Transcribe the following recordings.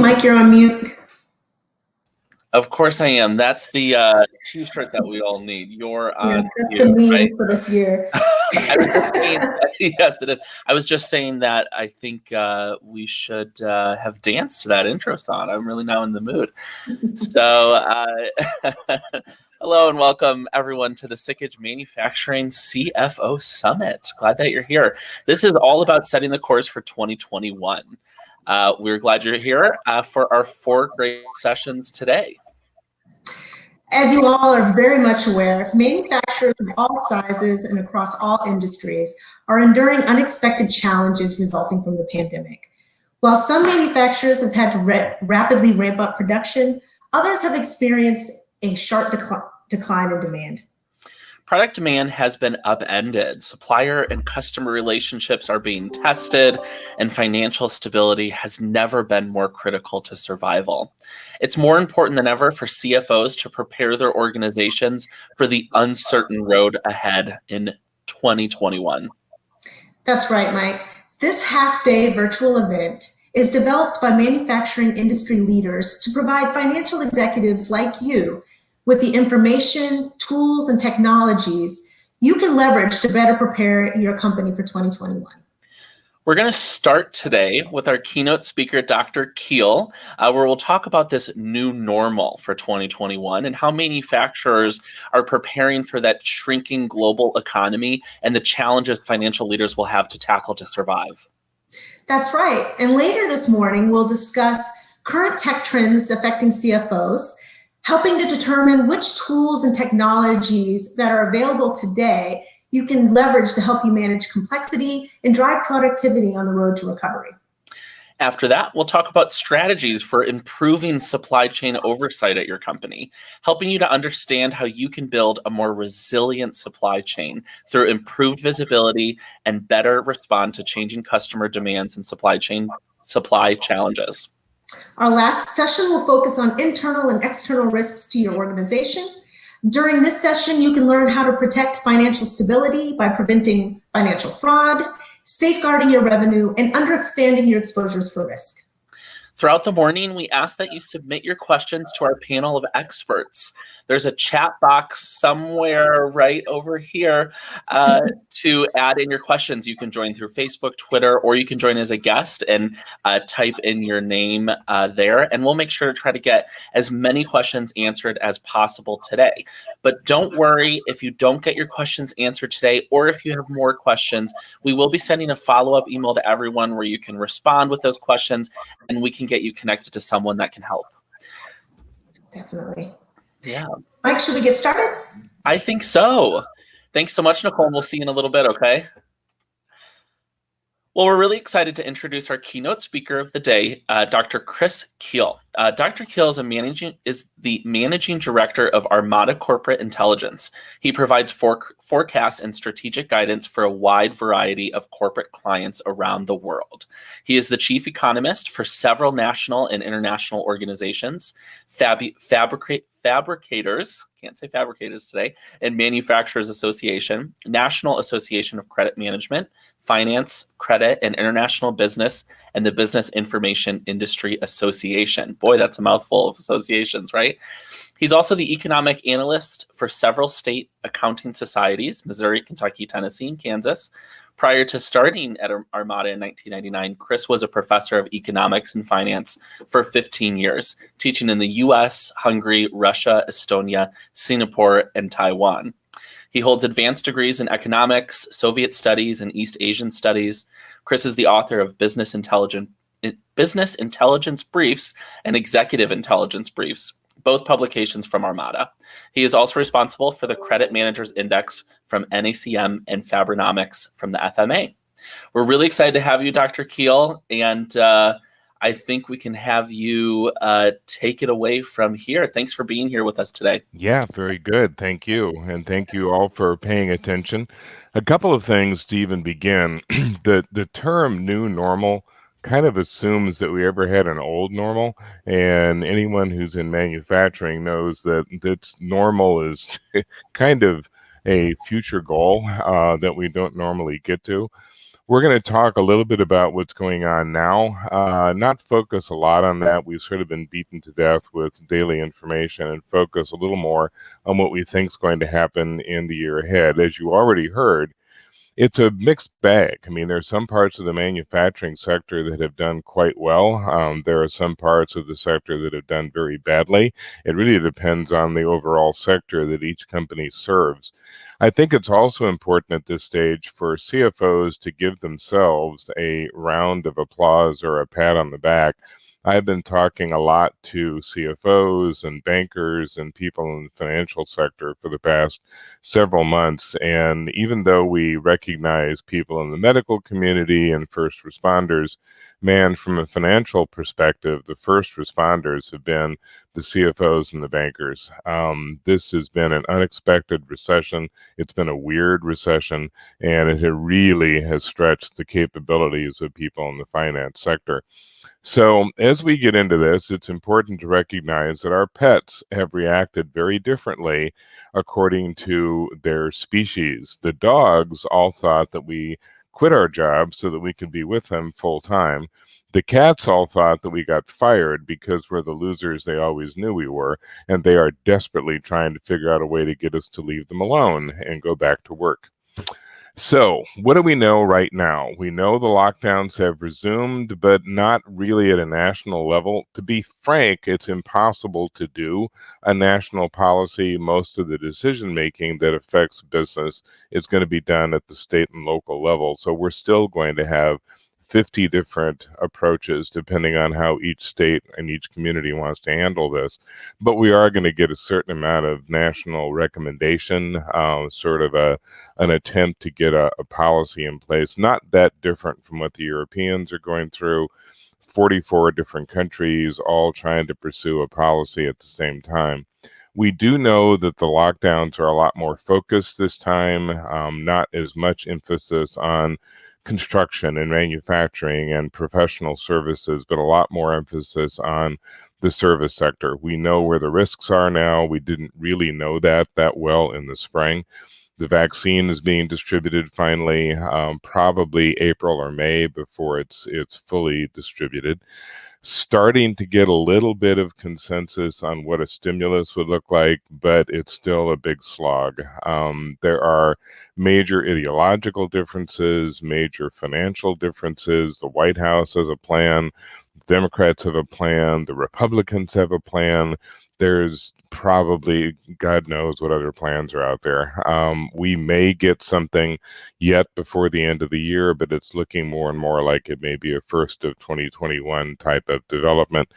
Mike, you're on mute. Of course I am. That's the t-shirt that we all need. You're on that's a meme right? for this year. I was just saying, yes, it is. I was just saying that I think we should have danced to that intro song. I'm really now in the mood. So, hello and welcome everyone to the Sickage Manufacturing CFO Summit. Glad that you're here. This is all about setting the course for 2021. We're glad you're here for our 4 great sessions today. As you all are very much aware, manufacturers of all sizes and across all industries are enduring unexpected challenges resulting from the pandemic. While some manufacturers have had to rapidly ramp up production, others have experienced a sharp decline in demand. Product demand has been upended. Supplier and customer relationships are being tested, and financial stability has never been more critical to survival. It's more important than ever for CFOs to prepare their organizations for the uncertain road ahead in 2021. That's right, Mike. This half-day virtual event is developed by manufacturing industry leaders to provide financial executives like you with the information, tools, and technologies you can leverage to better prepare your company for 2021. We're going to start today with our keynote speaker, Dr. Keel, where we'll talk about this new normal for 2021 and how manufacturers are preparing for that shrinking global economy and the challenges financial leaders will have to tackle to survive. That's right. And later this morning, we'll discuss current tech trends affecting CFOs, helping to determine which tools and technologies that are available today you can leverage to help you manage complexity and drive productivity on the road to recovery. After that, we'll talk about strategies for improving supply chain oversight at your company, helping you to understand how you can build a more resilient supply chain through improved visibility and better respond to changing customer demands and supply challenges. Our last session will focus on internal and external risks to your organization. During this session, you can learn how to protect financial stability by preventing financial fraud, safeguarding your revenue, and understanding your exposures for risk. Throughout the morning, we ask that you submit your questions to our panel of experts. There's a chat box somewhere right over here to add in your questions. You can join through Facebook, Twitter, or you can join as a guest and type in your name there. And we'll make sure to try to get as many questions answered as possible today. But don't worry if you don't get your questions answered today, or if you have more questions, we will be sending a follow-up email to everyone where you can respond with those questions, and we can get you connected to someone that can help. Definitely. Yeah. Mike, should we get started? I think so. Thanks so much, Nicole. We'll see you in a little bit, okay? Well, we're really excited to introduce our keynote speaker of the day, Dr. Chris Keel. Dr. Keel is the managing director of Armada Corporate Intelligence. He provides forecasts and strategic guidance for a wide variety of corporate clients around the world. He is the chief economist for several national and international organizations, fabricators, can't say fabricators today, and Manufacturers Association, National Association of Credit Management, Finance, Credit, and International Business, and the Business Information Industry Association. Boy, that's a mouthful of associations, right? He's also the economic analyst for several state accounting societies, Missouri, Kentucky, Tennessee, and Kansas. Prior to starting at Armada in 1999, Chris was a professor of economics and finance for 15 years, teaching in the US, Hungary, Russia, Estonia, Singapore, and Taiwan. He holds advanced degrees in economics, Soviet studies, and East Asian studies. Chris is the author of Business Intelligence Briefs and Executive Intelligence Briefs, both publications from Armada. He is also responsible for the Credit Managers Index from NACM and Fabrinomics from the FMA. We're really excited to have you, Dr. Keel, and I think we can have you take it away from here. Thanks for being here with us today. Yeah, very good. Thank you. And thank you all for paying attention. A couple of things to even begin. The term new normal kind of assumes that we ever had an old normal, and anyone who's in manufacturing knows that that's normal is kind of a future goal that we don't normally get to. We're going to talk a little bit about what's going on now, not focus a lot on that. We've sort of been beaten to death with daily information, and focus a little more on what we think is going to happen in the year ahead. As you already heard, it's a mixed bag. I mean, there are some parts of the manufacturing sector that have done quite well. There are some parts of the sector that have done very badly. It really depends on the overall sector that each company serves. I think it's also important at this stage for CFOs to give themselves a round of applause or a pat on the back. I've been talking a lot to CFOs and bankers and people in the financial sector for the past several months. And even though we recognize people in the medical community and first responders, man, from a financial perspective, the first responders have been the CFOs and the bankers. This has been an unexpected recession. It's been a weird recession, and it really has stretched the capabilities of people in the finance sector. So as we get into this, it's important to recognize that our pets have reacted very differently according to their species. The dogs all thought that we quit our jobs so that we could be with them full time. The cats all thought that we got fired because we're the losers they always knew we were, and they are desperately trying to figure out a way to get us to leave them alone and go back to work. So, what do we know right now? We know the lockdowns have resumed, but not really at a national level. To be frank, it's impossible to do a national policy. Most of the decision making that affects business is going to be done at the state and local level. So, we're still going to have 50 different approaches depending on how each state and each community wants to handle this. But we are going to get a certain amount of national recommendation, sort of an attempt to get a policy in place, not that different from what the Europeans are going through. 44 different countries all trying to pursue a policy at the same time. We do know that the lockdowns are a lot more focused this time, not as much emphasis on construction and manufacturing and professional services, but a lot more emphasis on the service sector. We know where the risks are now. We didn't really know that well in the spring. The vaccine is being distributed finally, probably April or May before it's fully distributed. Starting to get a little bit of consensus on what a stimulus would look like, but it's still a big slog. There are major ideological differences, major financial differences. The White House has a plan. The Democrats have a plan. The Republicans have a plan. There's probably, God knows what other plans are out there. We may get something yet before the end of the year, but it's looking more and more like it may be a first of 2021 type of development.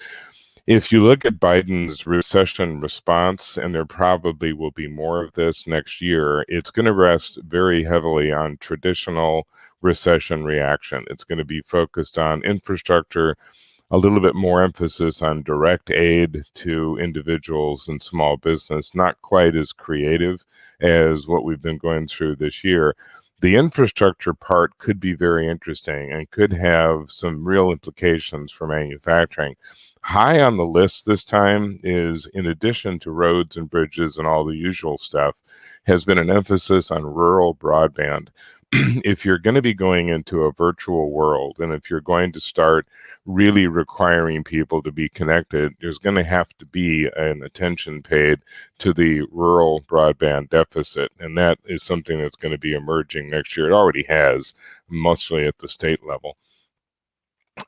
If you look at Biden's recession response, and there probably will be more of this next year, it's going to rest very heavily on traditional recession reaction. It's going to be focused on infrastructure, a little bit more emphasis on direct aid to individuals and small business, not quite as creative as what we've been going through this year. The infrastructure part could be very interesting and could have some real implications for manufacturing. High on the list this time is, in addition to roads and bridges and all the usual stuff, has been an emphasis on rural broadband. If you're going to be going into a virtual world, and if you're going to start really requiring people to be connected, there's going to have to be an attention paid to the rural broadband deficit. And that is something that's going to be emerging next year. It already has, mostly at the state level.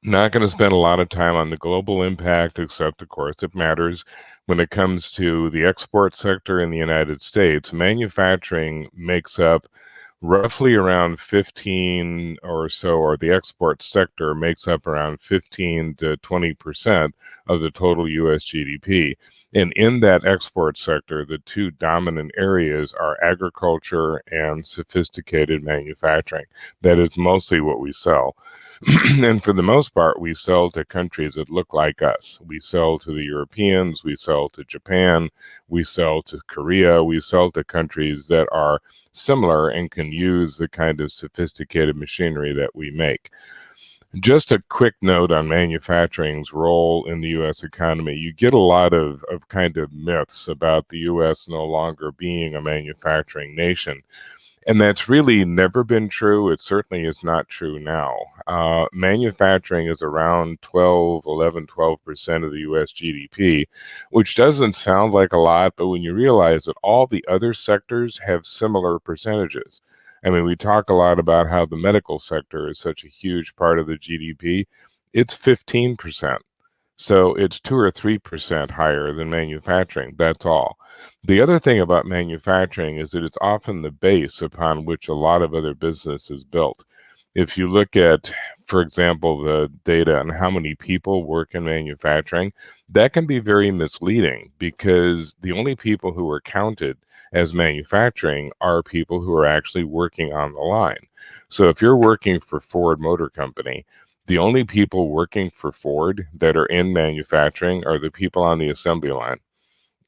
Not going to spend a lot of time on the global impact, except, of course, it matters. When it comes to the export sector in the United States, manufacturing makes up roughly around 15 or so, or the export sector makes up around 15 to 20% of the total US GDP. And in that export sector, the two dominant areas are agriculture and sophisticated manufacturing. That is mostly what we sell. And for the most part, we sell to countries that look like us. We sell to the Europeans, we sell to Japan, we sell to Korea, we sell to countries that are similar and can use the kind of sophisticated machinery that we make. Just a quick note on manufacturing's role in the U.S. economy. You get a lot of kind of myths about the U.S. no longer being a manufacturing nation. And that's really never been true. It certainly is not true now. Manufacturing is around 12% of the US GDP, which doesn't sound like a lot, but when you realize that all the other sectors have similar percentages. I mean, we talk a lot about how the medical sector is such a huge part of the GDP. It's 15%. So it's 2 or 3% higher than manufacturing. That's all. The other thing about manufacturing is that it's often the base upon which a lot of other business is built. If you look at, for example, the data on how many people work in manufacturing, that can be very misleading because the only people who are counted as manufacturing are people who are actually working on the line. So if you're working for Ford Motor Company, the only people working for Ford that are in manufacturing are the people on the assembly line.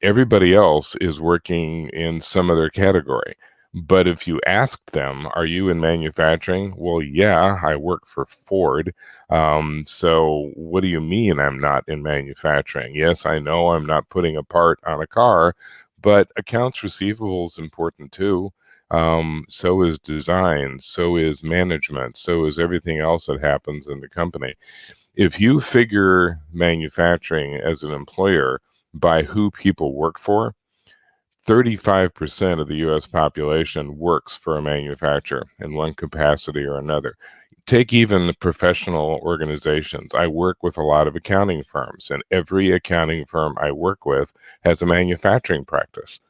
Everybody else is working in some other category. But if you ask them, are you in manufacturing? Well, yeah, I work for Ford. So what do you mean I'm not in manufacturing? Yes, I know I'm not putting a part on a car, but accounts receivable is important too. So is design, so is management, so is everything else that happens in the company. If you figure manufacturing as an employer by who people work for, 35% of the US population works for a manufacturer in one capacity or another. Take even the professional organizations. I work with a lot of accounting firms, and every accounting firm I work with has a manufacturing practice.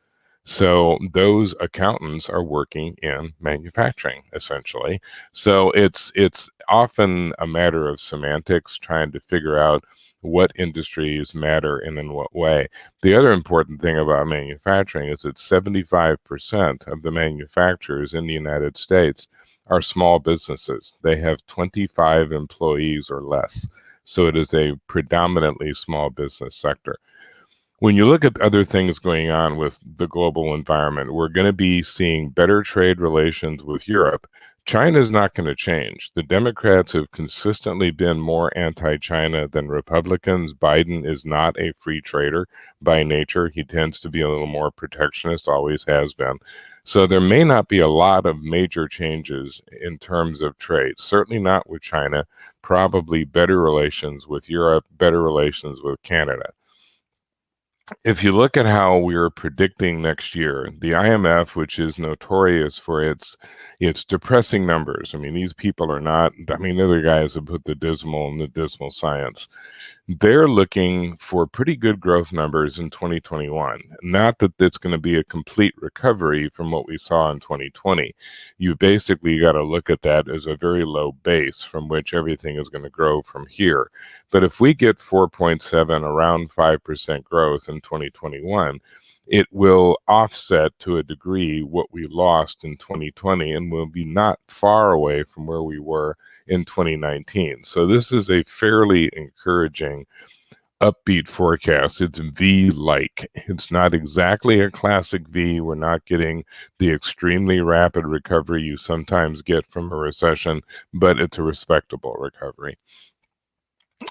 So those accountants are working in manufacturing, essentially. So it's often a matter of semantics, trying to figure out what industries matter and in what way. The other important thing about manufacturing is that 75% of the manufacturers in the United States are small businesses. They have 25 employees or less. So it is a predominantly small business sector. When you look at other things going on with the global environment, we're going to be seeing better trade relations with Europe. China is not going to change. The Democrats have consistently been more anti-China than Republicans. Biden is not a free trader by nature. He tends to be a little more protectionist, always has been. So there may not be a lot of major changes in terms of trade, certainly not with China, probably better relations with Europe, better relations with Canada. If you look at how we're predicting next year, the IMF, which is notorious for its depressing numbers. I mean, these people are not, I mean, they're the guys that put the dismal in the dismal science. They're looking for pretty good growth numbers in 2021. Not that it's going to be a complete recovery from what we saw in 2020. You basically got to look at that as a very low base from which everything is going to grow from here. But if we get 4.7, around 5% growth in 2021, it will offset to a degree what we lost in 2020 and will be not far away from where we were in 2019. So this is a fairly encouraging, upbeat forecast. It's V-like. It's not exactly a classic V. We're not getting the extremely rapid recovery you sometimes get from a recession, but it's a respectable recovery.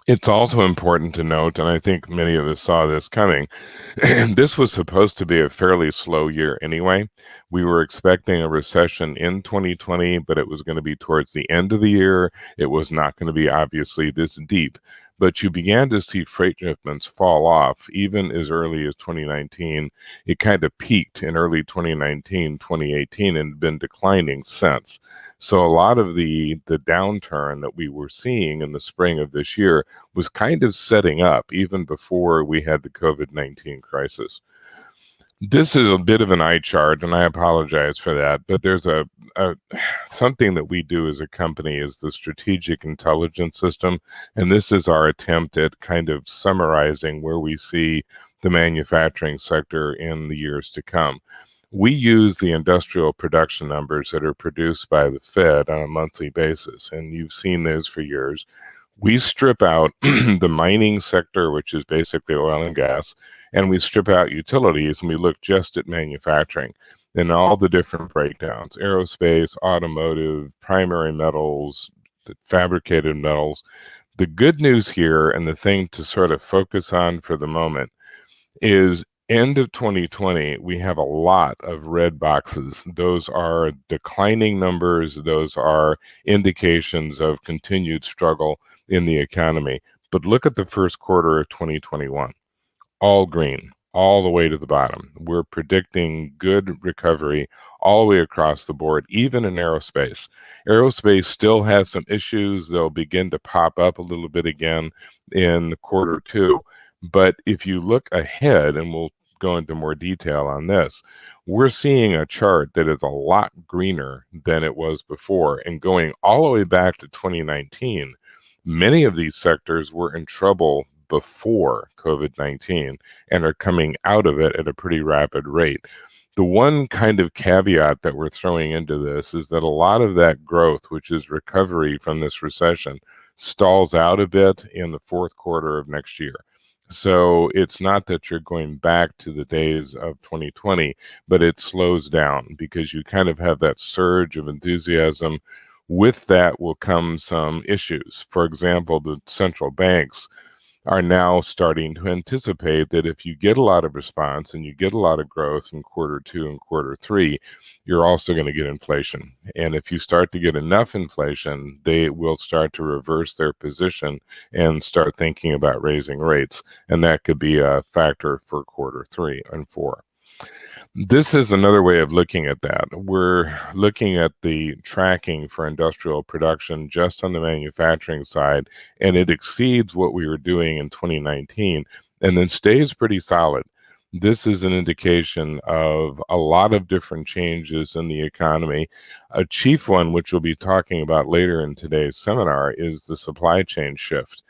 It's also important to note, and I think many of us saw this coming, this was supposed to be a fairly slow year anyway. We were expecting a recession in 2020, but it was going to be towards the end of the year. It was not going to be obviously this deep. But you began to see freight shipments fall off even as early as 2019. It kind of peaked in early 2019, 2018, and been declining since. So a lot of the downturn that we were seeing in the spring of this year was kind of setting up even before we had the COVID-19 crisis. This is a bit of an eye chart, and I apologize for that, but there's a something that we do as a company is the strategic intelligence system, and this is our attempt at kind of summarizing where we see the manufacturing sector in the years to come. We use the industrial production numbers that are produced by the Fed on a monthly basis, and you've seen those for years. We strip out the mining sector, which is basically oil and gas, and we strip out utilities, and we look just at manufacturing and all the different breakdowns: aerospace, automotive, primary metals, fabricated metals. The good news here, and the thing to sort of focus on for the moment, is end of 2020, we have a lot of red boxes. Those are declining numbers. Those are indications of continued struggle in the economy. But look at the first quarter of 2021, all green, all the way to the bottom. We're predicting good recovery all the way across the board, even in aerospace. Aerospace still has some issues. They'll begin to pop up a little bit again in quarter two. But if you look ahead, and we'll go into more detail on this, we're seeing a chart that is a lot greener than it was before. And going all the way back to 2019, many of these sectors were in trouble before COVID-19 and are coming out of it at a pretty rapid rate. The one kind of caveat that we're throwing into this is that a lot of that growth, which is recovery from this recession, stalls out a bit in the fourth quarter of next year. So it's not that you're going back to the days of 2020, but it slows down because you kind of have that surge of enthusiasm. With that will come some issues. For example, the central banks are now starting to anticipate that if you get a lot of response and you get a lot of growth in quarter two and quarter three, you're also going to get inflation. And if you start to get enough inflation, they will start to reverse their position and start thinking about raising rates. And that could be a factor for quarter three and four. This is another way of looking at that. We're looking at the tracking for industrial production just on the manufacturing side, and it exceeds what we were doing in 2019 and then stays pretty solid. This is an indication of a lot of different changes in the economy. A chief one, which we'll be talking about later in today's seminar, is the supply chain shift.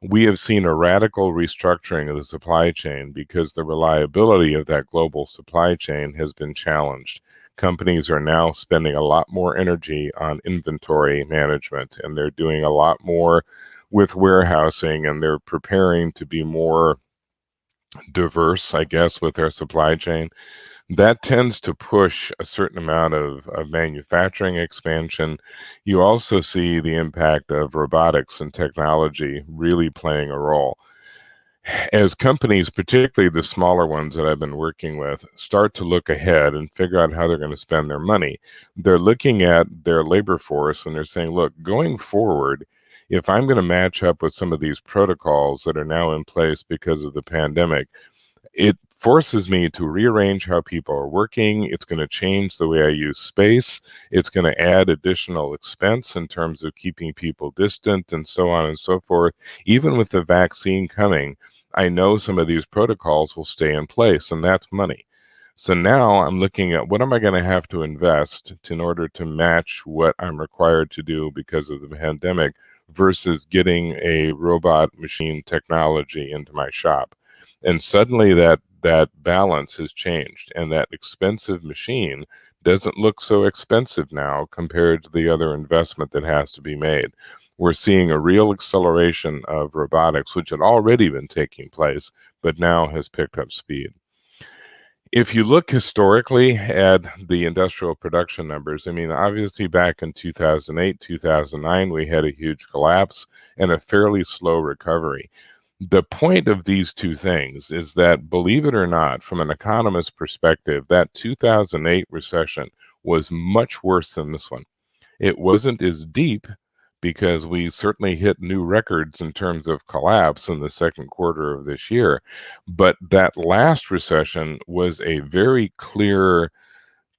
We have seen a radical restructuring of the supply chain because the reliability of that global supply chain has been challenged. Companies are now spending a lot more energy on inventory management, and they're doing a lot more with warehousing, and they're preparing to be more diverse, I guess, with their supply chain. That tends to push a certain amount of manufacturing expansion. You also see the impact of robotics and technology really playing a role. As companies, particularly the smaller ones that I've been working with, start to look ahead and figure out how they're going to spend their money, they're looking at their labor force and they're saying, look, going forward, if I'm going to match up with some of these protocols that are now in place because of the pandemic, it forces me to rearrange how people are working. It's going to change the way I use space. It's going to add additional expense in terms of keeping people distant and so on and so forth. Even with the vaccine coming, I know some of these protocols will stay in place, and that's money. So now I'm looking at what am I going to have to invest in order to match what I'm required to do because of the pandemic versus getting a robot machine technology into my shop. And suddenly that balance has changed, and that expensive machine doesn't look so expensive now compared to the other investment that has to be made. We're seeing a real acceleration of robotics, which had already been taking place, but now has picked up speed. If you look historically at the industrial production numbers, I mean, obviously back in 2008, 2009, we had a huge collapse and a fairly slow recovery. The point of these two things is that, believe it or not, from an economist perspective, that 2008 recession was much worse than this one. It wasn't as deep because we certainly hit new records in terms of collapse in the second quarter of this year. But that last recession was a very clear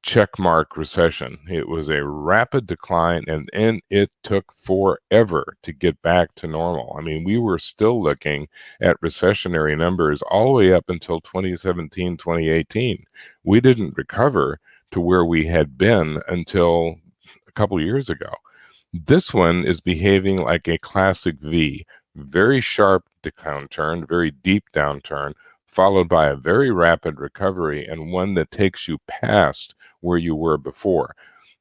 checkmark recession. It was a rapid decline, and it took forever to get back to normal. I mean, we were still looking at recessionary numbers all the way up until 2017, 2018. We didn't recover to where we had been until a couple of years ago. This one is behaving like a classic V, very sharp downturn, very deep downturn, followed by a very rapid recovery, and one that takes you past where you were before.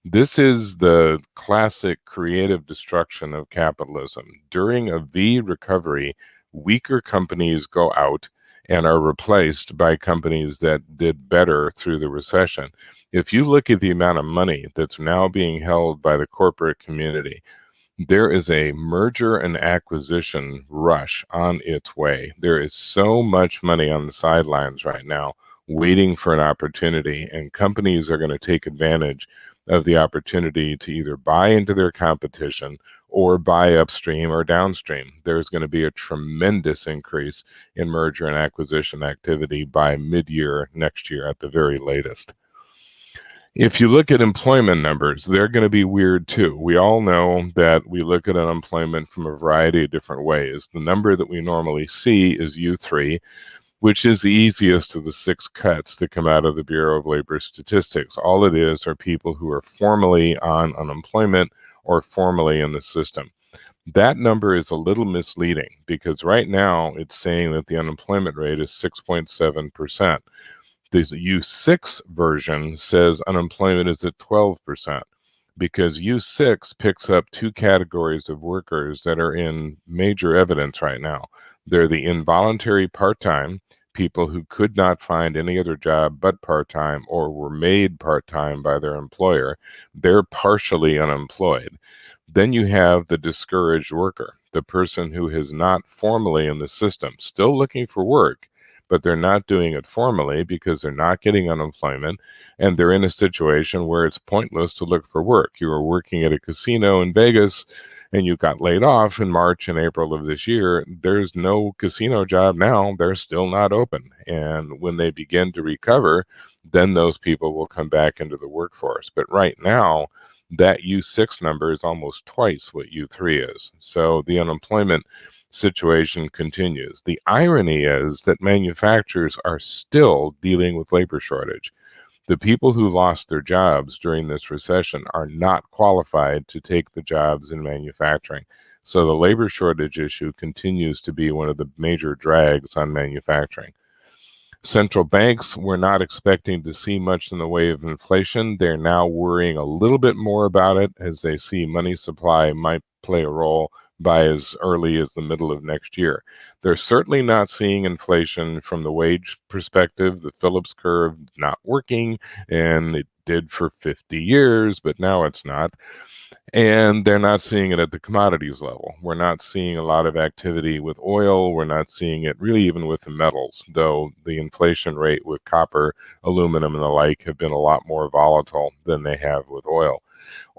This is the classic creative destruction of capitalism. During a V recovery, weaker companies go out and are replaced by companies that did better through the recession. If you look at the amount of money that's now being held by the corporate community, There is a merger and acquisition rush on its way. There is so much money on the sidelines right now waiting for an opportunity, and companies are going to take advantage of the opportunity to either buy into their competition or buy upstream or downstream. There's going to be a tremendous increase in merger and acquisition activity by mid-year next year at the very latest. If you look at employment numbers, they're going to be weird too. We all know that we look at unemployment from a variety of different ways. The number that we normally see is U3, which is the easiest of the 6 cuts that come out of the Bureau of Labor Statistics. All it is are people who are formally on unemployment or formally in the system. That number is a little misleading because right now it's saying that the unemployment rate is 6.7%. The U6 version says unemployment is at 12% because U6 picks up 2 categories of workers that are in major evidence right now. They're the involuntary part-time, people who could not find any other job but part-time or were made part-time by their employer. They're partially unemployed. Then you have the discouraged worker, the person who is not formally in the system, still looking for work, but they're not doing it formally because they're not getting unemployment, and they're in a situation where it's pointless to look for work. You were working at a casino in Vegas and you got laid off in March and April of this year. There's no casino job now. They're still not open. And when they begin to recover, then those people will come back into the workforce. But right now, that U6 number is almost twice what U3 is. So the unemployment situation continues. The irony is that manufacturers are still dealing with labor shortage. The people who lost their jobs during this recession are not qualified to take the jobs in manufacturing. So the labor shortage issue continues to be one of the major drags on manufacturing. Central banks were not expecting to see much in the way of inflation. They're now worrying a little bit more about it as they see money supply might play a role by as early as the middle of next year. They're certainly not seeing inflation from the wage perspective. The Phillips curve is not working, and it did for 50 years, but now it's not. And they're not seeing it at the commodities level. We're not seeing a lot of activity with oil. We're not seeing it really even with the metals, though the inflation rate with copper, aluminum, and the like have been a lot more volatile than they have with oil.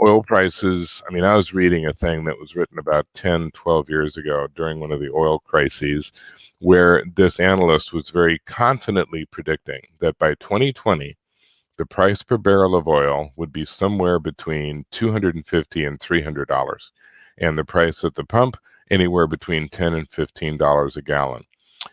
Oil prices, I mean, I was reading a thing that was written about 10, 12 years ago during one of the oil crises, where this analyst was very confidently predicting that by 2020, the price per barrel of oil would be somewhere between $250 and $300, and the price at the pump anywhere between $10 and $15 a gallon.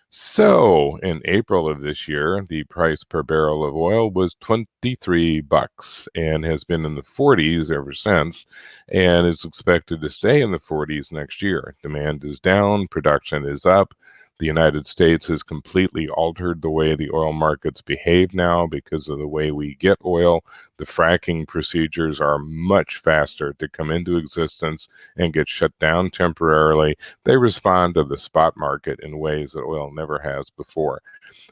So in April of this year, the price per barrel of oil was $23 and has been in the 40s ever since, and is expected to stay in the 40s next year. Demand is down, production is up. The United States has completely altered the way the oil markets behave now because of the way we get oil. The fracking procedures are much faster to come into existence and get shut down temporarily. They respond to the spot market in ways that oil never has before.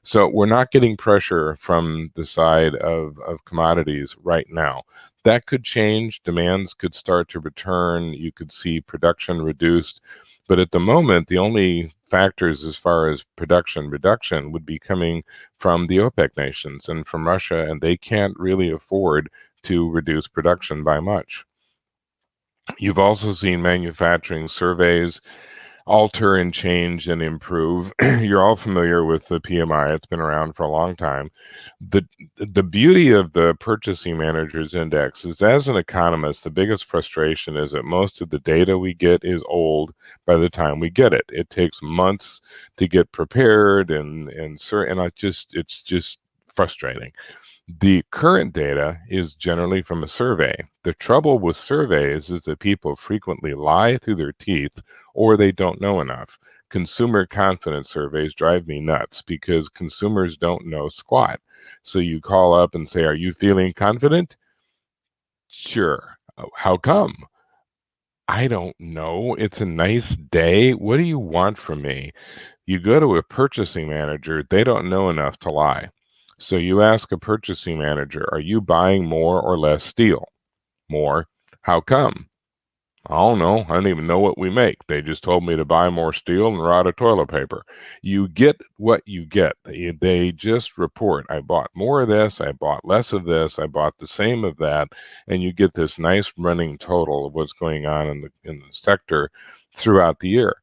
So we're not getting pressure from the side of commodities right now. That could change. Demands could start to return. You could see production reduced. But at the moment, the only factors as far as production reduction would be coming from the OPEC nations and from Russia, and they can't really afford to reduce production by much. You've also seen manufacturing surveys alter and change and improve. You're all familiar with the PMI. It's been around for a long time. The beauty of the Purchasing Managers Index is, as an economist, the biggest frustration is that most of the data we get is old by the time we get it. It takes months to get prepared, and it's just frustrating. The current data is generally from a survey. The trouble with surveys is that people frequently lie through their teeth or they don't know enough. Consumer confidence surveys drive me nuts because consumers don't know squat. So you call up and say, "Are you feeling confident?" Sure. "Oh, how come?" "I don't know. It's a nice day. What do you want from me?" You go to a purchasing manager, they don't know enough to lie. So you ask a purchasing manager, "Are you buying more or less steel?" "More." "How come?" I don't know. I don't even know what we make. They just told me to buy more steel and rod of toilet paper. You get what you get. They just report, I bought more of this, I bought less of this, I bought the same of that, and you get this nice running total of what's going on in the sector throughout the year.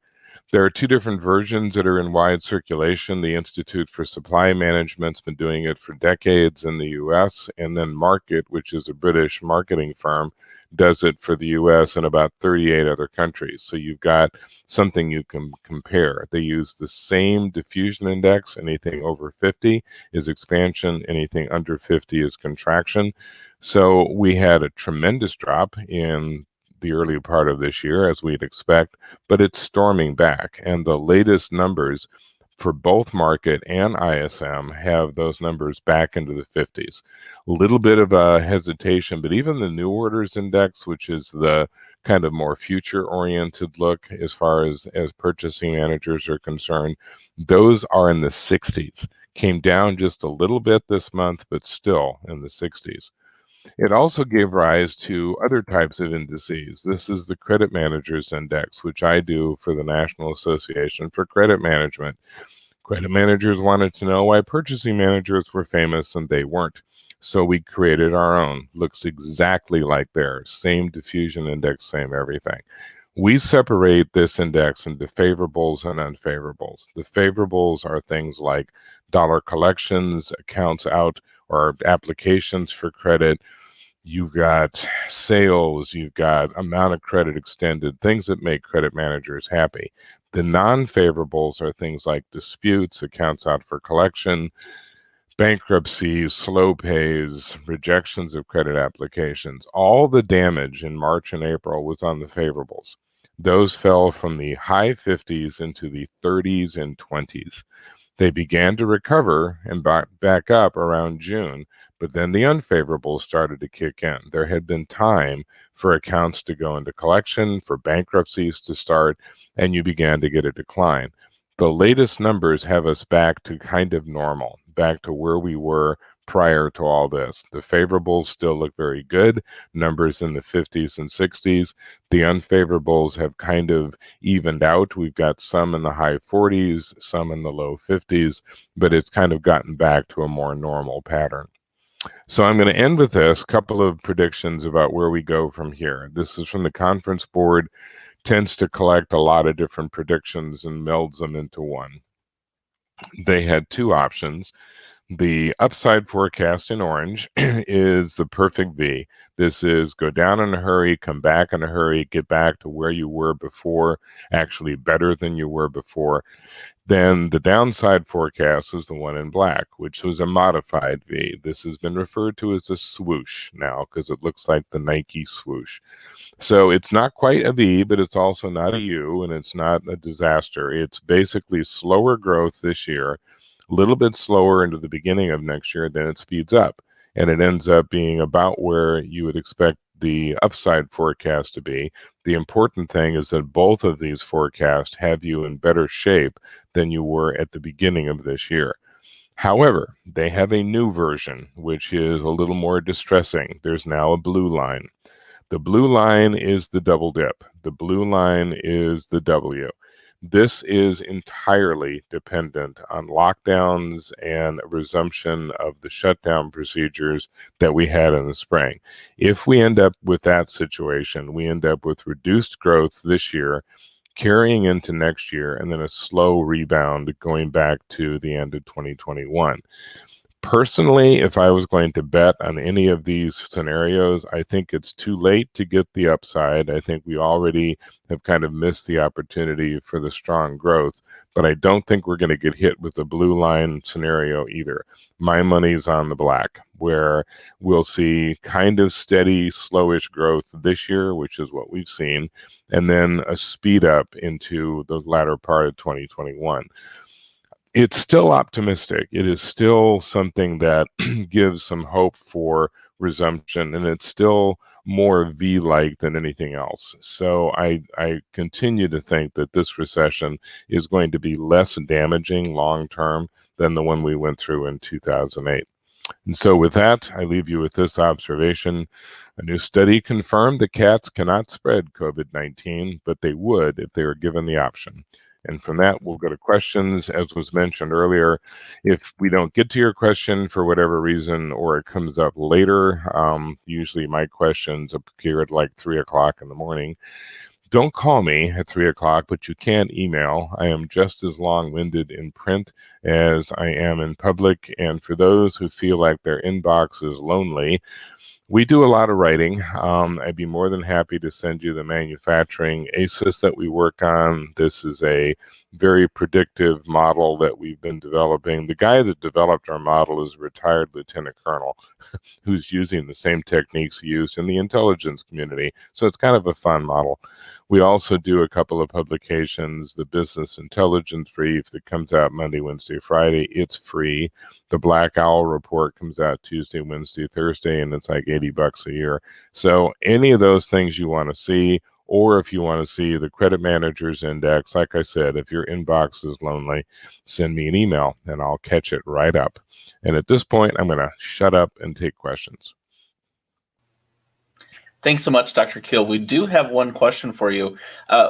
There are two different versions that are in wide circulation. The Institute for Supply Management's been doing it for decades in the US, and then Market, which is a British marketing firm, does it for the US and about 38 other countries. So you've got something you can compare. They use the same diffusion index. Anything over 50 is expansion, anything under 50 is contraction. So we had a tremendous drop in the early part of this year, as we'd expect, but it's storming back. And the latest numbers for both Market and ISM have those numbers back into the 50s. A little bit of a hesitation, but even the new orders index, which is the kind of more future-oriented look as far as purchasing managers are concerned, those are in the 60s. Came down just a little bit this month, but still in the 60s. It also gave rise to other types of indices. This is the Credit Managers Index, which I do for the National Association for Credit Management. Credit managers wanted to know why purchasing managers were famous and they weren't. So we created our own. Looks exactly like theirs. Same diffusion index, same everything. We separate this index into favorables and unfavorables. The favorables are things like dollar collections, accounts out, or applications for credit. You've got sales, you've got amount of credit extended, things that make credit managers happy. The non-favorables are things like disputes, accounts out for collection, bankruptcies, slow pays, rejections of credit applications. All the damage in March and April was on the favorables. Those fell from the high 50s into the 30s and 20s. They began to recover and back up around June, but then the unfavorables started to kick in. There had been time for accounts to go into collection, for bankruptcies to start, and you began to get a decline. The latest numbers have us back to kind of normal, back to where we were prior to all this. The favorables still look very good, numbers in the 50s and 60s. The unfavorables have kind of evened out. We've got some in the high 40s, some in the low 50s, but it's kind of gotten back to a more normal pattern. So I'm going to end with this couple of predictions about where we go from here. This is from the Conference Board, tends to collect a lot of different predictions and melds them into one. They had two options. The upside forecast in orange is the perfect V. This is go down in a hurry, come back in a hurry, get back to where you were before, actually better than you were before. Then the downside forecast is the one in black, which was a modified V. This has been referred to as a swoosh now because it looks like the Nike swoosh. So it's not quite a V, but it's also not a U, and it's not a disaster. It's basically slower growth this year, a little bit slower into the beginning of next year, then it speeds up. And it ends up being about where you would expect the upside forecast to be. The important thing is that both of these forecasts have you in better shape than you were at the beginning of this year. However, they have a new version, which is a little more distressing. There's now a blue line. The blue line is the double dip. The blue line is the W. This is entirely dependent on lockdowns and a resumption of the shutdown procedures that we had in the spring. If we end up with that situation, we end up with reduced growth this year, carrying into next year, and then a slow rebound going back to the end of 2021. Personally, if I was going to bet on any of these scenarios, I think it's too late to get the upside. I think we already have kind of missed the opportunity for the strong growth, but I don't think we're going to get hit with the blue line scenario either. My money's on the black, where we'll see kind of steady, slowish growth this year, which is what we've seen, and then a speed up into the latter part of 2021. It's still optimistic. It is still something that gives some hope for resumption, and it's still more V-like than anything else. So I continue to think that this recession is going to be less damaging long term than the one we went through in 2008. And so with that, I leave you with this observation. A new study confirmed that cats cannot spread COVID-19, but they would if they were given the option. And from that, we'll go to questions. As was mentioned earlier, if we don't get to your question for whatever reason, or it comes up later, usually my questions appear at like 3 o'clock in the morning. Don't call me at 3 o'clock, but you can email. I am just as long-winded in print as I am in public. And for those who feel like their inbox is lonely, we do a lot of writing. I'd be more than happy to send you the manufacturing ACES that we work on. This is a very predictive model that we've been developing. The guy that developed our model is a retired lieutenant colonel who's using the same techniques used in the intelligence community. So it's kind of a fun model. We also do a couple of publications. The Business Intelligence Brief that comes out Monday, Wednesday, Friday. It's free. The Black Owl Report comes out Tuesday, Wednesday, Thursday, and it's like $80 a year. So any of those things you want to see, or if you want to see the Credit Managers Index, like I said, if your inbox is lonely, send me an email and I'll catch it right up. And at this point, I'm going to shut up and take questions. Thanks so much, Dr. Keel. We do have one question for you.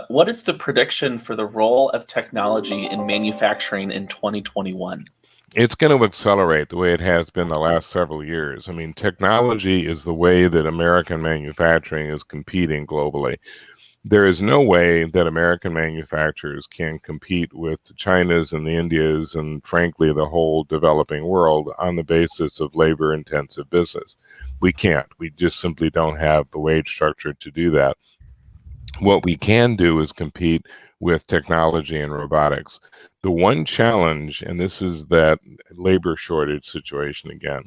What is the prediction for the role of technology in manufacturing in 2021? It's going to accelerate the way it has been the last several years. I mean, technology is the way that American manufacturing is competing globally. There is no way that American manufacturers can compete with the Chinas and the Indias and, frankly, the whole developing world on the basis of labor-intensive business. We can't. We just simply don't have the wage structure to do that. What we can do is compete with technology and robotics. The one challenge, and this is that labor shortage situation again,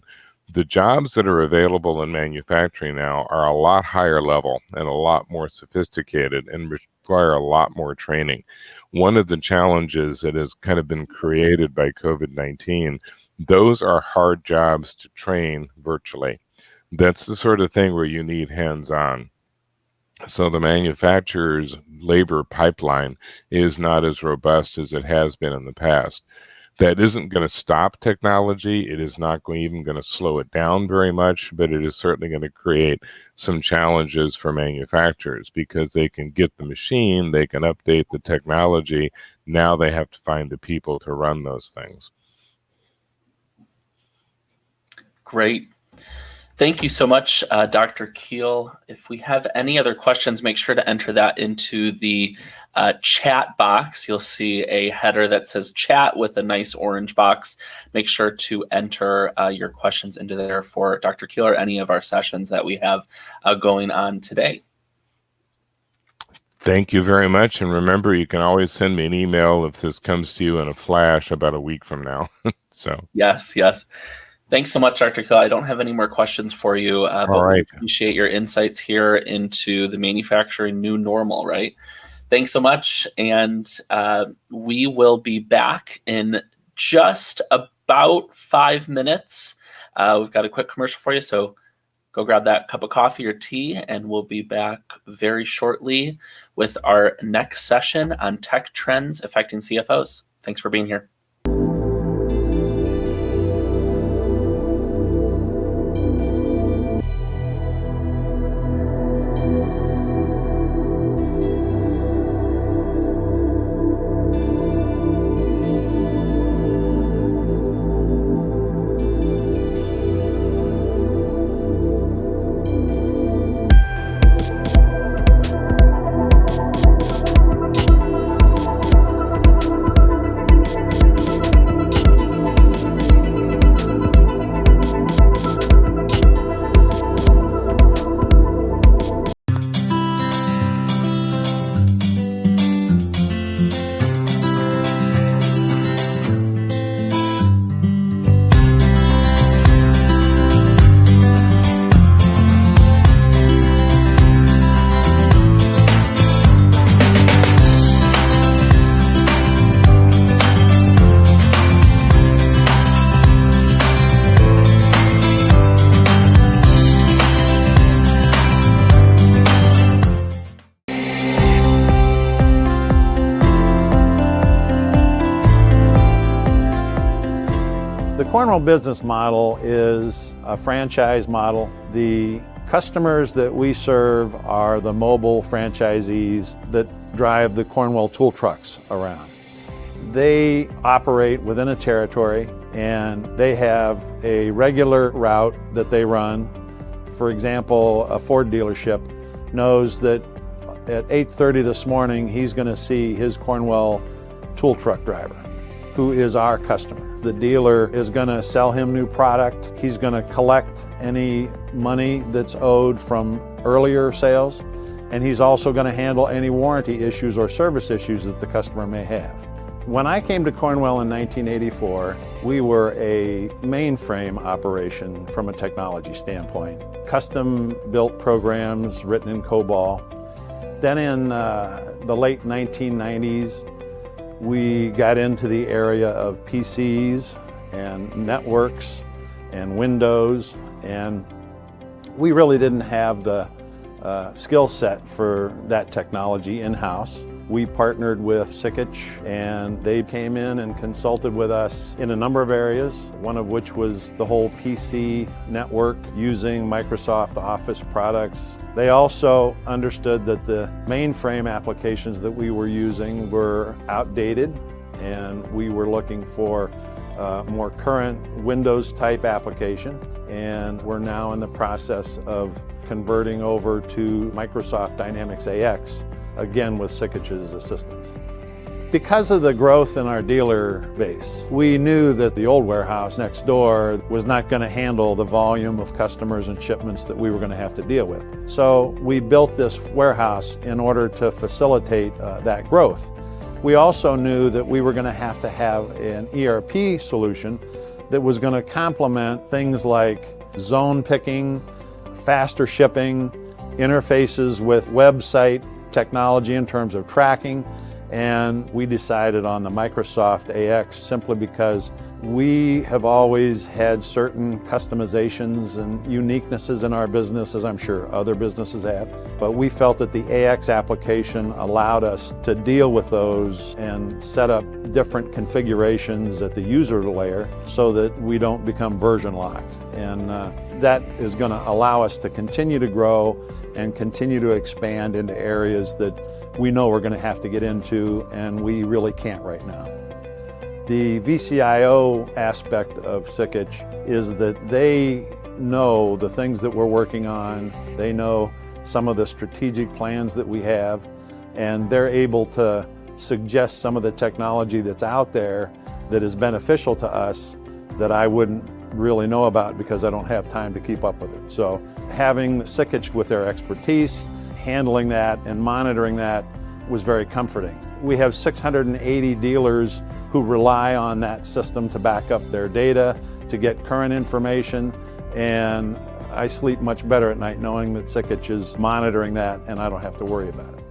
the jobs that are available in manufacturing now are a lot higher level and a lot more sophisticated and require a lot more training. One of the challenges that has kind of been created by COVID-19, those are hard jobs to train virtually. That's the sort of thing where you need hands-on. So the manufacturer's labor pipeline is not as robust as it has been in the past. That isn't going to stop technology. It is not even going to slow it down very much, but it is certainly going to create some challenges for manufacturers because they can get the machine, they can update the technology. Now they have to find the people to run those things. Great. Thank you so much, Dr. Keel. If we have any other questions, make sure to enter that into the chat box. You'll see a header that says chat with a nice orange box. Make sure to enter your questions into there for Dr. Keel or any of our sessions that we have going on today. Thank you very much. And remember, you can always send me an email if this comes to you in a flash about a week from now. Yes. Thanks so much, Dr. Keel. I don't have any more questions for you, but we appreciate your insights here into the manufacturing new normal, right? Thanks so much. And we will be back in just about 5 minutes. We've got a quick commercial for you, so go grab that cup of coffee or tea, and we'll be back very shortly with our next session on tech trends affecting CFOs. Thanks for being here. Cornwell business model is a franchise model. The customers that we serve are the mobile franchisees that drive the Cornwell tool trucks around. They operate within a territory and they have a regular route that they run. For example, a Ford dealership knows that at 8:30 this morning he's going to see his Cornwell tool truck driver, who is our customer. The dealer is going to sell him new product. He's going to collect any money that's owed from earlier sales, and he's also going to handle any warranty issues or service issues that the customer may have. When I came to Cornwell in 1984, we were a mainframe operation from a technology standpoint. Custom-built programs written in COBOL. Then in the late 1990s, we got into the area of PCs and networks and Windows, and we really didn't have the skill set for that technology in-house. We partnered with Sikich, and they came in and consulted with us in a number of areas, one of which was the whole PC network using Microsoft Office products. They also understood that the mainframe applications that we were using were outdated, and we were looking for a more current Windows type application, and we're now in the process of converting over to Microsoft Dynamics AX, again with Sikich's assistance. Because of the growth in our dealer base, we knew that the old warehouse next door was not going to handle the volume of customers and shipments that we were going to have to deal with. So we built this warehouse in order to facilitate that growth. We also knew that we were going to have an ERP solution that was going to complement things like zone picking, faster shipping, interfaces with website technology in terms of tracking, and we decided on the Microsoft AX simply because we have always had certain customizations and uniquenesses in our business, as I'm sure other businesses have, but we felt that the AX application allowed us to deal with those and set up different configurations at the user layer so that we don't become version locked, and that is going to allow us to continue to grow and continue to expand into areas that we know we're going to have to get into and we really can't right now. The VCIO aspect of Sikich is that they know the things that we're working on, they know some of the strategic plans that we have, and they're able to suggest some of the technology that's out there that is beneficial to us that I wouldn't really know about because I don't have time to keep up with it. So having Sikich with their expertise, handling that and monitoring that was very comforting. We have 680 dealers who rely on that system to back up their data, to get current information, and I sleep much better at night knowing that Sikich is monitoring that and I don't have to worry about it.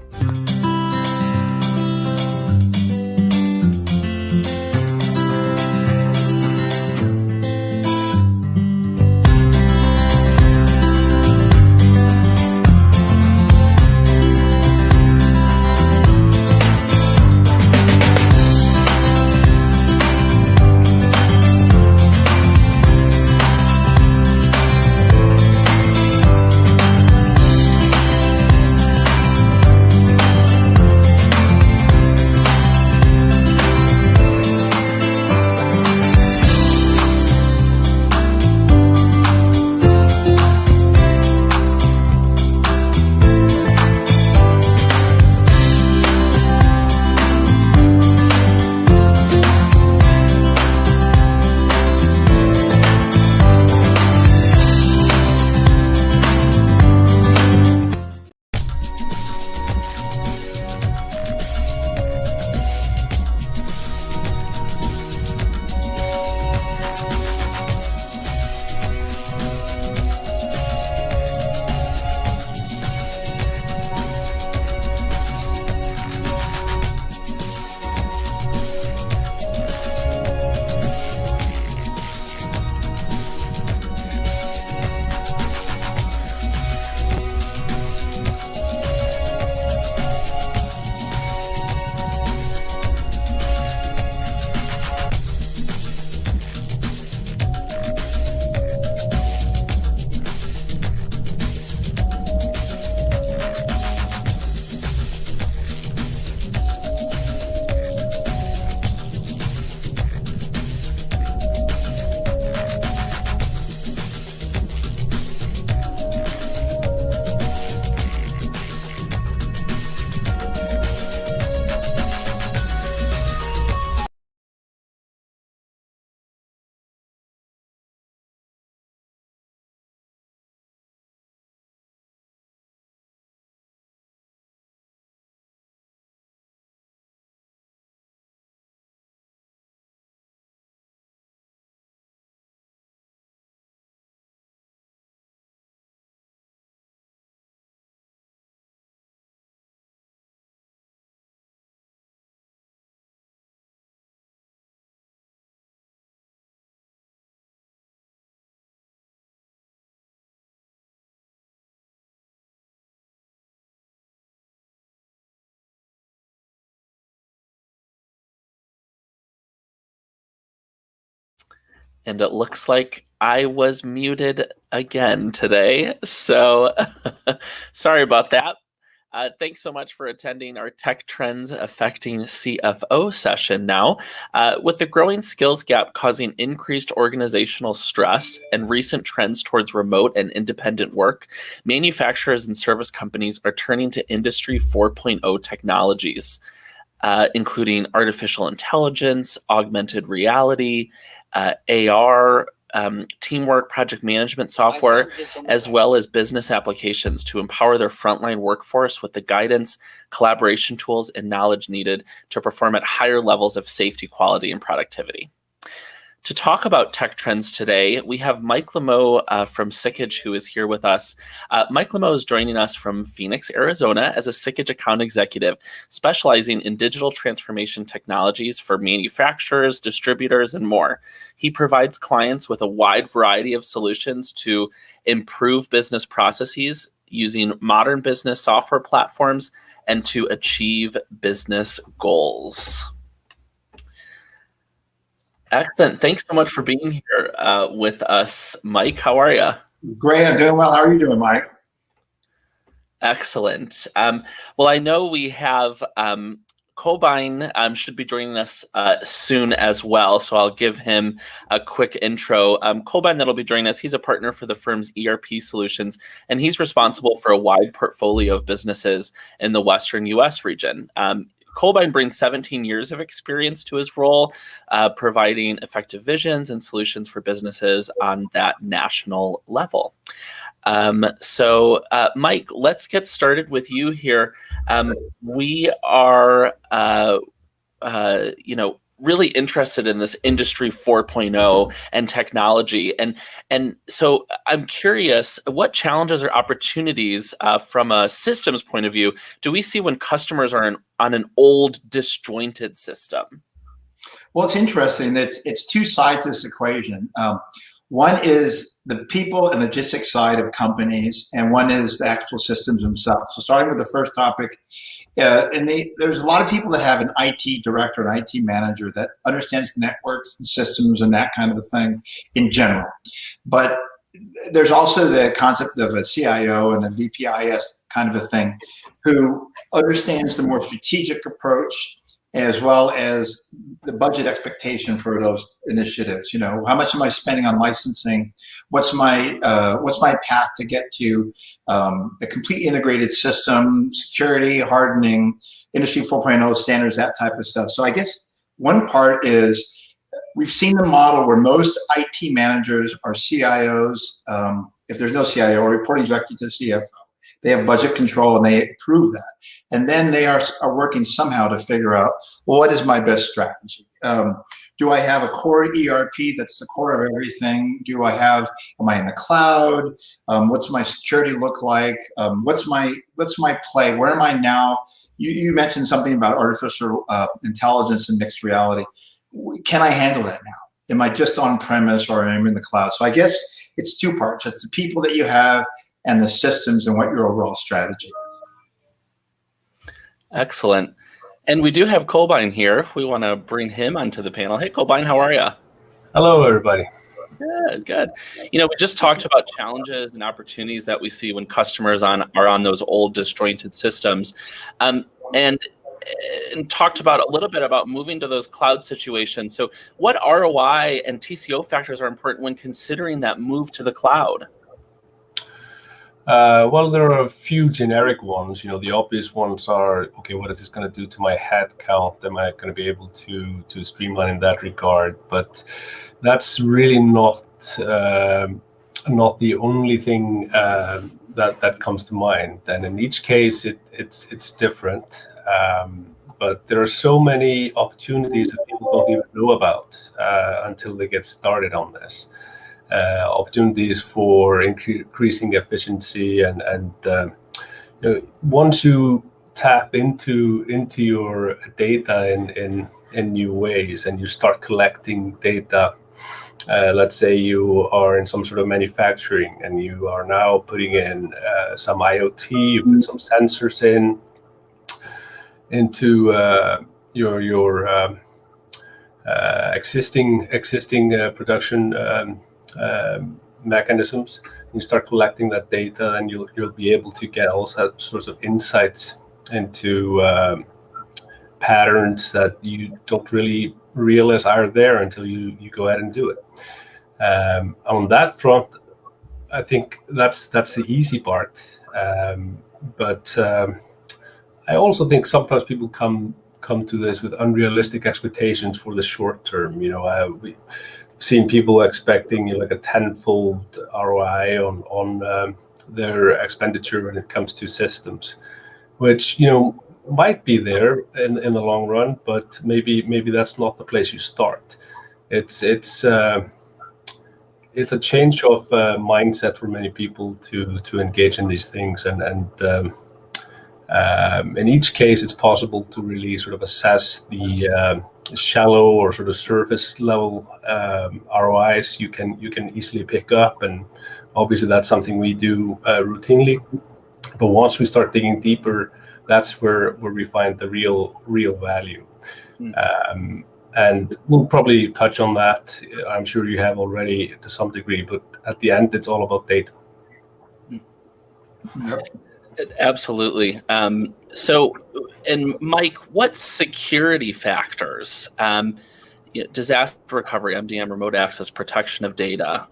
And it looks like I was muted again today. So sorry about that. Thanks so much for attending our Tech Trends Affecting CFO session now. With the growing skills gap causing increased organizational stress and recent trends towards remote and independent work, manufacturers and service companies are turning to Industry 4.0 technologies, including artificial intelligence, augmented reality, AR, teamwork, project management software, as well as business applications to empower their frontline workforce with the guidance, collaboration tools, and knowledge needed to perform at higher levels of safety, quality, and productivity. To talk about tech trends today, we have Mike Lameau from Sickage, who is here with us. Mike Lameau is joining us from Phoenix, Arizona, as a Sickage account executive, specializing in digital transformation technologies for manufacturers, distributors, and more. He provides clients with a wide variety of solutions to improve business processes using modern business software platforms and to achieve business goals. Excellent. Thanks so much for being here with us, Mike. How are you? Great. I'm doing well. How are you doing, Mike? Excellent. Well, I know we have Colbine should be joining us soon as well, so I'll give him a quick intro. Colbine that'll be joining us, he's a partner for the firm's ERP solutions, and he's responsible for a wide portfolio of businesses in the Western U.S. region. Colbine brings 17 years of experience to his role, providing effective visions and solutions for businesses on that national level. So, Mike, let's get started with you here. We are, really interested in this Industry 4.0 and technology. And so I'm curious, what challenges or opportunities from a systems point of view do we see when customers are on an old, disjointed system? Well, it's interesting that it's two sides of this equation. One is the people and logistics side of companies, and one is the actual systems themselves. So starting with the first topic, there's a lot of people that have an IT director, an IT manager that understands networks and systems and that kind of a thing in general. But there's also the concept of a CIO and a VPIS kind of a thing who understands the more strategic approach as well as the budget expectation for those initiatives. You know, how much am I spending on licensing? What's my path to get to the complete integrated system, security, hardening, Industry 4.0 standards, that type of stuff. So I guess one part is we've seen the model where most IT managers are CIOs. If there's no CIO, or reporting directly to the CFO. They have budget control and they approve that. And then they are working somehow to figure out, well, what is my best strategy? Do I have a core ERP that's the core of everything? Am I in the cloud? What's my security look like? What's my play? Where am I now? You mentioned something about artificial intelligence and mixed reality. Can I handle that now? Am I just on premise or am I in the cloud? So I guess it's two parts. It's the people that you have and the systems and what your overall strategy is. Excellent. And we do have Colbine here. We want to bring him onto the panel. Hey, Colbine, how are you? Hello, everybody. Good, good. You know, we just talked about challenges and opportunities that we see when customers are on those old disjointed systems, and talked about a little bit about moving to those cloud situations. So what ROI and TCO factors are important when considering that move to the cloud? Well, there are a few generic ones. You know, the obvious ones are, okay, what is this going to do to my head count? Am I going to be able to streamline in that regard? But that's really not the only thing that comes to mind. And in each case, it's different. But there are so many opportunities that people don't even know about until they get started on this. Opportunities for increasing efficiency and once you tap into your data in new ways and you start collecting data, let's say you are in some sort of manufacturing and you are now putting in some IoT, you put some sensors into your existing production mechanisms. You start collecting that data, and you'll be able to get all sorts of insights into patterns that you don't really realize are there until you go ahead and do it. On that front, I think that's the easy part. But I also think sometimes people come to this with unrealistic expectations for the short term. We've seen people expecting like a tenfold ROI on their expenditure when it comes to systems, which might be there in the long run, but maybe that's not the place you start. It's a change of mindset for many people to engage in these things, and in each case, it's possible to really sort of assess the shallow or sort of surface level ROIs you can easily pick up, and obviously that's something we do routinely. But once we start digging deeper, that's where we find the real value. And we'll probably touch on that. I'm sure you have already to some degree, but at the end, it's all about data. Absolutely. So, and Mike, what security factors, disaster recovery, MDM, remote access, protection of data,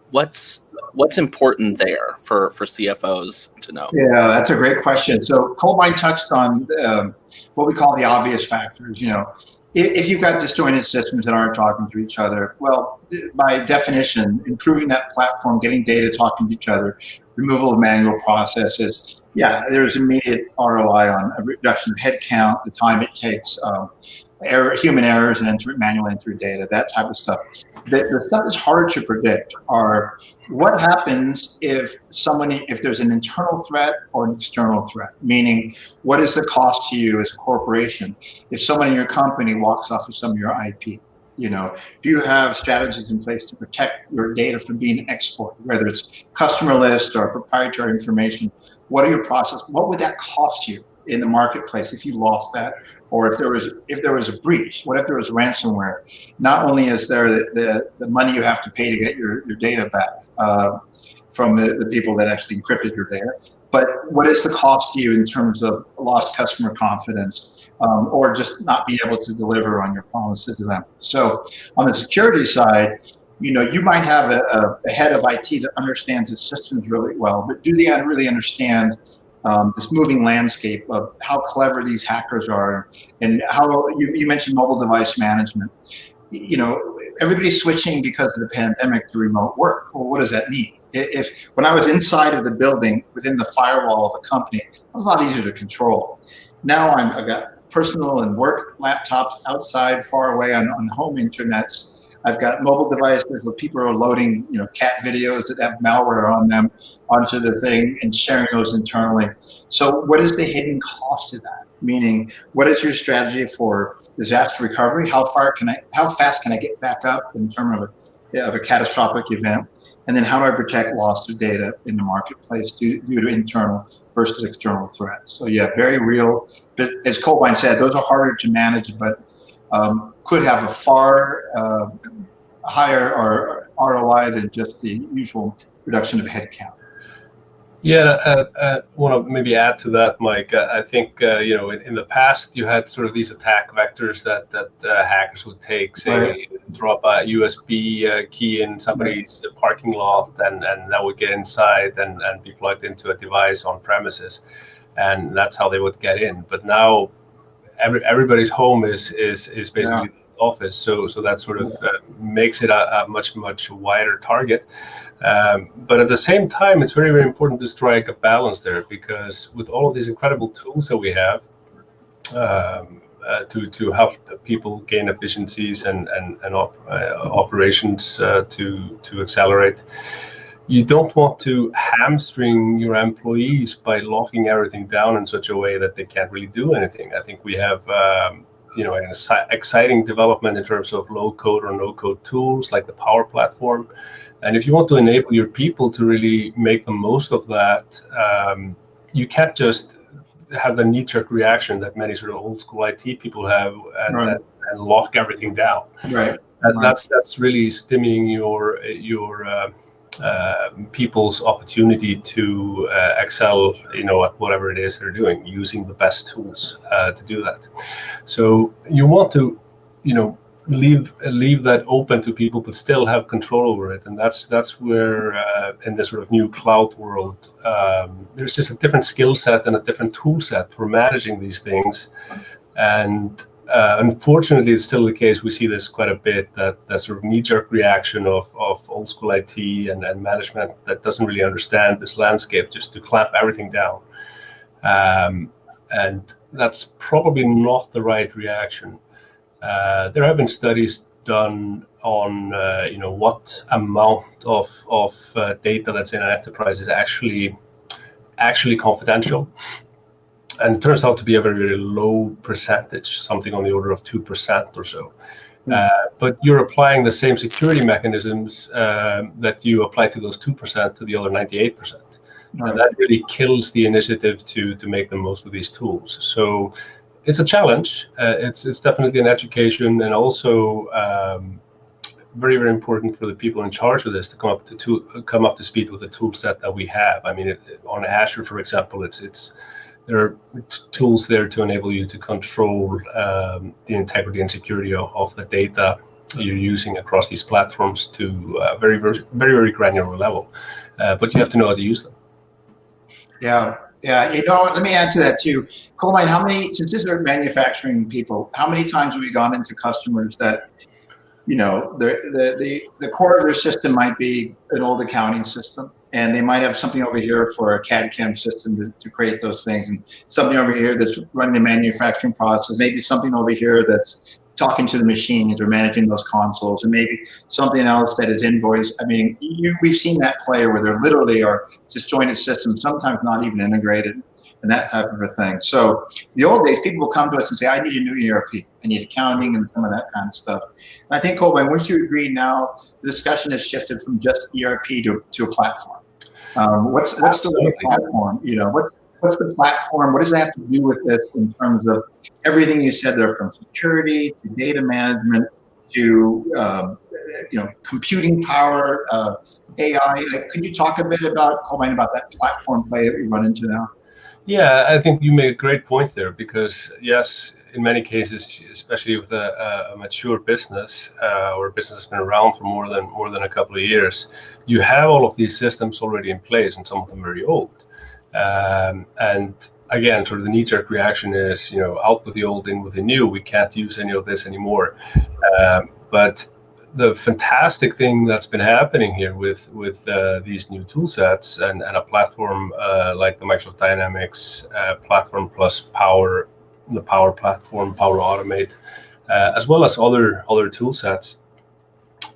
what's important there for CFOs to know? Yeah, that's a great question. So Kolbeinn touched on what we call the obvious factors. If you've got disjointed systems that aren't talking to each other, well, by definition, improving that platform, getting data talking to each other, removal of manual processes, there's immediate ROI on a reduction of headcount, the time it takes, human errors and manual entry data, that type of stuff. The stuff that's hard to predict are what happens if there's an internal threat or an external threat, meaning what is the cost to you as a corporation if someone in your company walks off of some of your IP? Do you have strategies in place to protect your data from being exported, whether it's customer list or proprietary information? What are your processes? What would that cost you in the marketplace if you lost that? Or if there was a breach, what if there was ransomware? Not only is there the money you have to pay to get your data back from the people that actually encrypted your data, but what is the cost to you in terms of lost customer confidence or just not being able to deliver on your promises to them? So on the security side, you might have a head of IT that understands the systems really well, but do they really understand this moving landscape of how clever these hackers are, and how you mentioned mobile device management. Everybody's switching because of the pandemic to remote work. Well, what does that mean? When I was inside of the building within the firewall of a company, it was a lot easier to control. Now I've got personal and work laptops outside, far away on home internets. I've got mobile devices where people are loading, cat videos that have malware on them onto the thing and sharing those internally. So what is the hidden cost of that? Meaning, what is your strategy for disaster recovery? How fast can I get back up in terms of a catastrophic event? And then how do I protect loss of data in the marketplace due to internal versus external threats? So very real. But as Kolbeinn said, those are harder to manage, but could have a far higher or ROI than just the usual reduction of headcount. I want to maybe add to that, Mike. I think in the past you had sort of these attack vectors that hackers would take, say, right. Drop a USB key in somebody's parking lot, and that would get inside and be plugged into a device on premises, and that's how they would get in. But now everybody's home is basically office, so that sort of makes it a much wider target. But at the same time, it's very, very important to strike a balance there, because with all of these incredible tools that we have to help people gain efficiencies and operations to accelerate, you don't want to hamstring your employees by locking everything down in such a way that they can't really do anything. I think we have an exciting development in terms of low-code or no-code tools like the Power Platform. And if you want to enable your people to really make the most of that, you can't just have the knee-jerk reaction that many sort of old-school IT people have, and and lock everything down. Right. And that's really stemming your people's opportunity to excel, at whatever it is they're doing, using the best tools to do that. So you want to, leave that open to people, but still have control over it. And that's where in this sort of new cloud world, there's just a different skill set and a different tool set for managing these things. And unfortunately, it's still the case. We see this quite a bit, that sort of knee-jerk reaction of old school IT and management that doesn't really understand this landscape, just to clamp everything down. And that's probably not the right reaction. There have been studies done on what amount of data that's in an enterprise is actually confidential. And it turns out to be a very, very low percentage, something on the order of 2% or so. But you're applying the same security mechanisms that you apply to those 2% to the other 98%. Right. And that really kills the initiative to make the most of these tools. So it's a challenge. It's definitely an education, and also very, very important for the people in charge of this to come up to speed with the tool set that we have. I mean, on Azure, for example, there are tools there to enable you to control the integrity and security of the data you're using across these platforms to a very, very, very, very granular level. But you have to know how to use them. Yeah. Let me add to that too. Colmine, since these are manufacturing people, how many times have we gone into customers that, the core of their system might be an old accounting system, and they might have something over here for a CAD/CAM system to create those things, and something over here that's running the manufacturing process, maybe something over here that's talking to the machines or managing those consoles, and maybe something else that is invoice. I mean, we've seen that play where there literally are disjointed systems, sometimes not even integrated, and that type of a thing. So the old days, people will come to us and say, I need a new ERP. I need accounting and some of that kind of stuff. And I think, Colby, wouldn't you agree now the discussion has shifted from just ERP to a platform? What's the platform? What's the platform? What does it have to do with this in terms of everything you said there, from security to data management to computing power, AI? Could you talk a bit about, Colby, about that platform play that we run into now? Yeah, I think you made a great point there, because yes, in many cases, especially with a mature business or a business that's been around for more than a couple of years, you have all of these systems already in place, and some of them very old. And again, sort of the knee-jerk reaction is, out with the old, in with the new. We can't use any of this anymore. But the fantastic thing that's been happening here with these new tool sets and a platform like the Microsoft Dynamics platform plus Power, the Power Platform, Power Automate, as well as other tool sets,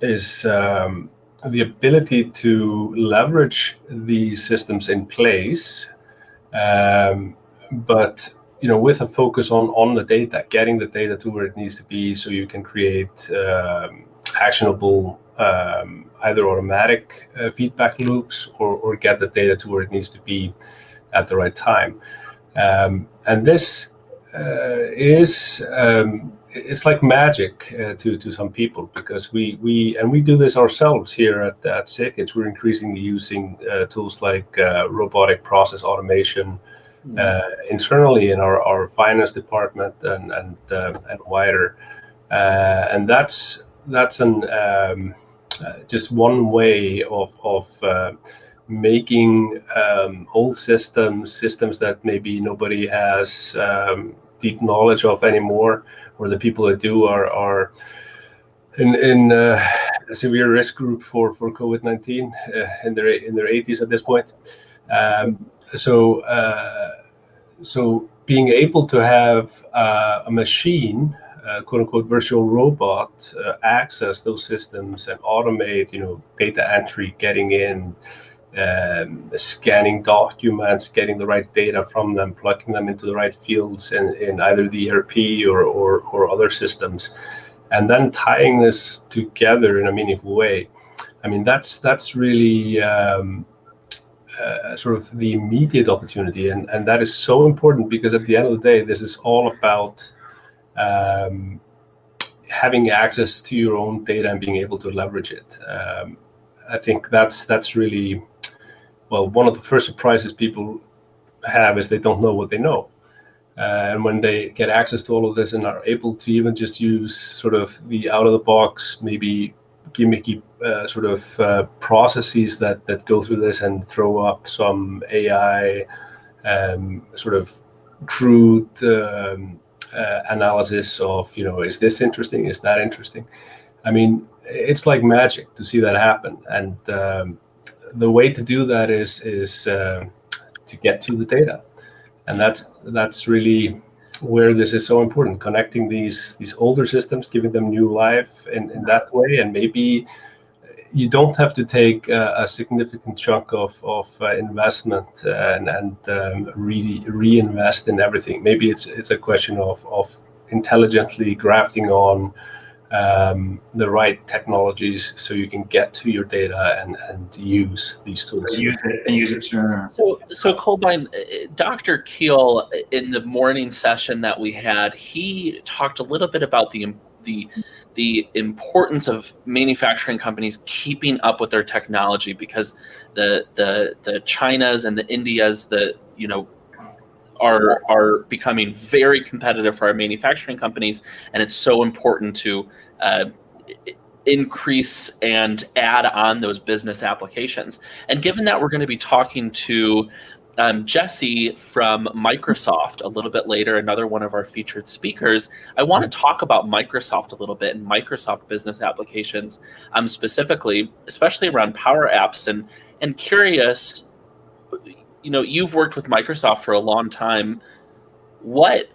is the ability to leverage these systems in place, but with a focus on the data, getting the data to where it needs to be, so you can create actionable either automatic feedback loops or get the data to where it needs to be at the right time. And this is it's like magic to some people, because we do this ourselves here at Sickage. We're increasingly using tools like robotic process automation internally in our finance department and wider, and that's just one way of making old systems that maybe nobody has deep knowledge of anymore, or the people that do are in a severe risk group for COVID-19 in their 80s at this point. So being able to have a machine, quote unquote virtual robot, access those systems and automate, data entry, getting in, scanning documents, getting the right data from them, plugging them into the right fields in either the ERP or other systems, and then tying this together in a meaningful way. I mean, that's really sort of the immediate opportunity, and that is so important, because at the end of the day, this is all about having access to your own data and being able to leverage it. I think that's really, well, one of the first surprises people have is they don't know what they know. And when they get access to all of this and are able to even just use sort of the out of the box, maybe gimmicky processes that go through this and throw up some AI sort of crude analysis of, is this interesting? Is that interesting? I mean, it's like magic to see that happen. And the way to do that is to get to the data. And that's really where this is so important, connecting these older systems, giving them new life in that way. And maybe you don't have to take a significant chunk of investment and really reinvest in everything. Maybe it's a question of intelligently grafting on the right technologies so you can get to your data and use these tools. Use it sooner. So Kolbeinn, Dr. Keel, in the morning session that we had, he talked a little bit about the importance of manufacturing companies keeping up with their technology, because the Chinas and the Indias are becoming very competitive for our manufacturing companies, and it's so important to increase and add on those business applications. And given that we're going to be talking to Jesse from Microsoft a little bit later, another one of our featured speakers, I want to talk about Microsoft a little bit and Microsoft business applications, specifically, especially around Power Apps, and curious, you've worked with Microsoft for a long time. What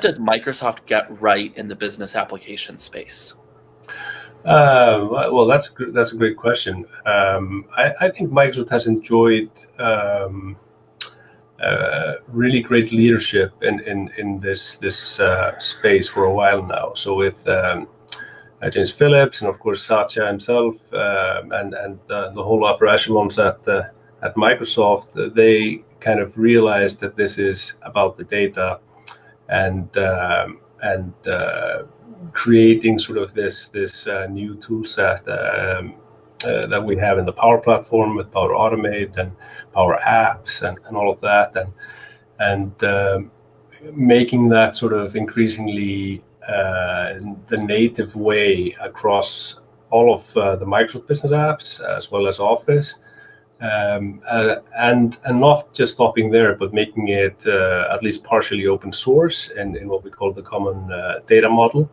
does Microsoft get right in the business application space? Well, that's a great question. I think Microsoft has enjoyed really great leadership in this space for a while now. So with James Phillips and of course Satya himself and the whole upper echelons at Microsoft, they kind of realized that this is about the data and creating sort of this new tool set that we have in the Power Platform with Power Automate and Power Apps and all of that, and making that sort of increasingly the native way across all of the Microsoft business apps as well as Office, and not just stopping there, but making it at least partially open source in what we call the common data model,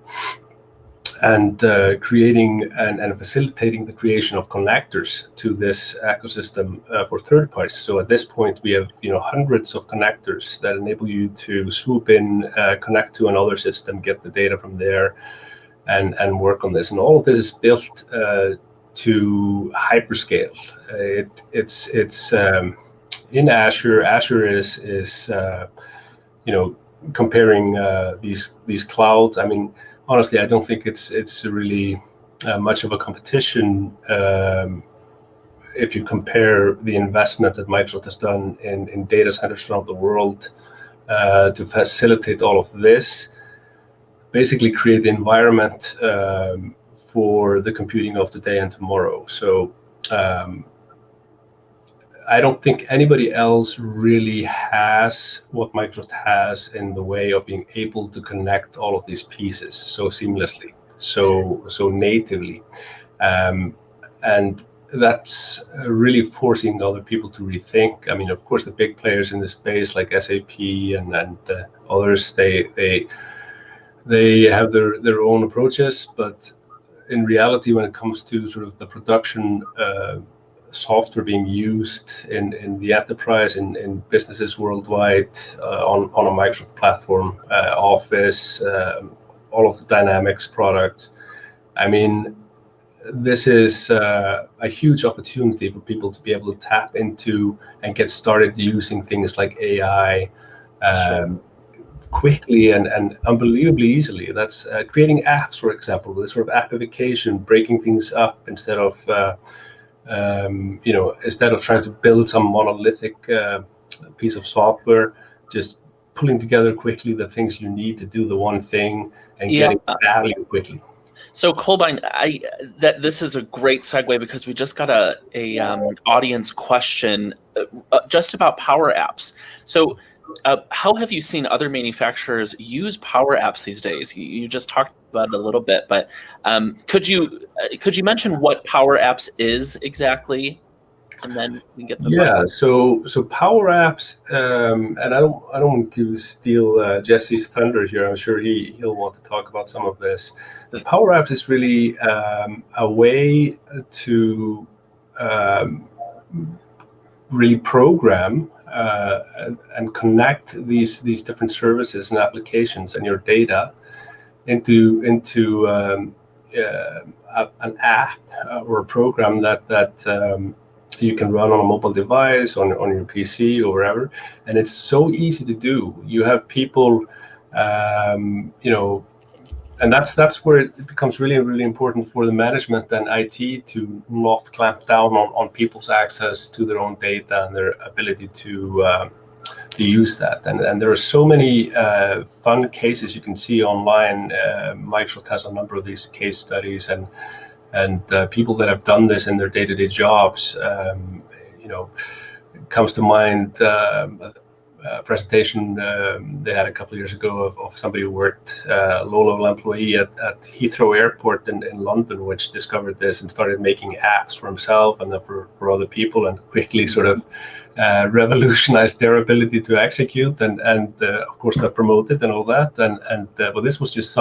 and creating and facilitating the creation of connectors to this ecosystem for third parties. So at this point, we have hundreds of connectors that enable you to swoop in, connect to another system, get the data from there, and work on this. And all of this is built to hyperscale. It's in Azure. Azure is comparing these clouds. I mean, honestly, I don't think it's really much of a competition if you compare the investment that Microsoft has done in data centers around the world to facilitate all of this, basically create the environment for the computing of today and tomorrow. So I don't think anybody else really has what Microsoft has in the way of being able to connect all of these pieces so seamlessly, so natively, and that's really forcing other people to rethink. I mean, of course, the big players in the space like SAP and others, they have their own approaches, but in reality, when it comes to sort of the production software being used in the enterprise, in businesses worldwide, on a Microsoft platform, Office, all of the Dynamics products. I mean, this is a huge opportunity for people to be able to tap into and get started using things like AI quickly and unbelievably easily. That's creating apps, for example, this sort of appification, breaking things up instead of trying to build some monolithic piece of software, just pulling together quickly the things you need to do the one thing and getting value quickly. So Kolbein, this is a great segue because we just got a audience question just about Power Apps. So how have you seen other manufacturers use Power Apps these days? You just talked about it a little bit, but could you mention what Power Apps is exactly? And then we can get the question. So Power Apps, and I don't want to steal Jesse's thunder here. I'm sure he'll want to talk about some of this. The Power Apps is really a way to really program and connect these different services and applications and your data into an app or a program that you can run on a mobile device, on your PC or wherever, and it's so easy to do. You have people, and that's where it becomes really, really important for the management and IT to not clamp down on people's access to their own data and their ability to use that. And there are so many fun cases you can see online. Microsoft has a number of these case studies and people that have done this in their day-to-day jobs. Comes to mind a presentation they had a couple of years ago of somebody who worked, a low-level employee at Heathrow Airport in London, which discovered this and started making apps for himself and then for other people, and quickly sort of revolutionized their ability to execute and of course got promoted and all that. But this was just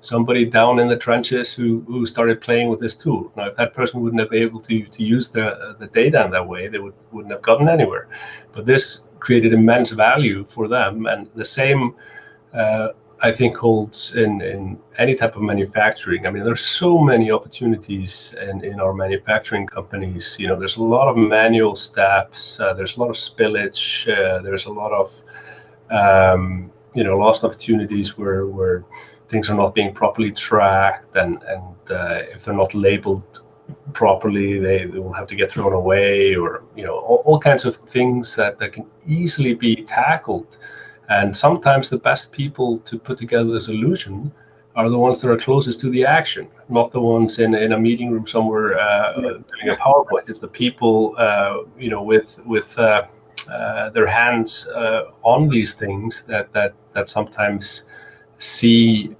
somebody down in the trenches who started playing with this tool. Now, if that person wouldn't have been able to use the data in that way, they wouldn't have gotten anywhere. But this created immense value for them, and the same I think holds in any type of manufacturing. I mean, there's so many opportunities in our manufacturing companies. There's a lot of manual steps. There's a lot of spillage. There's a lot of lost opportunities where things are not being properly tracked, and if they're not labeled properly, they will have to get thrown away, or all kinds of things that can easily be tackled. And sometimes the best people to put together the solution are the ones that are closest to the action, not the ones in a meeting room somewhere doing a PowerPoint. It's the people with their hands on these things that sometimes see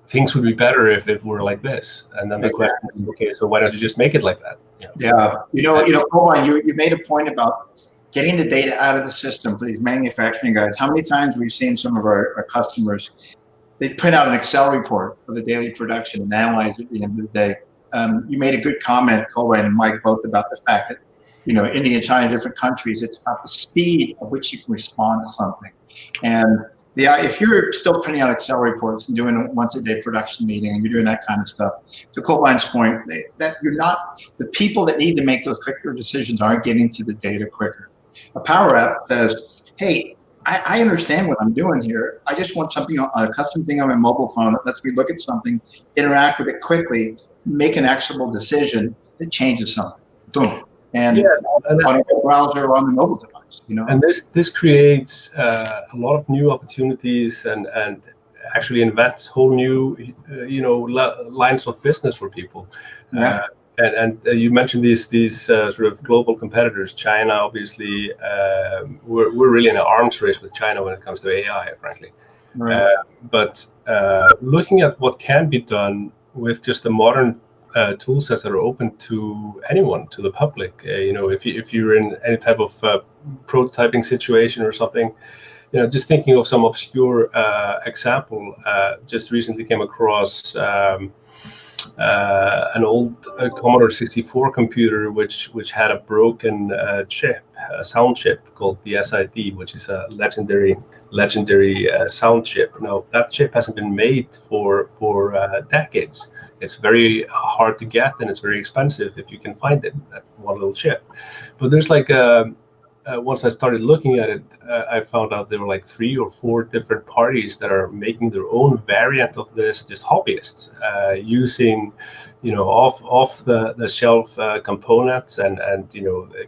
things would be better if it were like this. And then the question is, okay, so why don't you just make it like that? Kolbein, you made a point about getting the data out of the system for these manufacturing guys. How many times we've seen some of our customers, they print out an Excel report of the daily production and analyze it at the end of the day. You made a good comment, Kolbein and Mike, both about the fact that, India and China, different countries, it's about the speed of which you can respond to something. And if you're still printing out Excel reports and doing a once-a-day production meeting and you're doing that kind of stuff, to Kolbein's point, that you're not, the people that need to make those quicker decisions aren't getting to the data quicker. A Power App says, hey, I understand what I'm doing here. I just want something, a custom thing on my mobile phone that lets me look at something, interact with it quickly, make an actionable decision that changes something. Boom. And on a browser or on the mobile device, And this creates a lot of new opportunities and actually invents whole new, lines of business for people. Yeah. And you mentioned these sort of global competitors. China, obviously, we're really in an arms race with China when it comes to AI, frankly. Right. But looking at what can be done with just the modern tool sets that are open to anyone, to the public. If you're in any type of prototyping situation or something, just thinking of some obscure example. Just recently came across an old Commodore 64 computer which had a broken chip, a sound chip called the SID, which is a legendary sound chip. Now that chip hasn't been made for decades. It's very hard to get and it's very expensive if you can find it, that one little chip. But there's once I started looking at it, I found out there were 3 or 4 different parties that are making their own variant of this, just hobbyists, using off the shelf components and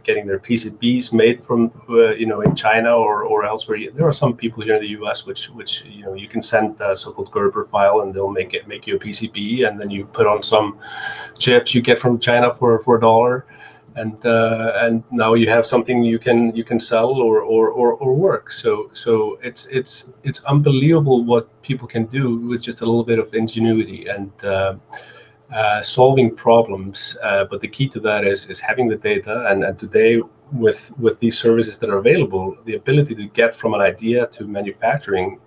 getting their PCBs made from in China or elsewhere. There are some people here in the US which you can send a so-called Gerber file and they'll make you a PCB, and then you put on some chips you get from China for $1, and now you have something you can sell or work. So it's unbelievable what people can do with just a little bit of ingenuity and solving problems. But the key to that is having the data, and today with these services that are available, the ability to get from an idea to manufacturing,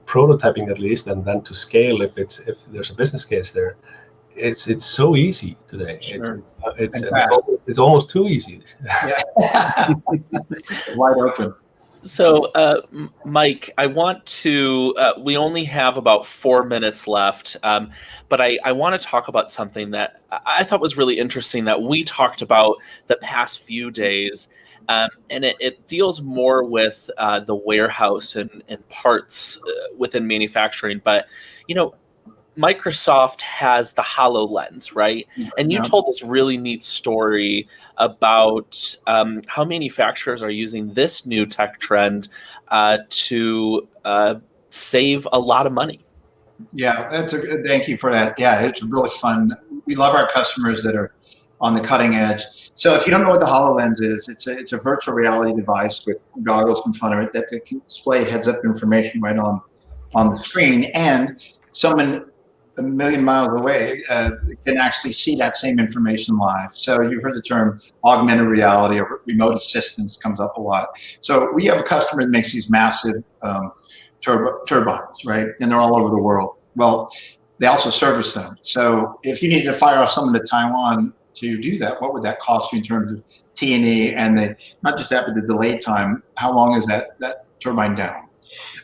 prototyping at least, and then to scale if there's a business case there. It's so easy today. Sure. It's almost too easy. Yeah. Wide open. So, Mike, I want to, we only have about 4 minutes left, but I want to talk about something that I thought was really interesting that we talked about the past few days, and it deals more with the warehouse and parts within manufacturing. But, Microsoft has the HoloLens, right? And you told this really neat story about how manufacturers are using this new tech trend to save a lot of money. Yeah, thank you for that. Yeah, it's really fun. We love our customers that are on the cutting edge. So if you don't know what the HoloLens is, it's a virtual reality device with goggles in front of it that can display heads-up information right on the screen, and someone a million miles away can actually see that same information live. So you've heard the term augmented reality or remote assistance comes up a lot. So we have a customer that makes these massive turbines, right? And they're all over the world. Well, they also service them. So if you needed to fire off someone to Taiwan to do that, what would that cost you in terms of T&E and not just that, but the delay time? How long is that turbine down?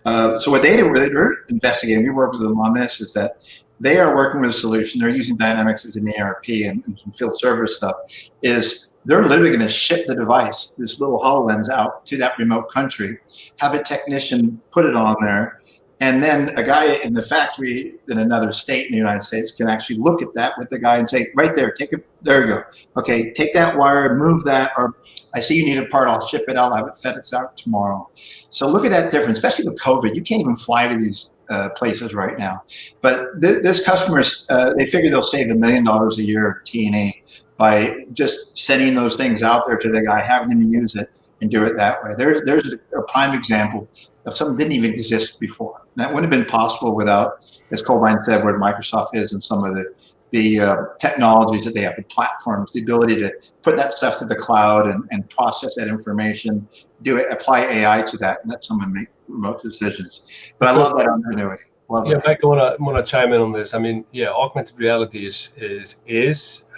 So what they're investigating, we work with them on this, is that they are working with a solution. They're using Dynamics as an ERP and some field service stuff. Is they're literally going to ship the device, this little HoloLens, out to that remote country, have a technician put it on there, and then a guy in the factory in another state in the United States can actually look at that with the guy and say, right there, take it, there you go. Okay, take that wire, move that, or I see you need a part, I'll ship it, I'll have it FedEx out tomorrow. So look at that difference, especially with COVID. You can't even fly to these places right now. But this customers, they figure they'll save $1 million a year T&E by just sending those things out there to the guy, having him use it and do it that way. There's a prime example of something that didn't even exist before. That wouldn't have been possible without, as Colbein said, where Microsoft is and some of the technologies that they have, the platforms, the ability to put that stuff to the cloud and process that information, apply AI to that, and let someone make remote decisions. But I love that ingenuity. Mike, I want to chime in on this. I mean, augmented reality is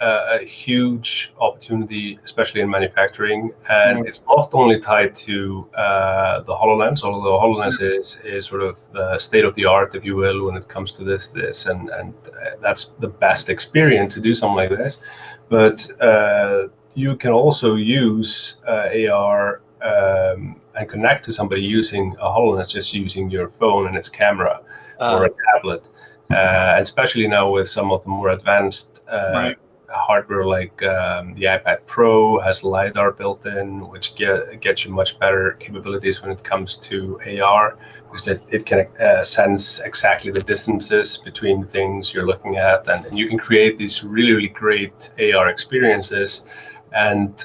a huge opportunity, especially in manufacturing, and it's not only tied to the HoloLens, although the HoloLens is sort of the state of the art, if you will, when it comes to this, and that's the best experience to do something like this. But you can also use AR and connect to somebody using a HoloLens, just using your phone and its camera. Or a tablet, and especially now with some of the more advanced hardware, like the iPad Pro has LiDAR built in, which gets you much better capabilities when it comes to AR, because it can sense exactly the distances between things you're looking at, and you can create these really, really great AR experiences. And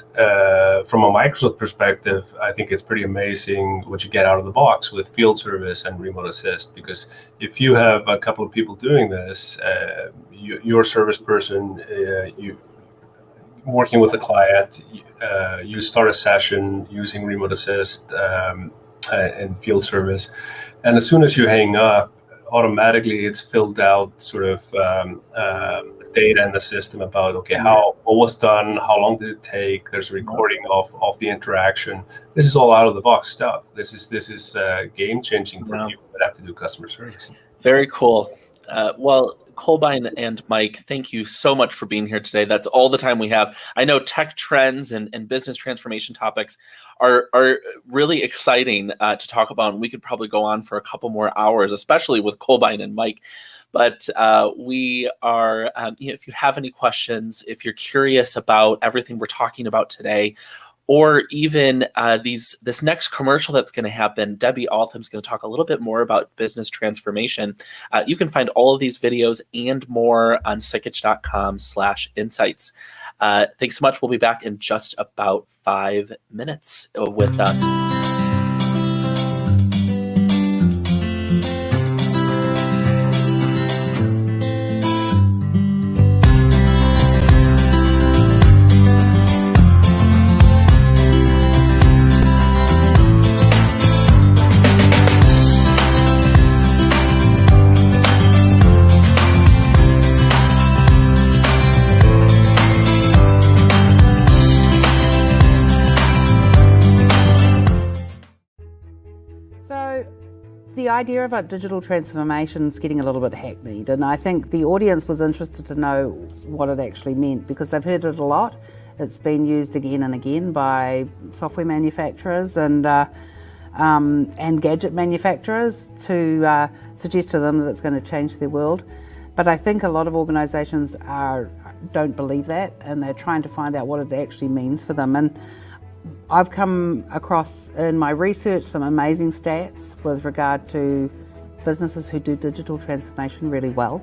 from a Microsoft perspective, I think it's pretty amazing what you get out of the box with field service and remote assist. Because if you have a couple of people doing this, your service person, you working with a client, you start a session using remote assist and field service, and as soon as you hang up, automatically it's filled out sort of data in the system about what was done, how long did it take. There's a recording of the interaction. This is all out of the box stuff. This is game changing for people that have to do customer service. Very cool. Well, Kolbein and Mike, thank you so much for being here today. That's all the time we have. I know tech trends and business transformation topics are really exciting to talk about, and we could probably go on for a couple more hours, especially with Kolbein and Mike. But we are, if you have any questions, if you're curious about everything we're talking about today, or even this next commercial that's going to happen, Debbie Altham's going to talk a little bit more about business transformation. You can find all of these videos and more on sikich.com/insights. Thanks so much. We'll be back in just about 5 minutes with us. The idea about digital transformation is getting a little bit hackneyed, and I think the audience was interested to know what it actually meant because they've heard it a lot. It's been used again and again by software manufacturers and gadget manufacturers to suggest to them that it's going to change their world. But I think a lot of organisations don't believe that, and they're trying to find out what it actually means for them. And I've come across in my research some amazing stats with regard to businesses who do digital transformation really well,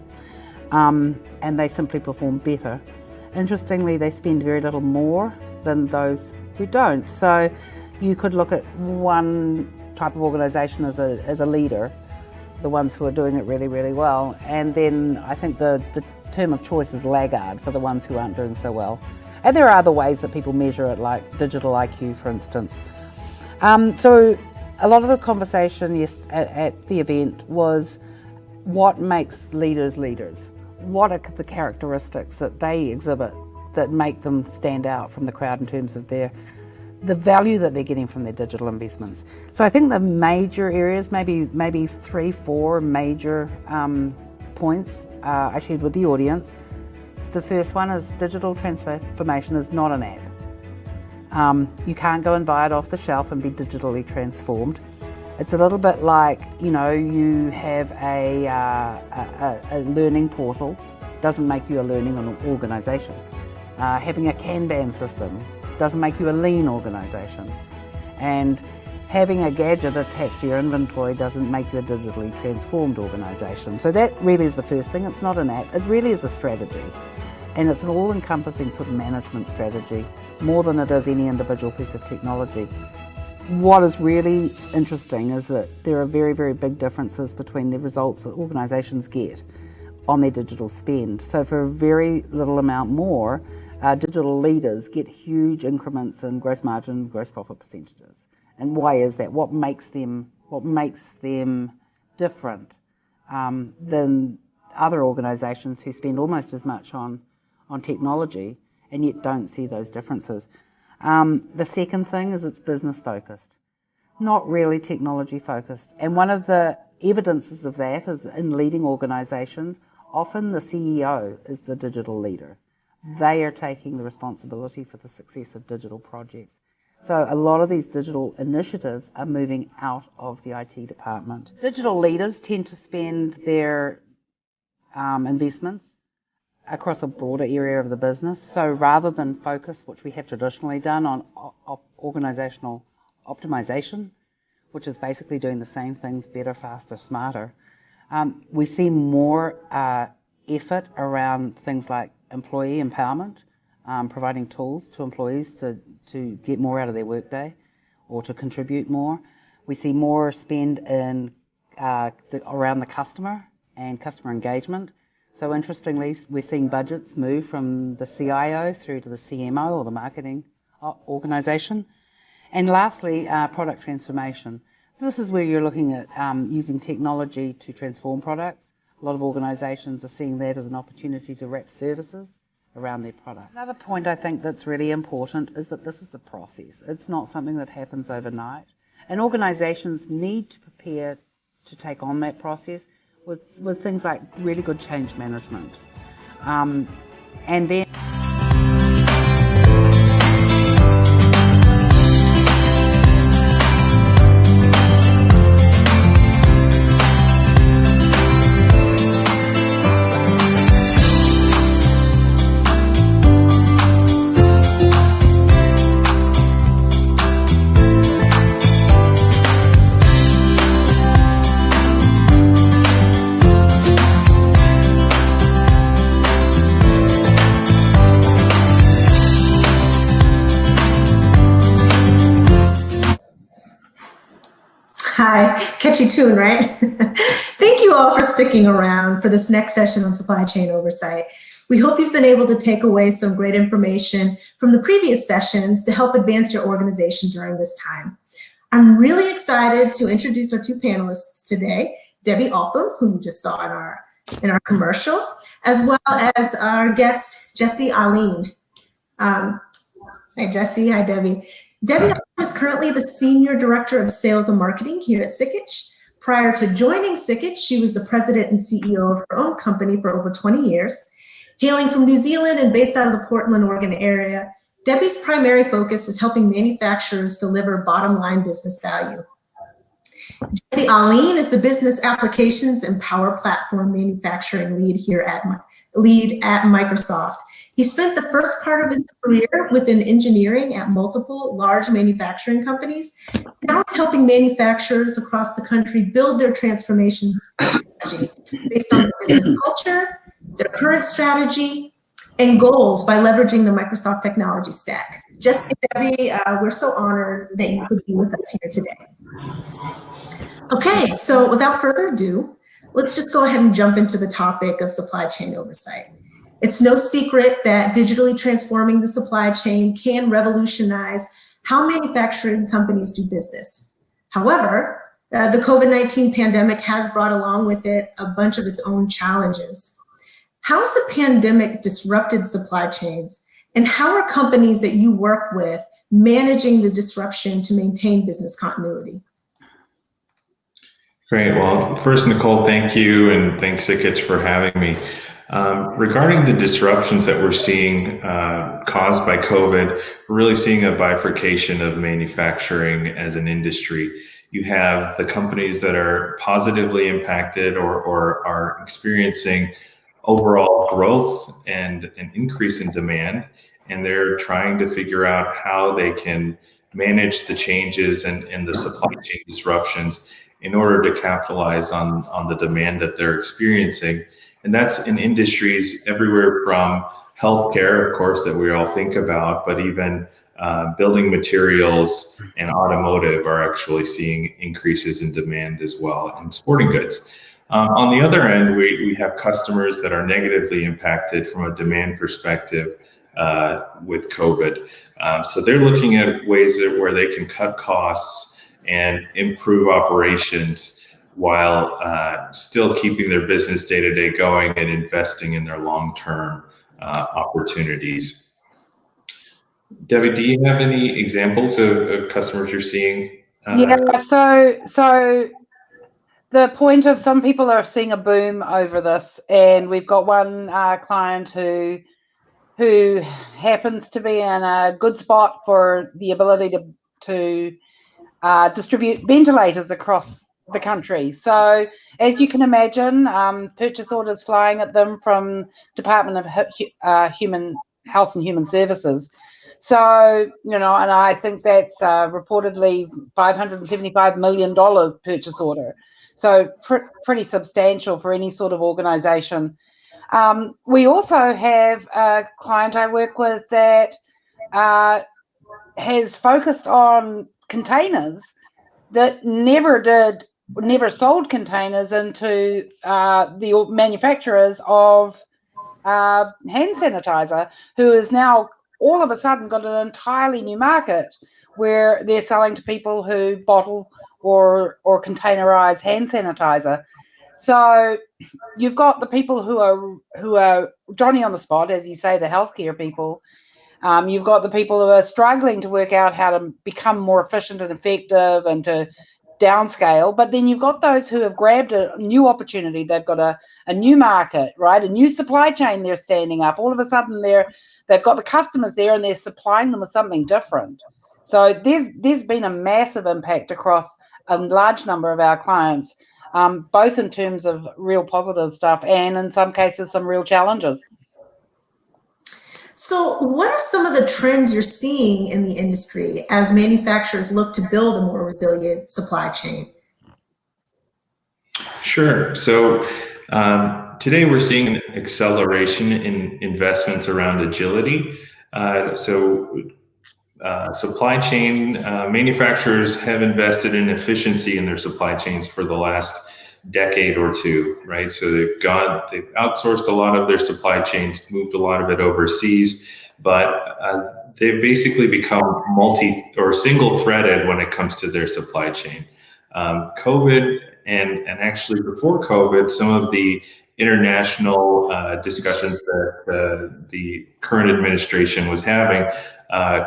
and they simply perform better. Interestingly, they spend very little more than those who don't. So you could look at one type of organisation as a leader, the ones who are doing it really, really well, and then I think the term of choice is laggard for the ones who aren't doing so well. And there are other ways that people measure it, like digital IQ, for instance. So a lot of the conversation at the event was what makes leaders leaders? What are the characteristics that they exhibit that make them stand out from the crowd in terms of the value that they're getting from their digital investments? So I think the major areas, maybe 3-4 major points I shared with the audience. The first one is digital transformation is not an app. You can't go and buy it off the shelf and be digitally transformed. It's a little bit like, you have a learning portal doesn't make you a learning organisation. Having a Kanban system doesn't make you a lean organisation. And having a gadget attached to your inventory doesn't make you a digitally transformed organisation. So that really is the first thing. It's not an app. It really is a strategy. And it's an all-encompassing sort of management strategy, more than it is any individual piece of technology. What is really interesting is that there are very, very big differences between the results that organisations get on their digital spend. So for a very little amount more, digital leaders get huge increments in gross margin, gross profit percentages. And why is that? What makes them different than other organisations who spend almost as much on technology and yet don't see those differences? The second thing is it's business focused, not really technology focused. And one of the evidences of that is in leading organisations, often the CEO is the digital leader. They are taking the responsibility for the success of digital projects. So a lot of these digital initiatives are moving out of the IT department. Digital leaders tend to spend their investments across a broader area of the business. So rather than focus, which we have traditionally done, on organisational optimization, which is basically doing the same things better, faster, smarter, we see more effort around things like employee empowerment, providing tools to employees to get more out of their workday or to contribute more. We see more spend in around the customer and customer engagement. So interestingly, we're seeing budgets move from the CIO through to the CMO or the marketing organisation. And lastly, product transformation. This is where you're looking at using technology to transform products. A lot of organisations are seeing that as an opportunity to wrap services around their product. Another point I think that's really important is that this is a process. It's not something that happens overnight. And organisations need to prepare to take on that process with things like really good change management. And then Hi, catchy tune, right? Thank you all for sticking around for this next session on supply chain oversight. We hope you've been able to take away some great information from the previous sessions to help advance your organization during this time. I'm really excited to introduce our two panelists today, Debbie Altham, who you just saw in our commercial, as well as our guest, Jessie Aline. Hi, Jessie. Hi, Debbie. Debbie is currently the Senior Director of Sales and Marketing here at Sikich. Prior to joining Sikich, she was the president and CEO of her own company for over 20 years. Hailing from New Zealand and based out of the Portland, Oregon area, Debbie's primary focus is helping manufacturers deliver bottom line business value. Jessie Aline is the Business Applications and Power Platform Manufacturing lead at Microsoft. He spent the first part of his career within engineering at multiple large manufacturing companies. Now he's helping manufacturers across the country build their transformation strategy based on their business culture, their current strategy, and goals by leveraging the Microsoft technology stack. Jessie and Debbie, we're so honored that you could be with us here today. Okay, so without further ado, let's just go ahead and jump into the topic of supply chain oversight. It's no secret that digitally transforming the supply chain can revolutionize how manufacturing companies do business. However, the COVID-19 pandemic has brought along with it a bunch of its own challenges. How's the pandemic disrupted supply chains, and how are companies that you work with managing the disruption to maintain business continuity? Great. Well, first, Nicole, thank you, and thanks, Sikich, for having me. Regarding the disruptions that we're seeing caused by COVID, we're really seeing a bifurcation of manufacturing as an industry. You have the companies that are positively impacted or are experiencing overall growth and an increase in demand, and they're trying to figure out how they can manage the changes and the supply chain disruptions in order to capitalize on the demand that they're experiencing. And that's in industries everywhere from healthcare, of course, that we all think about, but even building materials and automotive are actually seeing increases in demand as well, and sporting goods. On the other end, we have customers that are negatively impacted from a demand perspective with COVID. So they're looking at ways where they can cut costs and improve operations while still keeping their business day-to-day going and investing in their long-term opportunities. Debbie, do you have any examples of customers you're seeing? Yeah, so the point of some people are seeing a boom over this, and we've got one client who happens to be in a good spot for the ability to distribute ventilators across the country. So as you can imagine, purchase orders flying at them from Department of Human Health and Human Services. So, and I think that's reportedly $575 million purchase order. So pretty substantial for any sort of organization. We also have a client I work with that has focused on containers that never sold containers into the manufacturers of hand sanitizer, who is now all of a sudden got an entirely new market where they're selling to people who bottle or containerize hand sanitizer. So you've got the people who are Johnny on the spot, as you say, the healthcare people. You've got the people who are struggling to work out how to become more efficient and effective and to downscale, but then you've got those who have grabbed a new opportunity. They've got a new market, right? A new supply chain they're standing up. All of a sudden they've got the customers there and they're supplying them with something different. So there's been a massive impact across a large number of our clients, both in terms of real positive stuff and in some cases some real challenges. So what are some of the trends you're seeing in the industry as manufacturers look to build a more resilient supply chain? Sure. So today we're seeing an acceleration in investments around agility. Supply chain manufacturers have invested in efficiency in their supply chains for the last decade or two, right? So they've outsourced a lot of their supply chains, moved a lot of it overseas, but they've basically become single-threaded when it comes to their supply chain. COVID and actually before COVID, some of the international discussions that the current administration was having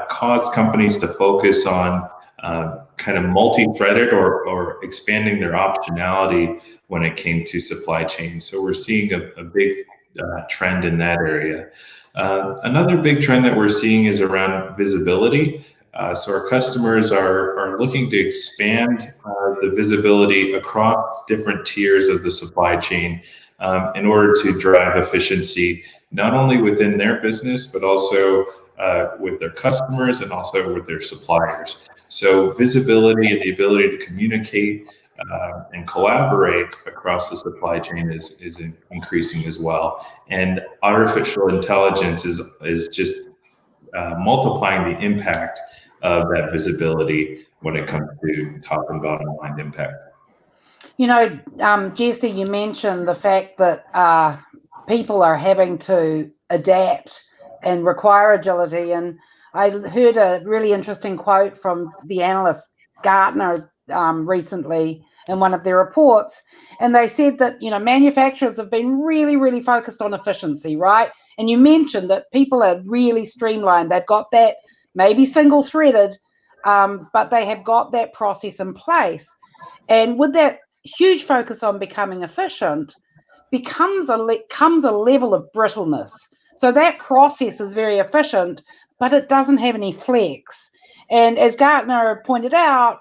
caused companies to focus on kind of multi-threaded or expanding their optionality when it came to supply chain. So we're seeing a big trend in that area. Another big trend that we're seeing is around visibility. So our customers are looking to expand the visibility across different tiers of the supply chain in order to drive efficiency, not only within their business, but also with their customers and also with their suppliers. So visibility and the ability to communicate and collaborate across the supply chain is increasing as well. And artificial intelligence is just multiplying the impact of that visibility when it comes to top and bottom line impact. You know, Jesse, you mentioned the fact that people are having to adapt and require agility. And I heard a really interesting quote from the analyst Gartner recently in one of their reports. And they said that, you know, manufacturers have been really, really focused on efficiency, right? And you mentioned that people are really streamlined. They've got that maybe single-threaded, but they have got that process in place. And with that huge focus on becoming efficient, comes a level of brittleness. So that process is very efficient, but it doesn't have any flex. And as Gartner pointed out,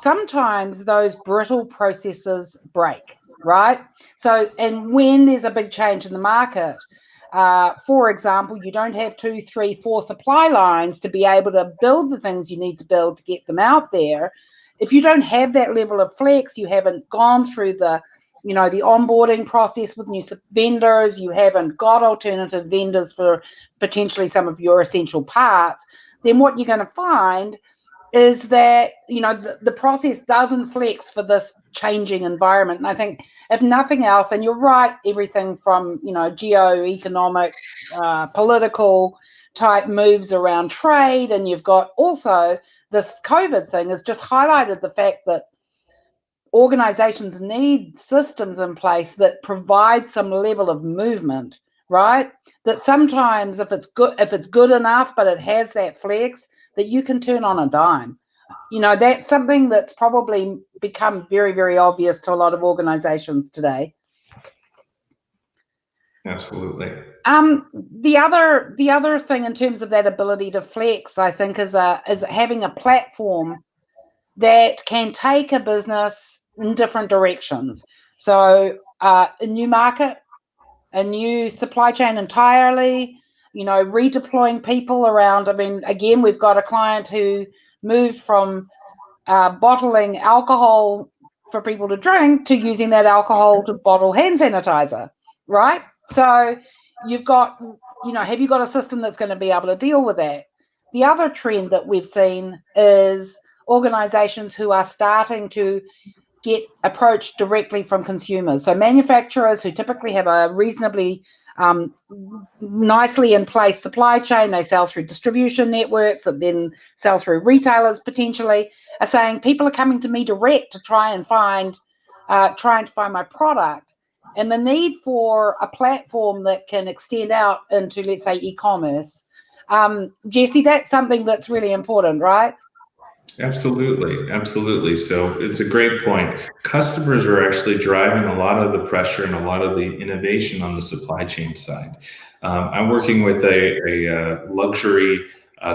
sometimes those brittle processes break, right? So, and when there's a big change in the market, for example, you don't have 2, 3, 4 supply lines to be able to build the things you need to build to get them out there. If you don't have that level of flex, you haven't gone through the onboarding process with new vendors, you haven't got alternative vendors for potentially some of your essential parts, then what you're going to find is that, you know, the process doesn't flex for this changing environment. And I think if nothing else, and you're right, everything from, you know, geo-economic, political type moves around trade, and you've got also this COVID thing has just highlighted the fact that organizations need systems in place that provide some level of movement, right? That sometimes if it's good enough, but it has that flex, that you can turn on a dime. You know, that's something that's probably become very, very obvious to a lot of organizations today. Absolutely. The other thing in terms of that ability to flex, I think, is having a platform that can take a business in different directions. So a new market, a new supply chain entirely, you know, redeploying people around. I mean, again, we've got a client who moved from bottling alcohol for people to drink to using that alcohol to bottle hand sanitizer, right? So you've got, you know, have you got a system that's going to be able to deal with that? The other trend that we've seen is organizations who are starting to get approached directly from consumers. So manufacturers who typically have a reasonably nicely in place supply chain, they sell through distribution networks and then sell through retailers potentially, are saying people are coming to me direct to try and find my product. And the need for a platform that can extend out into, let's say, e-commerce. Jesse, that's something that's really important, right? Absolutely, absolutely. So it's a great point. Customers are actually driving a lot of the pressure and a lot of the innovation on the supply chain side. I'm working with a luxury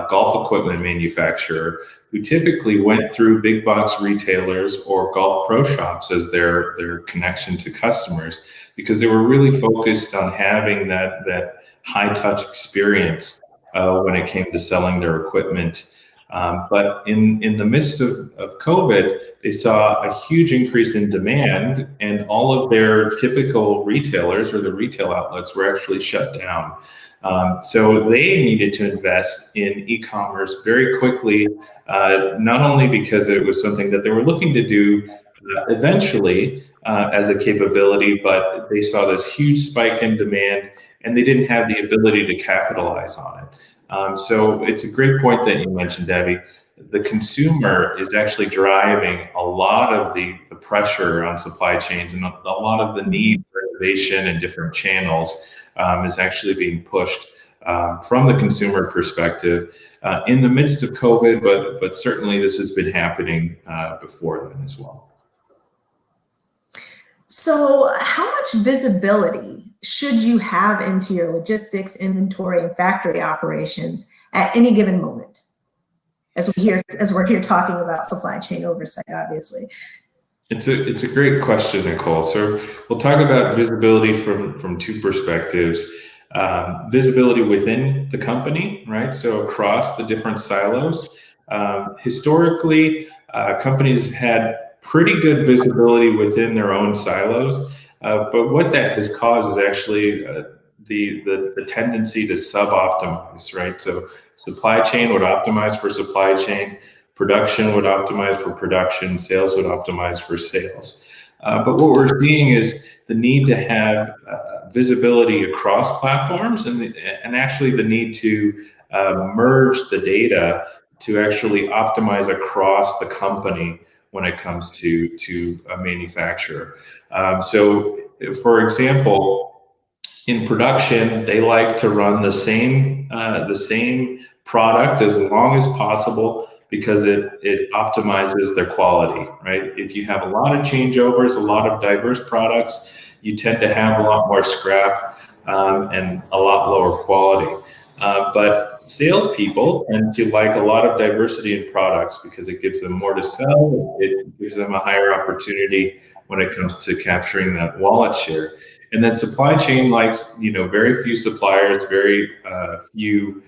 golf equipment manufacturer who typically went through big box retailers or golf pro shops as their connection to customers, because they were really focused on having that high touch experience when it came to selling their equipment. But in the midst of COVID, they saw a huge increase in demand, and all of their typical retailers or the retail outlets were actually shut down. So they needed to invest in e-commerce very quickly, not only because it was something that they were looking to do eventually as a capability, but they saw this huge spike in demand and they didn't have the ability to capitalize on it. So it's a great point that you mentioned, Debbie. The consumer is actually driving a lot of the pressure on supply chains, and a lot of the need for innovation and different channels is actually being pushed from the consumer perspective in the midst of COVID, but certainly this has been happening before then as well. So how much visibility should you have into your logistics, inventory, and factory operations at any given moment? As we're here talking about supply chain oversight, obviously. It's a great question, Nicole. So we'll talk about visibility from two perspectives. Visibility within the company, right? So across the different silos. Historically, companies had pretty good visibility within their own silos, but what that has caused is actually the tendency to sub-optimize, right? So supply chain would optimize for supply chain, production would optimize for production, sales would optimize for sales. But what we're seeing is the need to have visibility across platforms, and actually the need to merge the data to actually optimize across the company when it comes to a manufacturer. So, for example, in production, they like to run the same product as long as possible because it optimizes their quality, right? If you have a lot of changeovers, a lot of diverse products, you tend to have a lot more scrap and a lot lower quality. But salespeople tend to like a lot of diversity in products because it gives them more to sell. It gives them a higher opportunity when it comes to capturing that wallet share. And then supply chain likes, very few suppliers, very few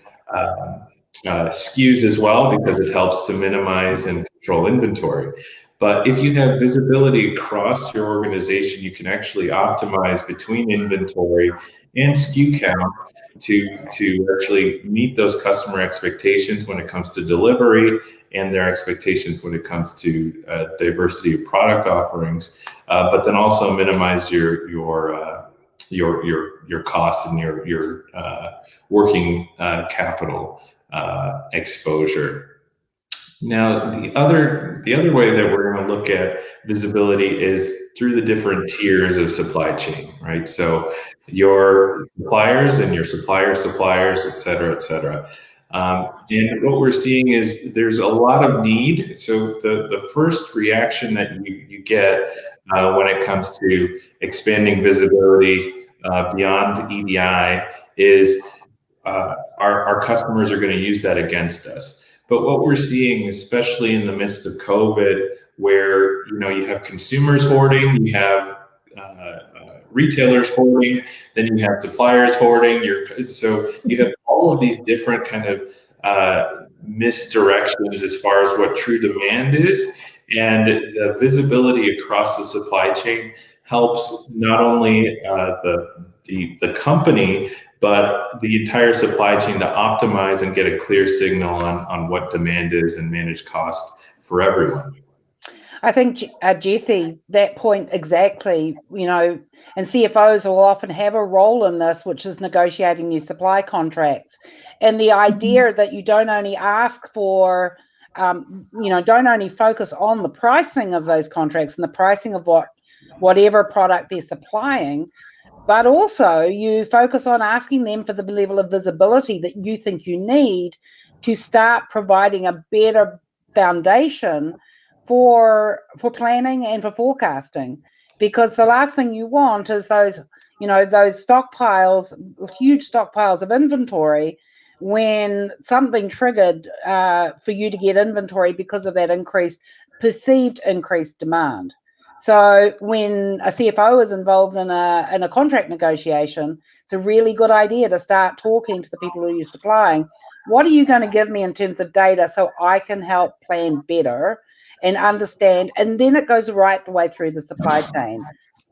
SKUs as well, because it helps to minimize and control inventory. But if you have visibility across your organization, you can actually optimize between inventory and SKU count to actually meet those customer expectations when it comes to delivery and their expectations when it comes to diversity of product offerings, but then also minimize your cost and your working capital exposure. Now, the other way that we're going to look at visibility is through the different tiers of supply chain, right? So your suppliers and your suppliers, et cetera, et cetera. And what we're seeing is there's a lot of need. So the first reaction that you get when it comes to expanding visibility beyond EDI is our customers are going to use that against us. But what we're seeing, especially in the midst of COVID, where you have consumers hoarding, you have retailers hoarding, then you have suppliers hoarding. So you have all of these different kind of misdirections as far as what true demand is, and the visibility across the supply chain helps not only the company, but the entire supply chain to optimize and get a clear signal on what demand is and manage cost for everyone. I think, Jesse, that point exactly, and CFOs will often have a role in this, which is negotiating new supply contracts. And the idea that you don't only ask for, don't only focus on the pricing of those contracts and the pricing of whatever product they're supplying, but also you focus on asking them for the level of visibility that you think you need to start providing a better foundation for planning and for forecasting, because the last thing you want is those stockpiles, huge stockpiles of inventory, when something triggered for you to get inventory because of that perceived increased demand. So when a CFO is involved in a contract negotiation, it's a really good idea to start talking to the people who you're supplying. What are you going to give me in terms of data so I can help plan better and understand? And then it goes right the way through the supply chain.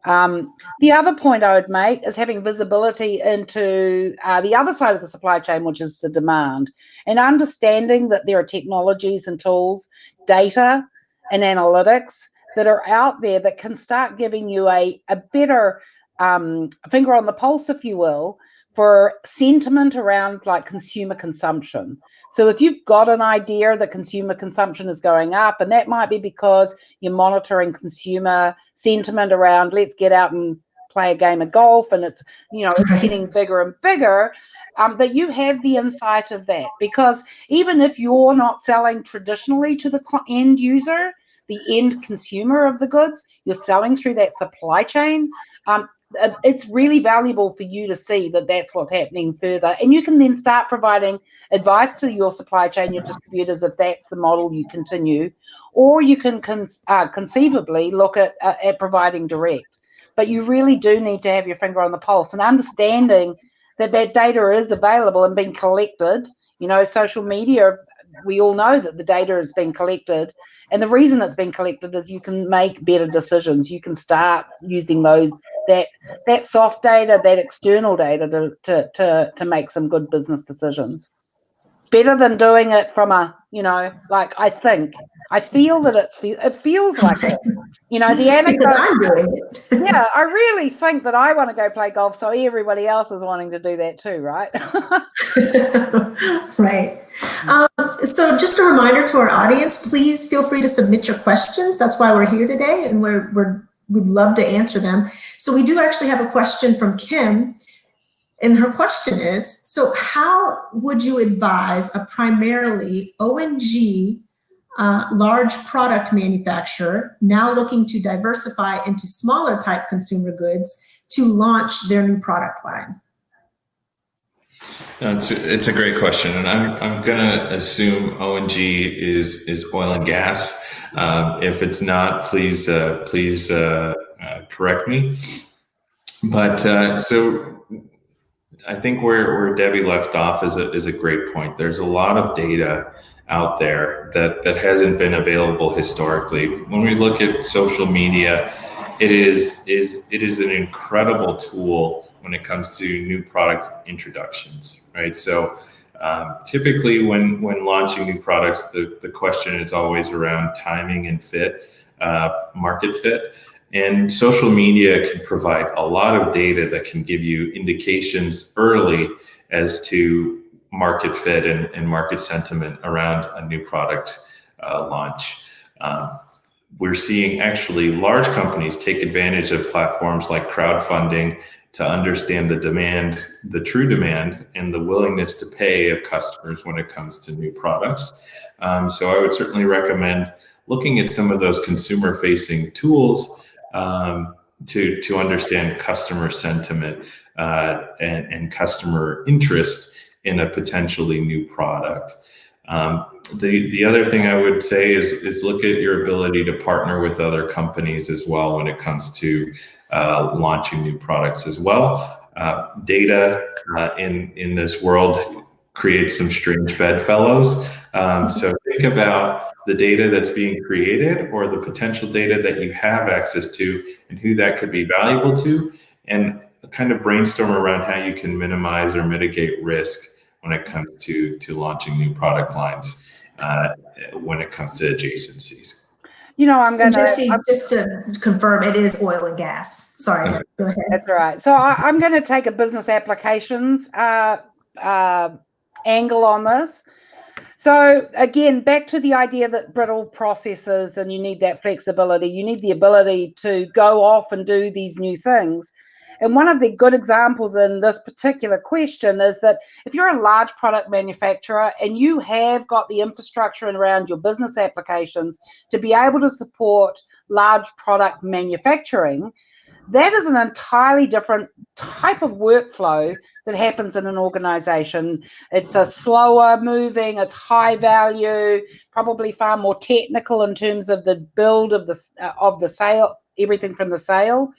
The other point I would make is having visibility into the other side of the supply chain, which is the demand, and understanding that there are technologies and tools, data and analytics that are out there that can start giving you a better finger on the pulse, if you will, for sentiment around like consumer consumption. So if you've got an idea that consumer consumption is going up, and that might be because you're monitoring consumer sentiment around, let's get out and play a game of golf, and it's getting bigger and bigger, that you have the insight of that. Because even if you're not selling traditionally to the end user, the end consumer of the goods, you're selling through that supply chain, it's really valuable for you to see that that's what's happening further. And you can then start providing advice to your supply chain, your distributors, if that's the model you continue, or you can conceivably look at providing direct. But you really do need to have your finger on the pulse and understanding that that data is available and being collected. Social media, we all know that the data has been collected. And the reason it's been collected is you can make better decisions. You can start using that soft data, that external data to make some good business decisions. Better than doing it from I feel that it feels like it. The anecdote. I'm doing it. Yeah, I really think that I want to go play golf, so everybody else is wanting to do that too, right? Right. So just a reminder to our audience, please feel free to submit your questions. That's why we're here today, and we'd love to answer them. So we do actually have a question from Kim. And her question is, so how would you advise a primarily O&G large product manufacturer now looking to diversify into smaller type consumer goods to launch their new product line? No, it's a great question, and I'm gonna assume O&G is oil and gas. If it's not, please correct me. But so I think where Debbie left off is a great point. There's a lot of data out there that hasn't been available historically. When we look at social media, it is an incredible tool when it comes to new product introductions, right? So typically when launching new products, the question is always around timing and fit, market fit. And social media can provide a lot of data that can give you indications early as to market fit and market sentiment around a new product launch. We're seeing actually large companies take advantage of platforms like crowdfunding to understand the demand, the true demand, and the willingness to pay of customers when it comes to new products. So I would certainly recommend looking at some of those consumer-facing tools to understand customer sentiment and customer interest in a potentially new product. The other thing I would say is look at your ability to partner with other companies as well when it comes to launching new products as well. Data in this world creates some strange bedfellows. So think about the data that's being created or the potential data that you have access to and who that could be valuable to, and kind of brainstorm around how you can minimize or mitigate risk when it comes to launching new product lines, when it comes to adjacencies. I'm going to... Jesse, just to confirm, it is oil and gas. Sorry, okay. Go ahead. That's all right. So I'm going to take a business applications angle on this. So again, back to the idea that brittle processes, and you need that flexibility. You need the ability to go off and do these new things. And one of the good examples in this particular question is that if you're a large product manufacturer and you have got the infrastructure around your business applications to be able to support large product manufacturing, that is an entirely different type of workflow that happens in an organization. It's a slower moving, it's high value, probably far more technical in terms of the build of the sale, everything from the sale.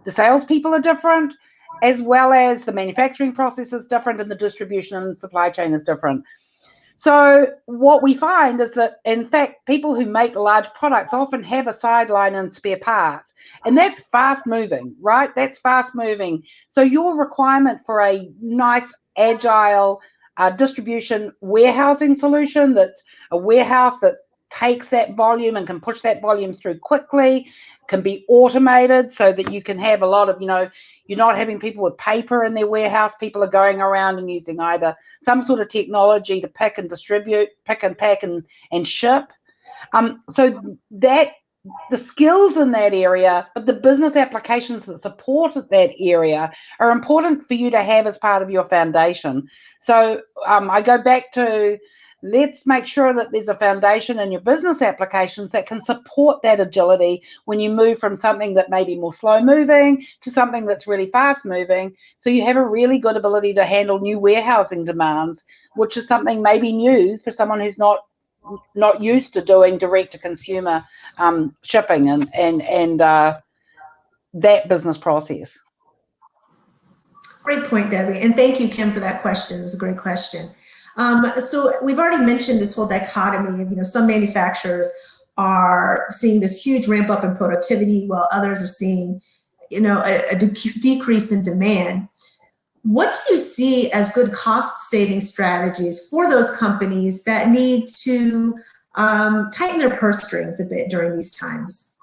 The salespeople are different, as well as the manufacturing process is different and the distribution and supply chain is different. So what we find is that, in fact, people who make large products often have a sideline in spare parts, and that's fast moving, right? That's fast moving. So your requirement for a nice, agile distribution warehousing solution, that's a warehouse that takes that volume and can push that volume through quickly, can be automated so that you can have a lot of, you're not having people with paper in their warehouse. People are going around and using either some sort of technology to pick and distribute, pick and pack and ship. So that the skills in that area, but the business applications that support that area are important for you to have as part of your foundation. So I go back to, let's make sure that there's a foundation in your business applications that can support that agility when you move from something that may be more slow moving to something that's really fast moving. So you have a really good ability to handle new warehousing demands, which is something maybe new for someone who's not used to doing direct to consumer shipping and that business process. Great point, Debbie. And thank you, Kim, for that question. It was a great question. So we've already mentioned this whole dichotomy of, some manufacturers are seeing this huge ramp up in productivity while others are seeing, a decrease in demand. What do you see as good cost saving strategies for those companies that need to tighten their purse strings a bit during these times?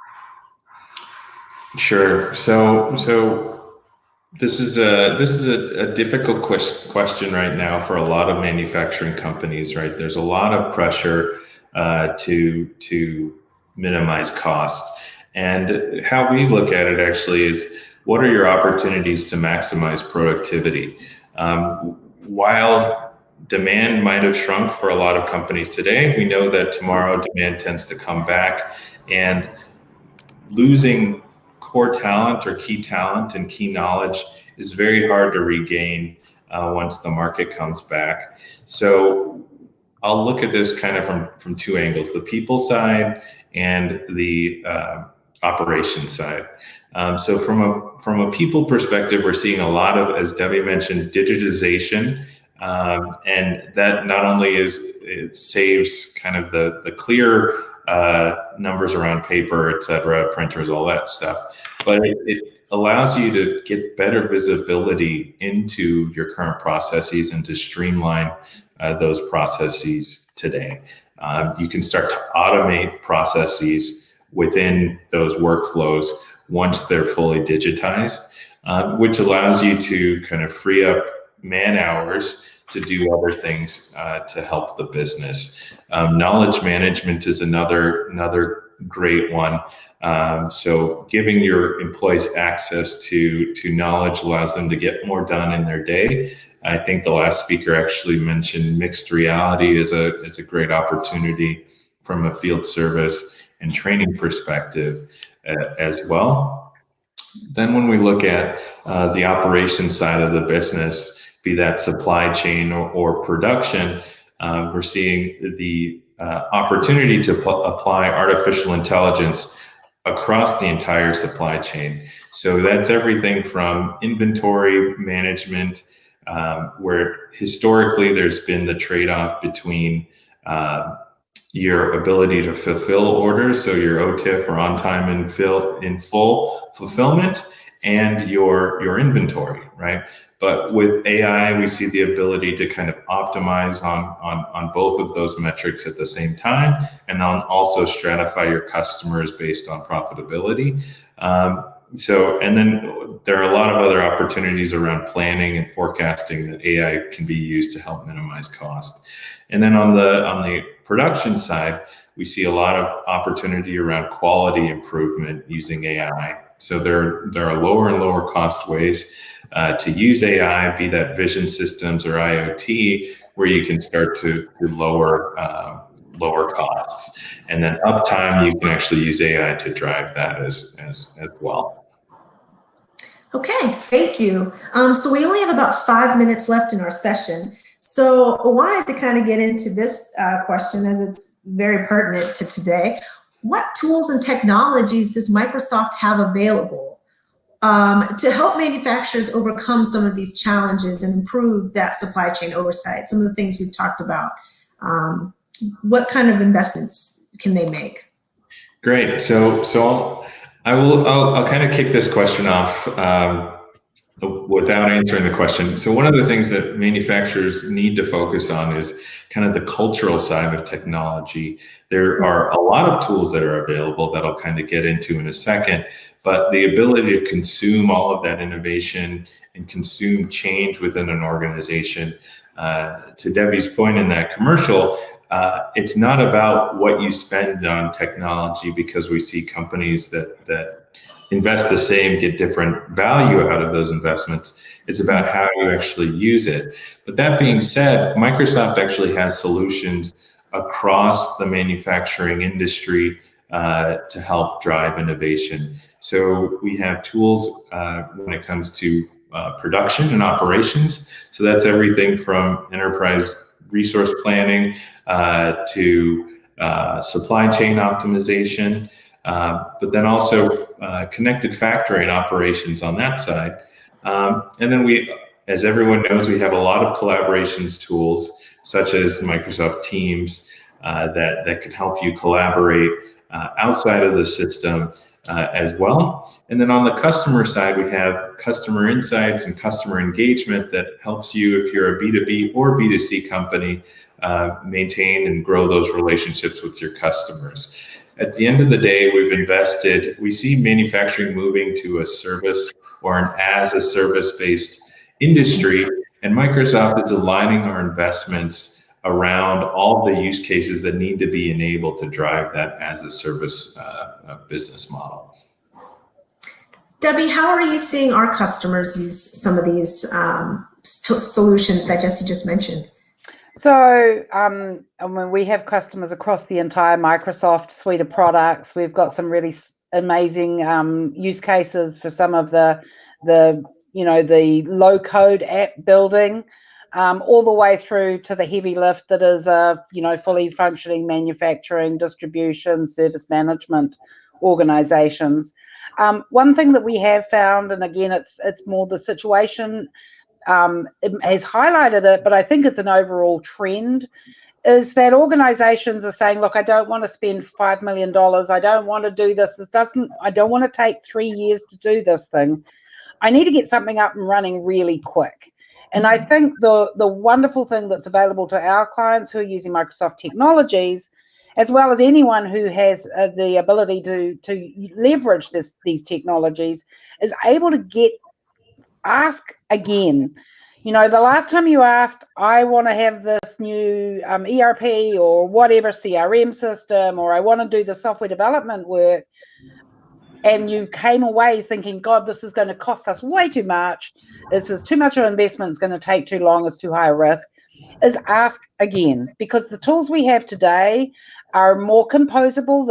Sure. So this is a difficult question right now for a lot of manufacturing companies, right? There's a lot of pressure to minimize costs. And how we look at it actually is, what are your opportunities to maximize productivity? While demand might have shrunk for a lot of companies today, we know that tomorrow demand tends to come back, and losing core talent or key talent and key knowledge is very hard to regain once the market comes back. So I'll look at this kind of from two angles: the people side and the operations side. So from a people perspective, we're seeing a lot of, as Debbie mentioned, digitization, and that not only it saves kind of the clear numbers around paper, et cetera, printers, all that stuff, but it allows you to get better visibility into your current processes and to streamline those processes today. You can start to automate processes within those workflows once they're fully digitized, which allows you to kind of free up man hours to do other things to help the business. Knowledge management is another great one. So giving your employees access to knowledge allows them to get more done in their day. I think the last speaker actually mentioned mixed reality is a great opportunity from a field service and training perspective as well. Then when we look at the operations side of the business, be that supply chain or production, we're seeing the opportunity to apply artificial intelligence across the entire supply chain. So that's everything from inventory management, where historically there's been the trade-off between your ability to fulfill orders, so your OTIF or on time in full fulfillment, and your inventory, right? But with AI, we see the ability to kind of optimize on both of those metrics at the same time, and then also stratify your customers based on profitability. And then there are a lot of other opportunities around planning and forecasting that AI can be used to help minimize cost. And then on the production side, we see a lot of opportunity around quality improvement using AI. So there are lower and lower cost ways to use AI, be that vision systems or IoT, where you can start to lower costs, and then uptime, you can actually use AI to drive that as well. Okay, thank you. So we only have about 5 minutes left in our session. So I wanted to kind of get into this question, as it's very pertinent to today. What tools and technologies does Microsoft have available to help manufacturers overcome some of these challenges and improve that supply chain oversight? Some of the things we've talked about. What kind of investments can they make? Great. So I'll kind of kick this question off without answering the question. So one of the things that manufacturers need to focus on is kind of the cultural side of technology. There are a lot of tools that are available that I'll kind of get into in a second, but the ability to consume all of that innovation and consume change within an organization, to Debbie's point in that commercial, it's not about what you spend on technology, because we see companies that invest the same get different value out of those investments. It's about how you actually use it. But that being said, Microsoft actually has solutions across the manufacturing industry to help drive innovation. So we have tools when it comes to production and operations. So that's everything from enterprise resource planning to supply chain optimization, but then also connected factory and operations on that side. And then as everyone knows, we have a lot of collaborations tools, such as Microsoft Teams, that can help you collaborate outside of the system as well. And then on the customer side, we have customer insights and customer engagement that helps you, if you're a B2B or B2C company, maintain and grow those relationships with your customers. At the end of the day, we see manufacturing moving to a service or an as-a-service-based industry, and Microsoft is aligning our investments around all the use cases that need to be enabled to drive that as-a-service business model. Debbie, how are you seeing our customers use some of these solutions that Jesse just mentioned? So, I mean, we have customers across the entire Microsoft suite of products. We've got some really amazing use cases for some of the low-code app building, all the way through to the heavy lift that is fully functioning manufacturing, distribution, service management organizations. One thing that we have found, and again, it's more the situation. It has highlighted it, but I think it's an overall trend, is that organizations are saying, look, I don't want to spend $5 million. I don't want to do this. I don't want to take 3 years to do this thing. I need to get something up and running really quick. And I think the wonderful thing that's available to our clients who are using Microsoft technologies, as well as anyone who has the ability to leverage these technologies, is able to ask again. The last time you asked, I want to have this new ERP or whatever CRM system, or I want to do the software development work, and you came away thinking, God, this is going to cost us way too much. This is too much of an investment. It's going to take too long. It's too high a risk. Is ask again, because the tools we have today are more composable.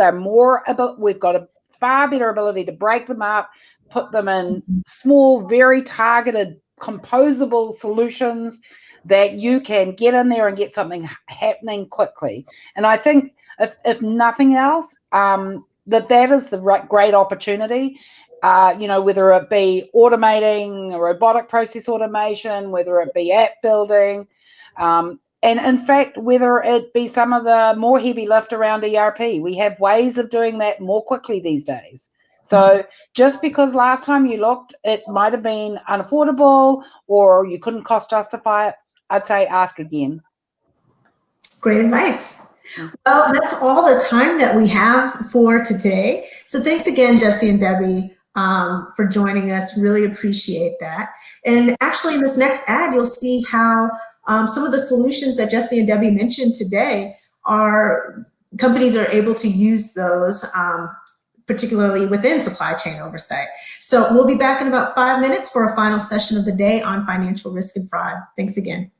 We've got a far better ability to break them up, put them in small, very targeted, composable solutions that you can get in there and get something happening quickly. And I think if nothing else, that is the great opportunity, whether it be automating robotic process automation, whether it be app building, and in fact, whether it be some of the more heavy lift around ERP. We have ways of doing that more quickly these days. So just because last time you looked, it might have been unaffordable or you couldn't cost justify it, I'd say ask again. Great advice. Well, that's all the time that we have for today. So thanks again, Jesse and Debbie, for joining us. Really appreciate that. And actually in this next ad, you'll see how some of the solutions that Jesse and Debbie mentioned today companies are able to use those particularly within supply chain oversight. So we'll be back in about 5 minutes for a final session of the day on financial risk and fraud. Thanks again.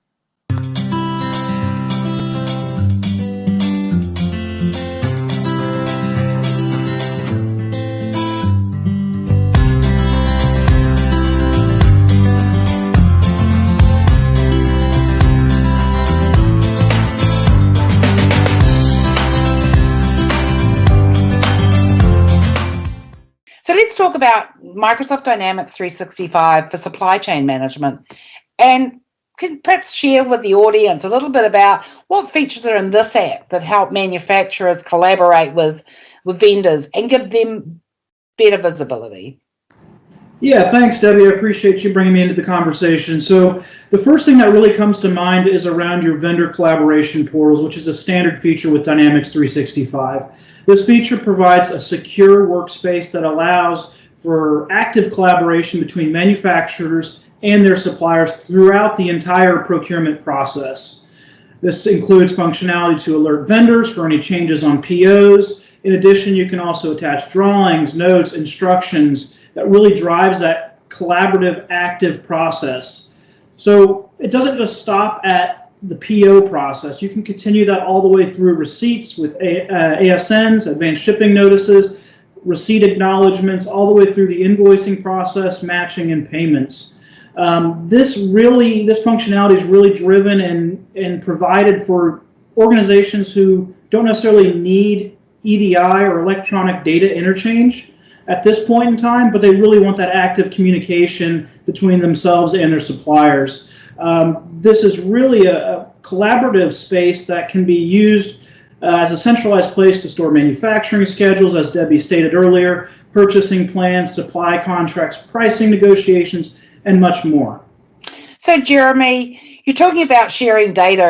So let's talk about Microsoft Dynamics 365 for supply chain management, and can perhaps share with the audience a little bit about what features are in this app that help manufacturers collaborate with vendors and give them better visibility. Yeah, thanks, Debbie. I appreciate you bringing me into the conversation. So the first thing that really comes to mind is around your vendor collaboration portals, which is a standard feature with Dynamics 365. This feature provides a secure workspace that allows for active collaboration between manufacturers and their suppliers throughout the entire procurement process. This includes functionality to alert vendors for any changes on POs. In addition, you can also attach drawings, notes, instructions that really drives that collaborative, active process. So it doesn't just stop at the PO process. You can continue that all the way through receipts with ASNs, advanced shipping notices, receipt acknowledgments, all the way through the invoicing process, matching, and payments. This functionality is really driven and provided for organizations who don't necessarily need EDI or electronic data interchange at this point in time, but they really want that active communication between themselves and their suppliers. This is really a collaborative space that can be used as a centralized place to store manufacturing schedules, as Debbie stated earlier, purchasing plans, supply contracts, pricing negotiations, and much more. So Jeremy, you're talking about sharing data,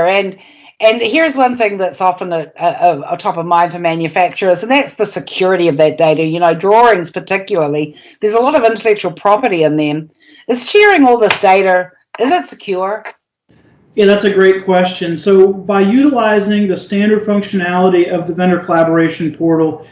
and here's one thing that's often a top of mind for manufacturers, and that's the security of that data. You know, drawings particularly, there's a lot of intellectual property in them. Is sharing all this data, is it secure? Yeah, that's a great question. So by utilizing the standard functionality of the vendor collaboration portal,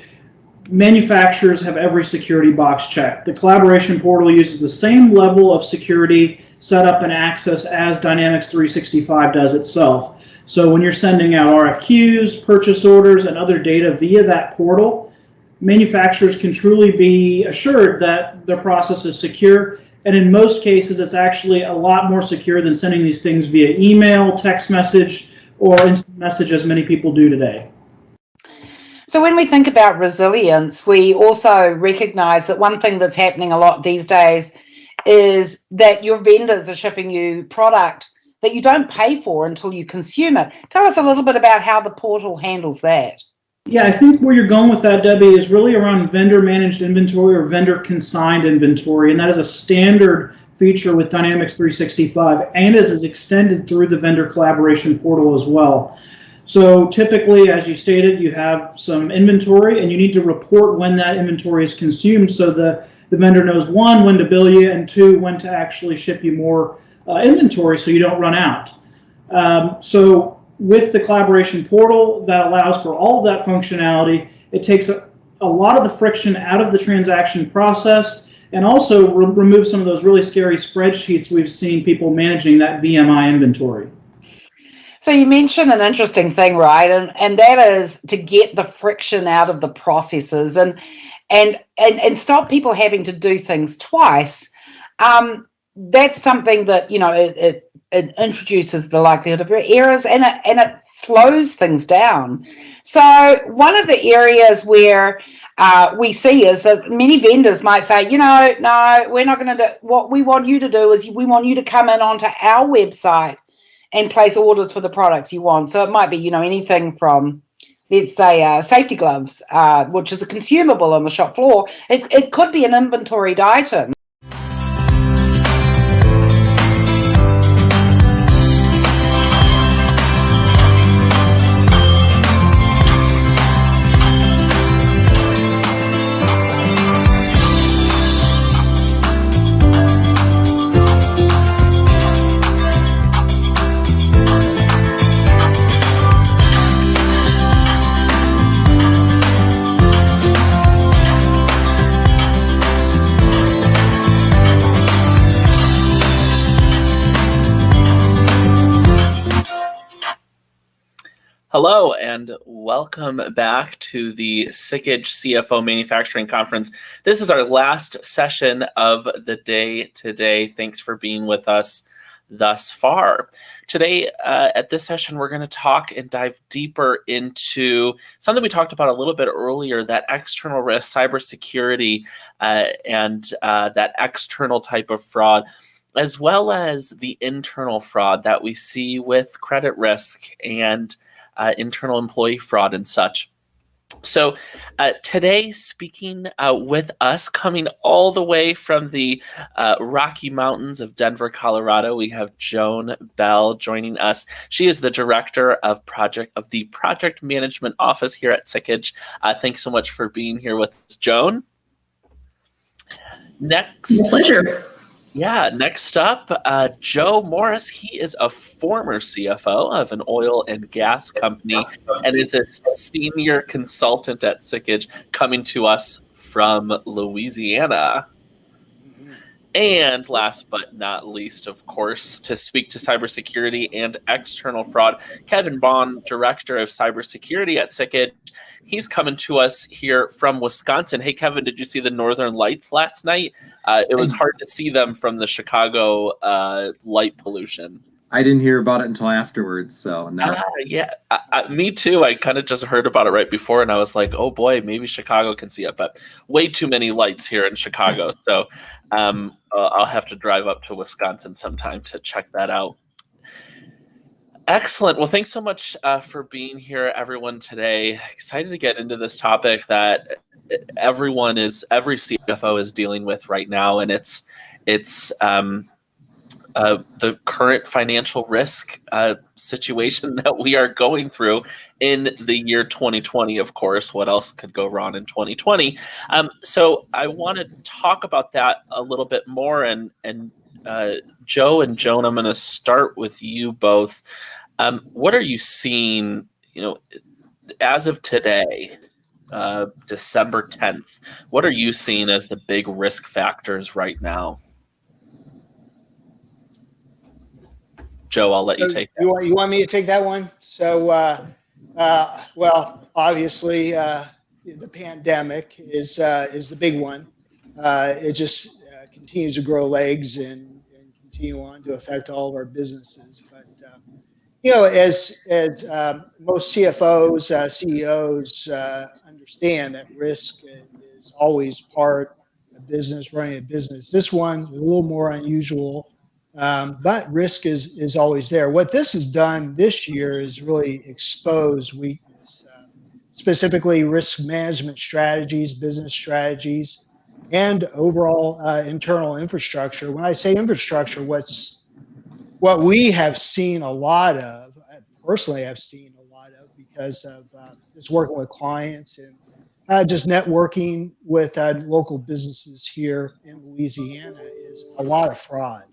manufacturers have every security box checked. The collaboration portal uses the same level of security setup and access as Dynamics 365 does itself. So when you're sending out RFQs, purchase orders, and other data via that portal, manufacturers can truly be assured that their process is secure. And in most cases, it's actually a lot more secure than sending these things via email, text message, or instant message, as many people do today. So when we think about resilience, we also recognize that one thing that's happening a lot these days is that your vendors are shipping you product that you don't pay for until you consume it. Tell us a little bit about how the portal handles that. Yeah, I think where you're going with that, Debbie, is really around vendor managed inventory or vendor consigned inventory. And that is a standard feature with Dynamics 365 and is extended through the vendor collaboration portal as well. So typically, as you stated, you have some inventory and you need to report when that inventory is consumed so the vendor knows, one, when to bill you, and two, when to actually ship you more inventory so you don't run out. So with the collaboration portal, that allows for all of that functionality. It takes a lot of the friction out of the transaction process and also removes some of those really scary spreadsheets we've seen people managing that VMI inventory. So you mentioned an interesting thing, right? And that is to get the friction out of the processes and stop people having to do things twice. That's something that, you know, it introduces the likelihood of errors and it slows things down. So one of the areas where we see is that many vendors might say, you know, no, we're not going to do. What we want you to do is we want you to come in onto our website and place orders for the products you want. So it might be, you know, anything from, let's say, safety gloves, which is a consumable on the shop floor. It could be an inventoried item. Hello and welcome back to the Sickage CFO Manufacturing Conference. This is our last session of the day today. Thanks for being with us thus far. Today, at this session, we're going to talk and dive deeper into something we talked about a little bit earlier, that external risk, cybersecurity, and that external type of fraud, as well as the internal fraud that we see with credit risk and internal employee fraud and such. So today, speaking with us, coming all the way from the Rocky Mountains of Denver, Colorado, we have Joan Bell joining us. She is the director of the Project Management Office here at Sickage. Thanks so much for being here with us, Joan. Next, pleasure. Yeah, next up, Joe Morris. He is a former CFO of an oil and gas company and is a senior consultant at Sickage, coming to us from Louisiana. And last but not least, of course, to speak to cybersecurity and external fraud, Kevin Bond, Director of Cybersecurity at Sickage. He's coming to us here from Wisconsin. Hey, Kevin, did you see the Northern Lights last night? It was hard to see them from the Chicago light pollution. I didn't hear about it until afterwards, so no. Yeah, me too. I kind of just heard about it right before, and I was like, oh boy, maybe Chicago can see it, but way too many lights here in Chicago. So I'll have to drive up to Wisconsin sometime to check that out. Excellent. Well, thanks so much for being here, everyone, today. Excited to get into this topic that every CFO is dealing with right now, and it's the current financial risk situation that we are going through in the year 2020. Of course, what else could go wrong in 2020? So I want to talk about that a little bit more. And Joe and Joan, I'm going to start with you both. What are you seeing? As of today, December 10th. What are you seeing as the big risk factors right now? Joe, I'll let you take that. You want me to take that one? So, well, obviously, the pandemic is the big one. It just continues to grow legs and continue on to affect all of our businesses. But as most CFOs, CEOs understand that risk is always part of business, running a business. This one's a little more unusual. But risk is always there. What this has done this year is really expose weakness, specifically risk management strategies, business strategies, and overall internal infrastructure. When I say infrastructure, what we have seen a lot of, I personally have seen a lot of, because of just working with clients and just networking with local businesses here in Louisiana, is a lot of fraud.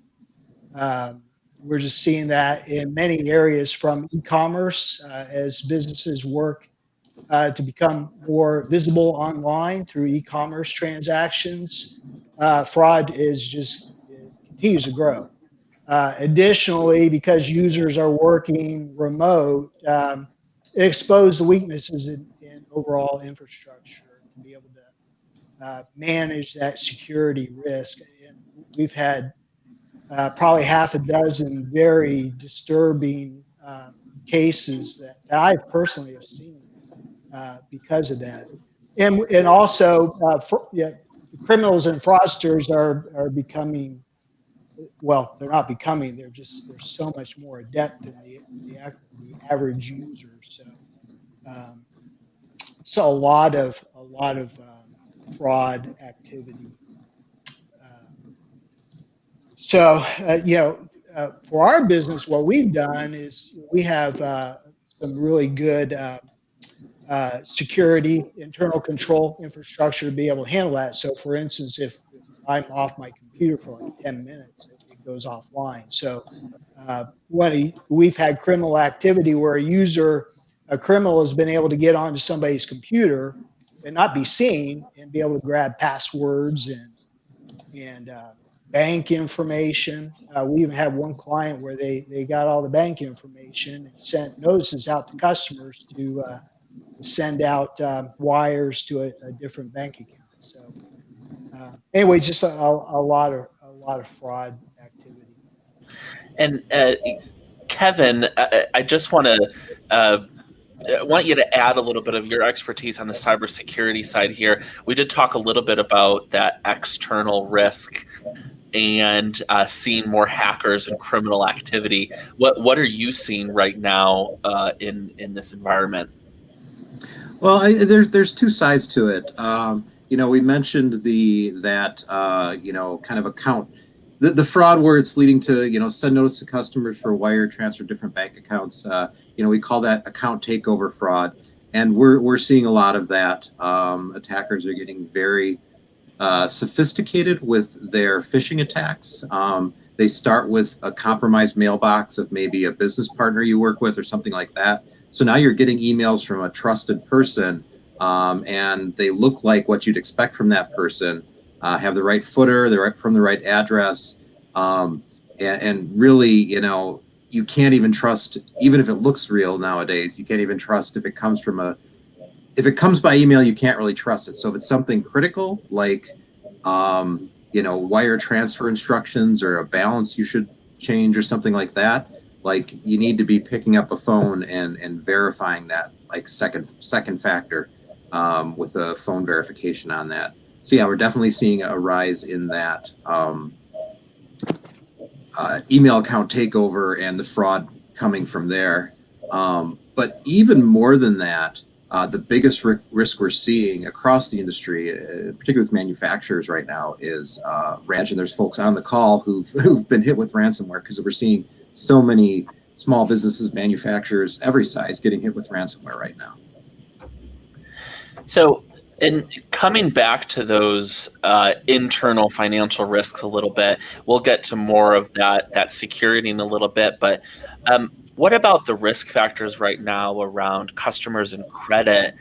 We're just seeing that in many areas, from e-commerce as businesses work to become more visible online through e-commerce transactions. Fraud continues to grow. Additionally, because users are working remote, it exposed the weaknesses in overall infrastructure to be able to manage that security risk. And we've had probably half a dozen very disturbing cases that I personally have seen because of that. And also, criminals and fraudsters are becoming, well, they're not becoming, they're so much more adept than the average user. So a lot of fraud activity. So, for our business, what we've done is we have some really good security, internal control infrastructure to be able to handle that. So, for instance, if I'm off my computer for like 10 minutes, it goes offline. So, we've had criminal activity where a criminal has been able to get onto somebody's computer and not be seen and be able to grab passwords and bank information. We even had one client where they got all the bank information and sent notices out to customers to send out wires to a different bank account. So anyway, just a lot of fraud activity. And Kevin, I just want to I want you to add a little bit of your expertise on the cybersecurity side here. We did talk a little bit about that external risk and seeing more hackers and criminal activity. What are you seeing right now in this environment? Well, there's two sides to it. We mentioned that kind of account, the fraud where it's leading to send notice to customers for wire transfer different bank accounts. We call that account takeover fraud, and we're seeing a lot of that. Attackers are getting very sophisticated with their phishing attacks. They start with a compromised mailbox of maybe a business partner you work with or something like that. So now you're getting emails from a trusted person, and they look like what you'd expect from that person, have the right footer, they're from the right address, and really, you can't even trust, even if it looks real nowadays, you can't even trust if it comes by email, you can't really trust it. So if it's something critical, like, wire transfer instructions or a balance you should change or something like that, like you need to be picking up a phone and verifying that, like second factor with a phone verification on that. So yeah, we're definitely seeing a rise in that email account takeover and the fraud coming from there. But even more than that, the biggest risk we're seeing across the industry, particularly with manufacturers right now, is ransom. There's folks on the call who've been hit with ransomware because we're seeing so many small businesses, manufacturers, every size getting hit with ransomware right now. So, in coming back to those internal financial risks a little bit, we'll get to more of that security in a little bit. But what about the risk factors right now around customers and credit,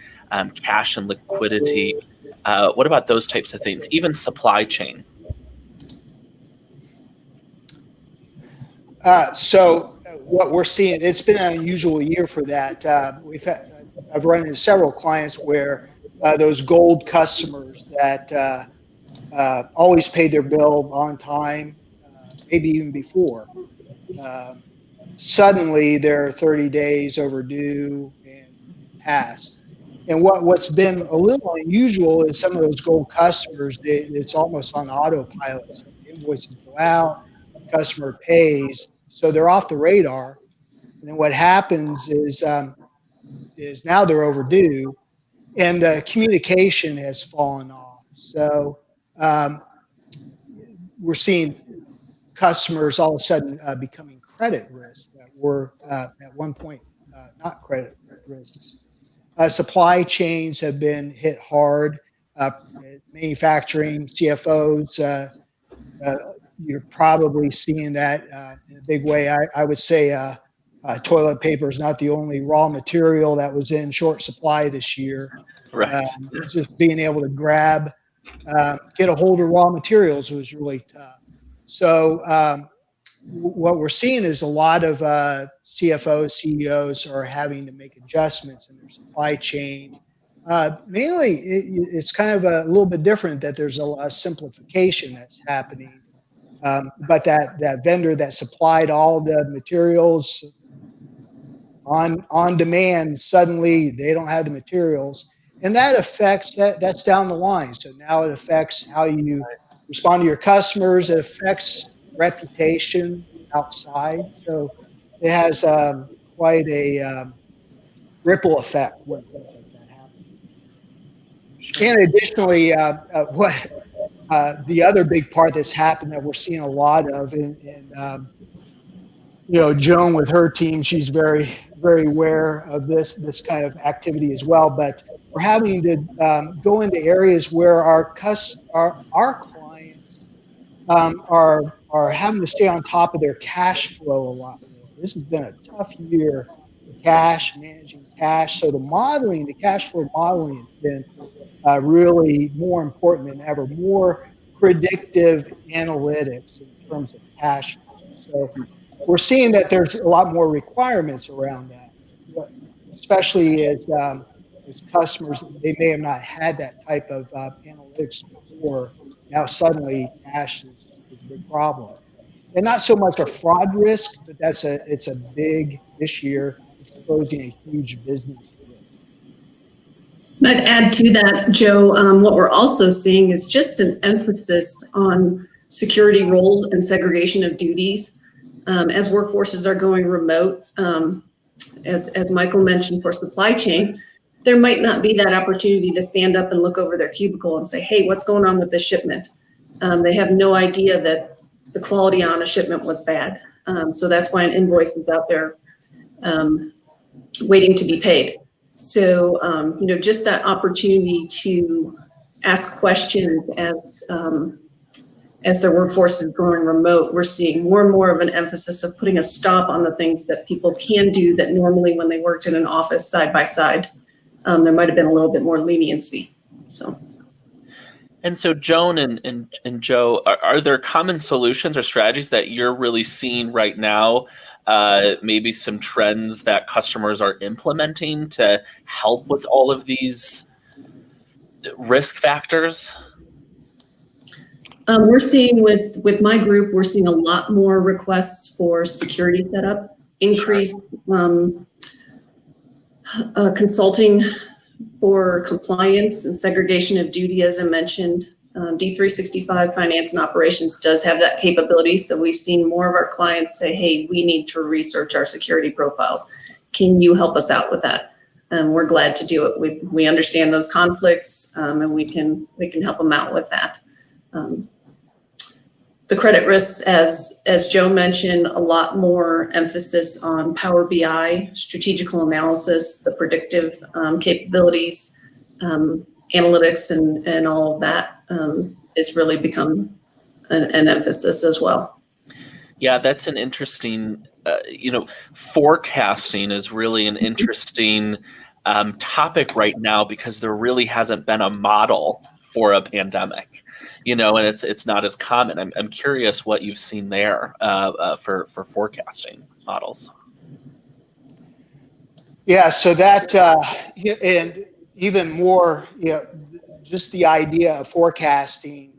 cash and liquidity? What about those types of things? Even supply chain. So what we're seeing, it's been an unusual year for that. I've run into several clients where those gold customers that always paid their bill on time, maybe even before, suddenly they're 30 days overdue and past. And what's been a little unusual is some of those gold customers, it's almost on autopilot. So the invoices go out, customer pays, so they're off the radar. And then what happens is now they're overdue, and the communication has fallen off. So we're seeing customers all of a sudden becoming credit risks that were at one point not credit risks. Supply chains have been hit hard. Manufacturing, CFOs, you're probably seeing that in a big way. I would say toilet paper is not the only raw material that was in short supply this year. Right. Just being able to get a hold of raw materials was really tough. So what we're seeing is a lot of CFOs, CEOs are having to make adjustments in their supply chain. Mainly, it's kind of a little bit different that there's a simplification that's happening. But that vendor that supplied all the materials on demand, suddenly they don't have the materials. And that affects, that's down the line. So now it affects how you respond to your customers. It affects reputation outside. So it has quite a ripple effect when things like that happen. And additionally, the other big part that's happened that we're seeing a lot of, Joan with her team, she's very, very aware of this kind of activity as well. But we're having to go into areas where our clients are having to stay on top of their cash flow a lot more. This has been a tough year for managing cash. So the cash flow modeling has been really more important than ever. More predictive analytics in terms of cash flow. So we're seeing that there's a lot more requirements around that, especially as customers, they may have not had that type of analytics before. Now suddenly cash is a big problem. And not so much a fraud risk, but it's a big, this year, exposing a huge business risk. I'd add to that, Joe, what we're also seeing is just an emphasis on security roles and segregation of duties. As workforces are going remote, as Michael mentioned for supply chain, there might not be that opportunity to stand up and look over their cubicle and say, hey, what's going on with this shipment? They have no idea that the quality on a shipment was bad. So that's why an invoice is out there waiting to be paid. So, just that opportunity to ask questions as their workforce is going remote, we're seeing more and more of an emphasis of putting a stop on the things that people can do that normally when they worked in an office side by side, there might have been a little bit more leniency. And so, Joan and Joe, are there common solutions or strategies that you're really seeing right now? Maybe some trends that customers are implementing to help with all of these risk factors? We're seeing with my group, we're seeing a lot more requests for security setup, increased consulting for compliance and segregation of duty, as I mentioned. D365 Finance and Operations does have that capability. So we've seen more of our clients say, hey, we need to research our security profiles. Can you help us out with that? And we're glad to do it. We understand those conflicts, and we can help them out with that. The credit risks, as Joe mentioned, a lot more emphasis on Power BI, strategical analysis, the predictive capabilities, analytics, and all of that has really become an emphasis as well. Yeah, that's an interesting, forecasting is really an interesting topic right now because there really hasn't been a model for a pandemic, and it's not as common. I'm curious what you've seen there for forecasting models. Yeah, so that and even more, just the idea of forecasting,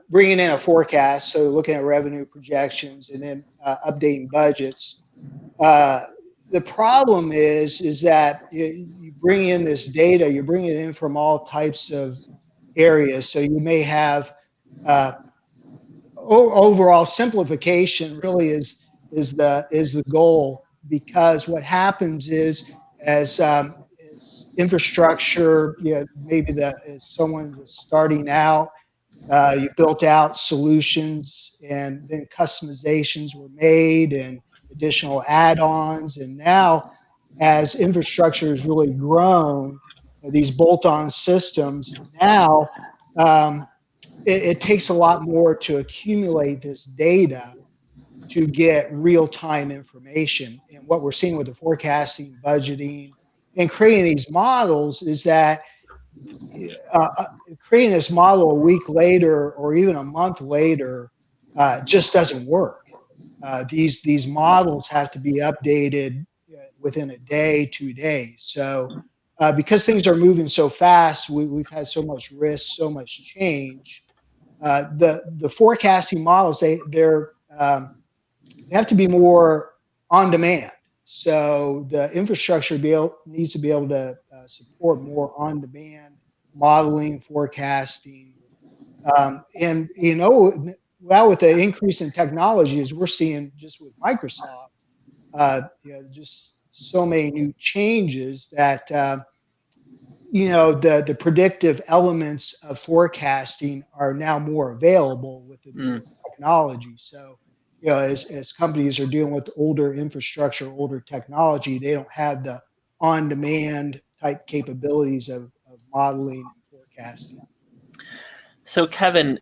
bringing in a forecast, so looking at revenue projections and then updating budgets. The problem is that you bring in this data, you bring it in from all types of areas. So you may have overall simplification really is the goal, because what happens is as infrastructure, maybe as someone was starting out, you built out solutions and then customizations were made and additional add-ons. And now as infrastructure has really grown, these bolt-on systems, now it takes a lot more to accumulate this data to get real-time information. And what we're seeing with the forecasting, budgeting, and creating these models is that creating this model a week later or even a month later just doesn't work. These models have to be updated within a day, 2 days. So because things are moving so fast, we've had so much risk, so much change. The forecasting models, they have to be more on demand. So the infrastructure needs to be able to support more on demand modeling, forecasting. And now with the increase in technology, as we're seeing just with Microsoft, just so many new changes that the predictive elements of forecasting are now more available with the new technology. So as companies are dealing with older infrastructure, older technology, they don't have the on-demand type capabilities of modeling and forecasting. So Kevin,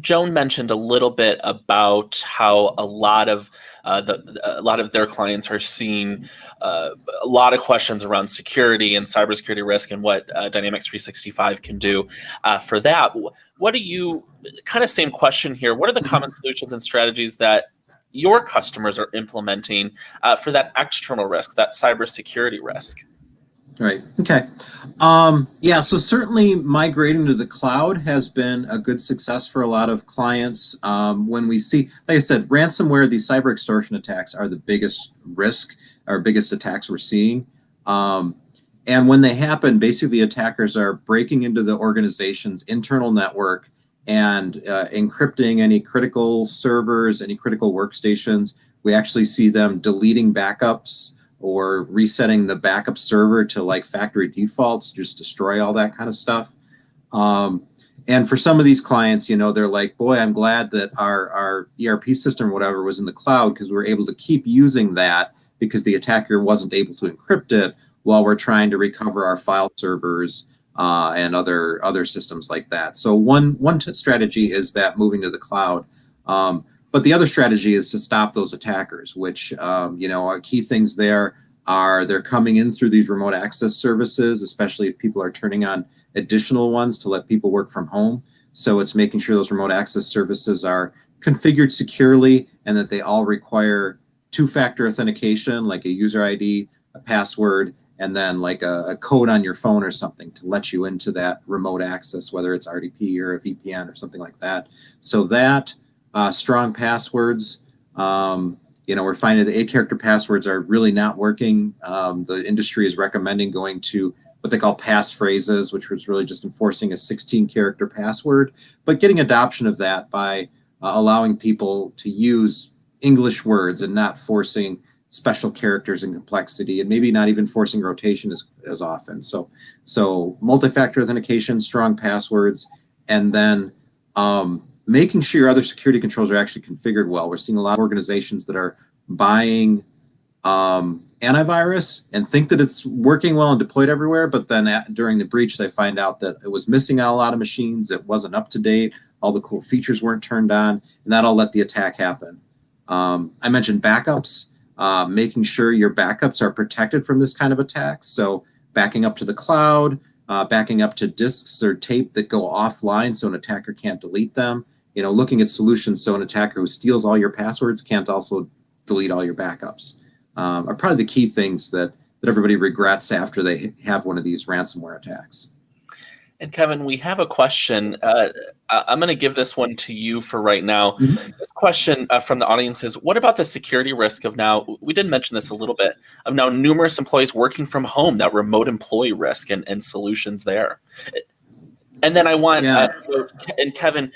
Joan mentioned a little bit about how a lot of their clients are seeing a lot of questions around security and cybersecurity risk and what Dynamics 365 can do for that. What do you, kind of same question here, what are the common solutions and strategies that your customers are implementing for that external risk, that cybersecurity risk? Right. Okay. Yeah. So certainly migrating to the cloud has been a good success for a lot of clients. When we see, like I said, ransomware, these cyber extortion attacks are the biggest risk, or biggest attacks we're seeing. And when they happen, basically attackers are breaking into the organization's internal network and encrypting any critical servers, any critical workstations. We actually see them deleting backups or resetting the backup server to like factory defaults, just destroy all that kind of stuff. And for some of these clients, you know, they're like, boy, I'm glad that our ERP system or whatever was in the cloud, because we're able to keep using that because the attacker wasn't able to encrypt it while we're trying to recover our file servers and other systems like that. So one strategy is that moving to the cloud. But the other strategy is to stop those attackers, which, you know, our key things there are they're coming in through these remote access services, especially if people are turning on additional ones to let people work from home. So it's making sure those remote access services are configured securely and that they all require two-factor authentication, like a user ID, a password, and then like a code on your phone or something to let you into that remote access, whether it's RDP or a VPN or something like that. So that strong passwords, you know, we're finding the 8-character passwords are really not working. The industry is recommending going to what they call passphrases, which was really just enforcing a 16-character password, but getting adoption of that by allowing people to use English words and not forcing special characters and complexity, and maybe not even forcing rotation as often. So multi-factor authentication, strong passwords, and then making sure your other security controls are actually configured well. We're seeing a lot of organizations that are buying antivirus and think that it's working well and deployed everywhere, but then during the breach, they find out that it was missing out a lot of machines, it wasn't up to date, all the cool features weren't turned on, and that'll let the attack happen. I mentioned backups, making sure your backups are protected from this kind of attacks. So backing up to the cloud, backing up to disks or tape that go offline so an attacker can't delete them. You know, looking at solutions so an attacker who steals all your passwords can't also delete all your backups are probably the key things that everybody regrets after they have one of these ransomware attacks. And Kevin, we have a question. I'm going to give this one to you for right now. Mm-hmm. This question from the audience is, what about the security risk of now, we did mention this a little bit, of now numerous employees working from home, that remote employee risk and solutions there? And then I want, and Kevin,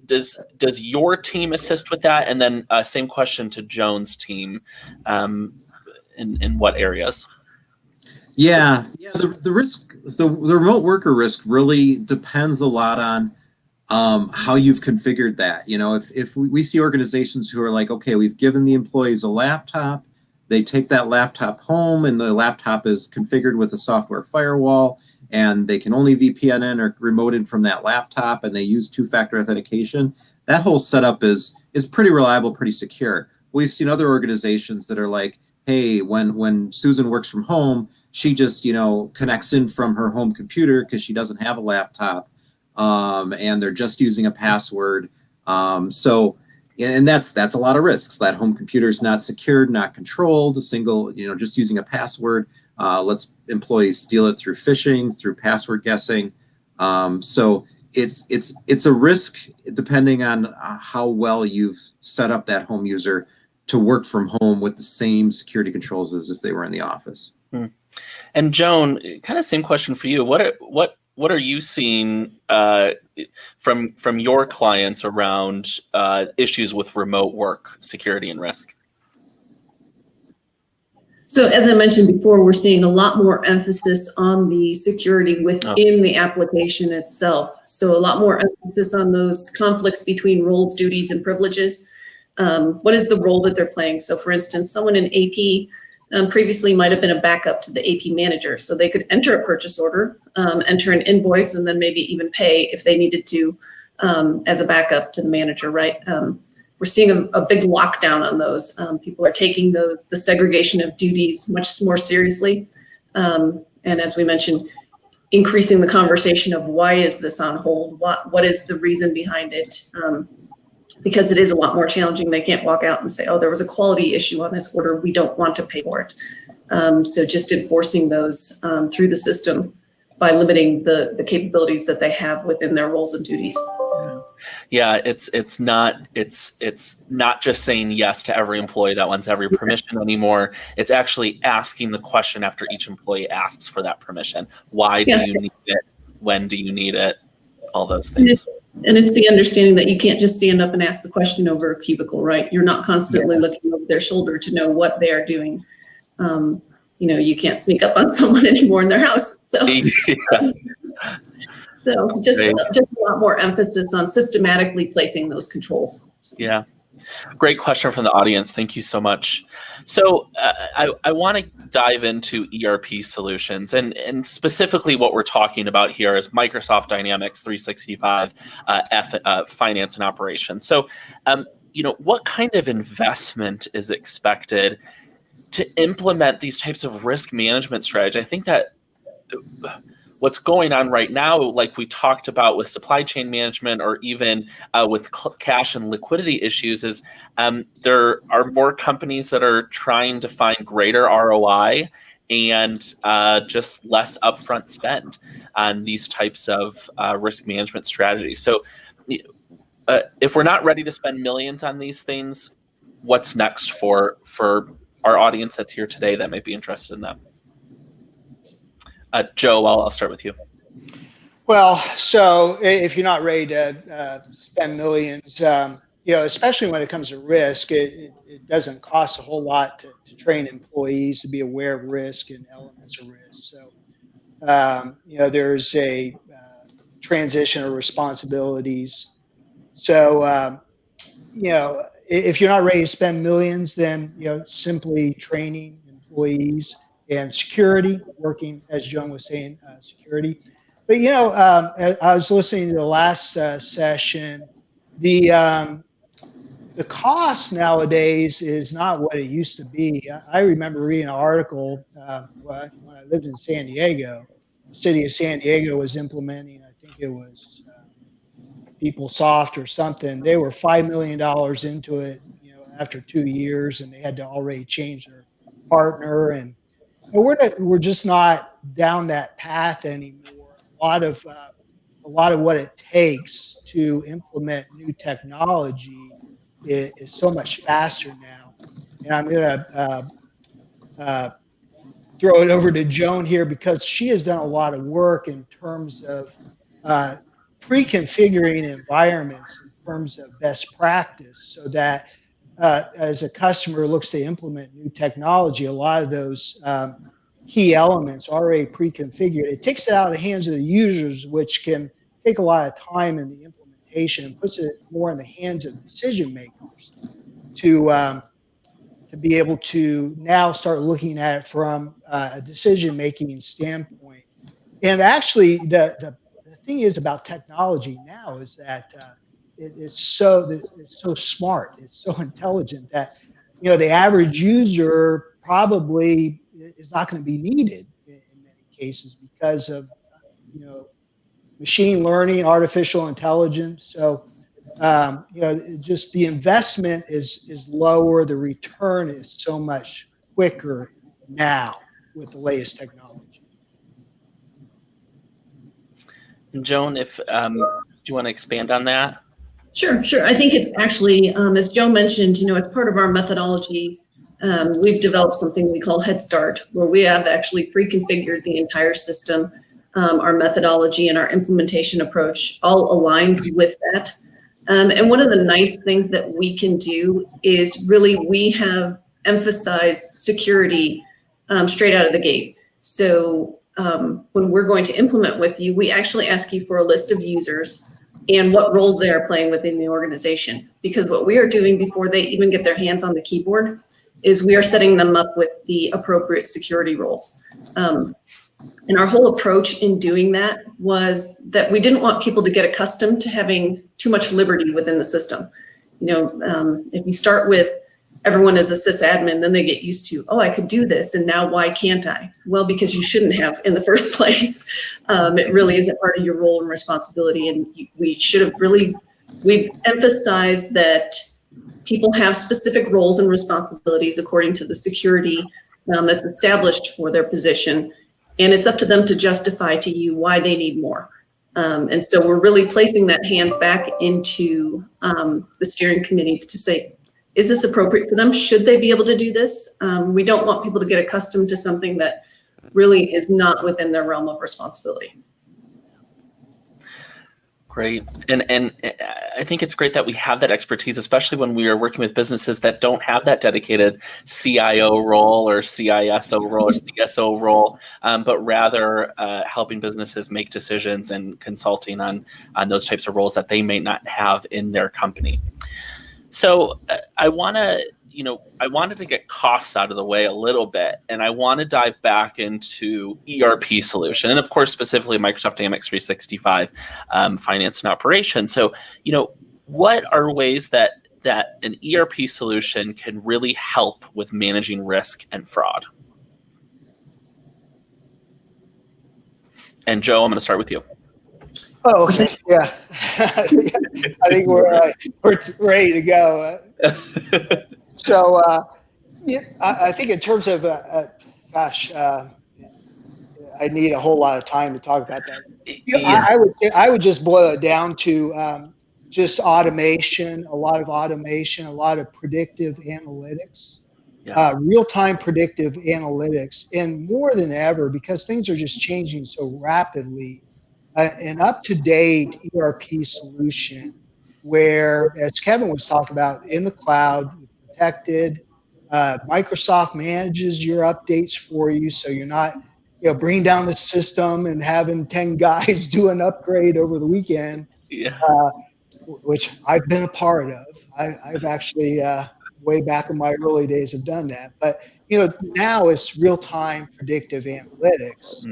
does your team assist with that? And then same question to Joan's team, in what areas? Yeah, the risk, the remote worker risk really depends a lot on how you've configured that. You know, if we see organizations who are like, okay, we've given the employees a laptop, they take that laptop home and the laptop is configured with a software firewall and they can only VPN in or remote in from that laptop and they use two-factor authentication, that whole setup is pretty reliable, pretty secure. We've seen other organizations that are like, hey, when Susan works from home, she just, you know, connects in from her home computer because she doesn't have a laptop, and they're just using a password. And that's a lot of risks. That home computer is not secured, not controlled, just using a password. Lets employees steal it through phishing, through password guessing. So it's a risk depending on how well you've set up that home user to work from home with the same security controls as if they were in the office. And Joan, kind of same question for you. What are you seeing from your clients around issues with remote work, security, and risk? So as I mentioned before, we're seeing a lot more emphasis on the security within the application itself. So a lot more emphasis on those conflicts between roles, duties, and privileges. What is the role that they're playing? So for instance, someone in AP previously might have been a backup to the AP manager. So they could enter a purchase order, enter an invoice, and then maybe even pay if they needed to as a backup to the manager, right? We're seeing a big lockdown on those. People are taking the segregation of duties much more seriously. And as we mentioned, increasing the conversation of why is this on hold? What is the reason behind it? Because it is a lot more challenging. They can't walk out and say, oh, there was a quality issue on this order. We don't want to pay for it. So just enforcing those through the system by limiting the capabilities that they have within their roles and duties. Yeah, it's not just saying yes to every employee that wants every permission anymore. It's actually asking the question after each employee asks for that permission. Why do you need it? When do you need it? All those things. And it's the understanding that you can't just stand up and ask the question over a cubicle, right? You're not constantly looking over their shoulder to know what they are doing. You can't sneak up on someone anymore in their house. So, so just a lot more emphasis on systematically placing those controls. So. Yeah. Great question from the audience. Thank you so much. So I want to dive into ERP solutions, and specifically what we're talking about here is Microsoft Dynamics 365 finance and operations. So, what kind of investment is expected to implement these types of risk management strategy? I think that what's going on right now, like we talked about with supply chain management or even with cash and liquidity issues, is there are more companies that are trying to find greater ROI and just less upfront spend on these types of risk management strategies. So if we're not ready to spend millions on these things, what's next for our audience that's here today that might be interested in them? Joe, I'll start with you. Well, so if you're not ready to spend millions, especially when it comes to risk, it doesn't cost a whole lot to train employees to be aware of risk and elements of risk. So, there's a transition of responsibilities. So, if you're not ready to spend millions, then, simply training employees and security, working, as Joan was saying, security. But, I was listening to the last session, the cost nowadays is not what it used to be. I remember reading an article when I lived in San Diego. The city of San Diego was implementing, I think it was PeopleSoft or something. They were $5 million into it, after 2 years, and they had to already change their partner. And we're just not down that path anymore. A lot of what it takes to implement new technology is so much faster now. And I'm going to throw it over to Joan here because she has done a lot of work in terms of pre-configuring environments in terms of best practice, so that as a customer looks to implement new technology, a lot of those key elements are already pre-configured. It takes it out of the hands of the users, which can take a lot of time in the implementation, and puts it more in the hands of decision makers to be able to now start looking at it from a decision-making standpoint. And actually, the thing is about technology now is that it's so smart, it's so intelligent that the average user probably is not going to be needed in many cases because of machine learning, artificial intelligence. So just the investment is lower, the return is so much quicker now with the latest technology. Joan, if do you want to expand on that? Sure. I think it's actually, as Joe mentioned, it's part of our methodology. We've developed something we call Head Start, where we have actually pre-configured the entire system. Our methodology and our implementation approach all aligns with that. And one of the nice things that we can do is really we have emphasized security straight out of the gate. So when we're going to implement with you, we actually ask you for a list of users and what roles they are playing within the organization. Because what we are doing before they even get their hands on the keyboard is we are setting them up with the appropriate security roles. And our whole approach in doing that was that we didn't want people to get accustomed to having too much liberty within the system. If you start with everyone as a sysadmin, then they get used to, oh, I could do this, and now why can't I? Well, because you shouldn't have in the first place. It really isn't part of your role and responsibility, and we've emphasized that people have specific roles and responsibilities according to the security that's established for their position, and it's up to them to justify to you why they need more. And so we're really placing that hands back into the steering committee to say, is this appropriate for them? Should they be able to do this? We don't want people to get accustomed to something that really is not within their realm of responsibility. Great. And I think it's great that we have that expertise, especially when we are working with businesses that don't have that dedicated CIO role or CISO role or CSO role, but rather helping businesses make decisions and consulting on those types of roles that they may not have in their company. So I wanted to get costs out of the way a little bit, and I want to dive back into ERP solution, and of course, specifically Microsoft Dynamics 365 finance and operations. So, what are ways that an ERP solution can really help with managing risk and fraud? And Joe, I'm going to start with you. Oh, okay. Yeah. I think we're ready to go. So, I think in terms of, I need a whole lot of time to talk about that. Yeah. I would just boil it down to just automation, a lot of predictive analytics, real-time predictive analytics, and more than ever, because things are just changing so rapidly, an up-to-date ERP solution where, as Kevin was talking about, in the cloud, protected. Microsoft manages your updates for you, so you're not, bringing down the system and having 10 guys do an upgrade over the weekend, which I've been a part of. I've actually, way back in my early days, have done that. But now it's real-time predictive analytics,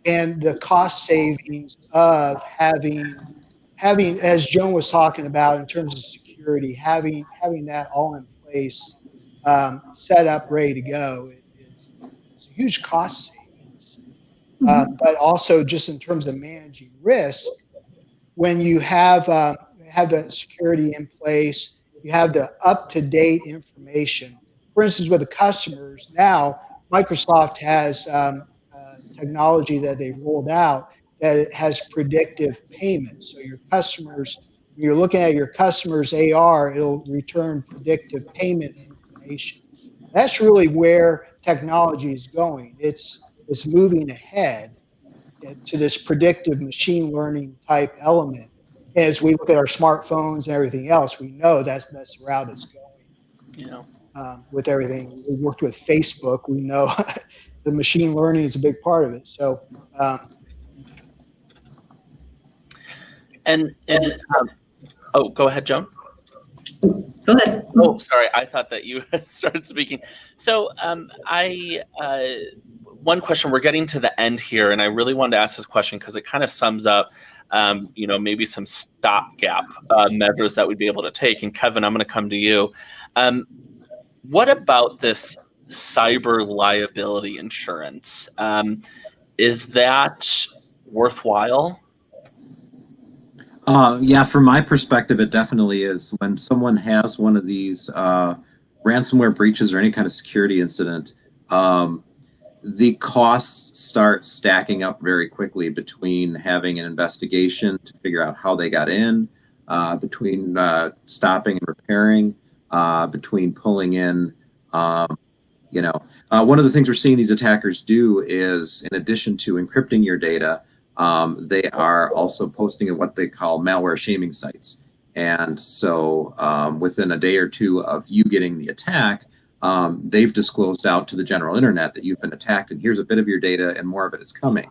and the cost savings of having, as Joan was talking about in terms of security, having that all in place, set up, ready to go, is a huge cost savings. But also just in terms of managing risk, when you have the security in place, you have the up-to-date information. For instance, with the customers now, Microsoft has technology that they've rolled out that it has predictive payments. So your customers, when you're looking at your customers' AR, it'll return predictive payment information. That's really where technology is going. It's moving ahead to this predictive machine learning type element. And as we look at our smartphones and everything else, we know that's the route it's going. With everything, we worked with Facebook. We know the machine learning is a big part of it. So. Oh, go ahead, Joan. Go ahead. Oh, sorry. I thought that you had started speaking. So one question, we're getting to the end here, and I really wanted to ask this question because it kind of sums up, maybe some stopgap measures that we'd be able to take. And Kevin, I'm going to come to you. What about this cyber liability insurance? Is that worthwhile? Yeah, from my perspective, it definitely is. When someone has one of these ransomware breaches or any kind of security incident, the costs start stacking up very quickly between having an investigation to figure out how they got in, between stopping and repairing, between pulling in, one of the things we're seeing these attackers do is, in addition to encrypting your data, they are also posting at what they call malware shaming sites. And so within a day or two of you getting the attack, they've disclosed out to the general internet that you've been attacked, and here's a bit of your data and more of it is coming.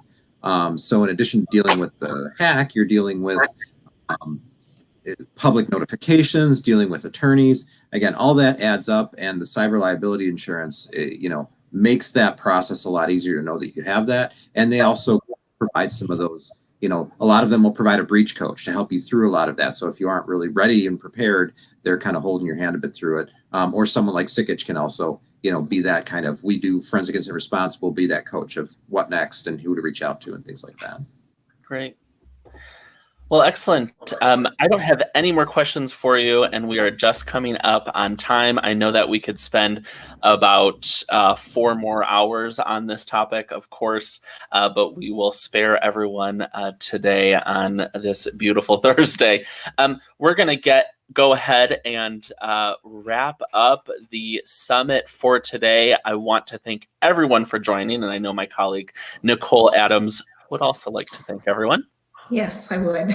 So in addition to dealing with the hack, you're dealing with public notifications, dealing with attorneys. again, all that adds up, and the cyber liability insurance, makes that process a lot easier to know that you have that. And they also provide some of those, a lot of them will provide a breach coach to help you through a lot of that. So if you aren't really ready and prepared, they're kind of holding your hand a bit through it. Or someone like Sikich can also, be that kind of, we do forensic incident response, will be that coach of what next and who to reach out to and things like that. Great. Well, excellent. I don't have any more questions for you, and we are just coming up on time. I know that we could spend about 4 more hours on this topic, of course, but we will spare everyone today on this beautiful Thursday. We're going to go ahead and wrap up the summit for today. I want to thank everyone for joining, and I know my colleague Nicole Adams would also like to thank everyone. Yes, I would.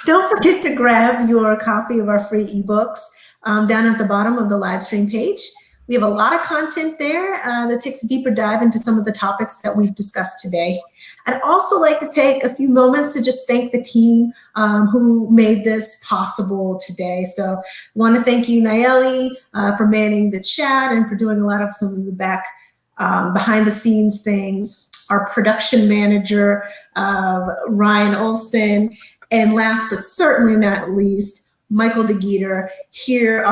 Don't forget to grab your copy of our free ebooks down at the bottom of the live stream page. We have a lot of content there that takes a deeper dive into some of the topics that we've discussed today. I'd also like to take a few moments to just thank the team who made this possible today. So I want to thank you, Nayeli, for manning the chat and for doing a lot of some of the behind the scenes things. Our production manager, Ryan Olson, and last but certainly not least, Michael DeGeeter, here,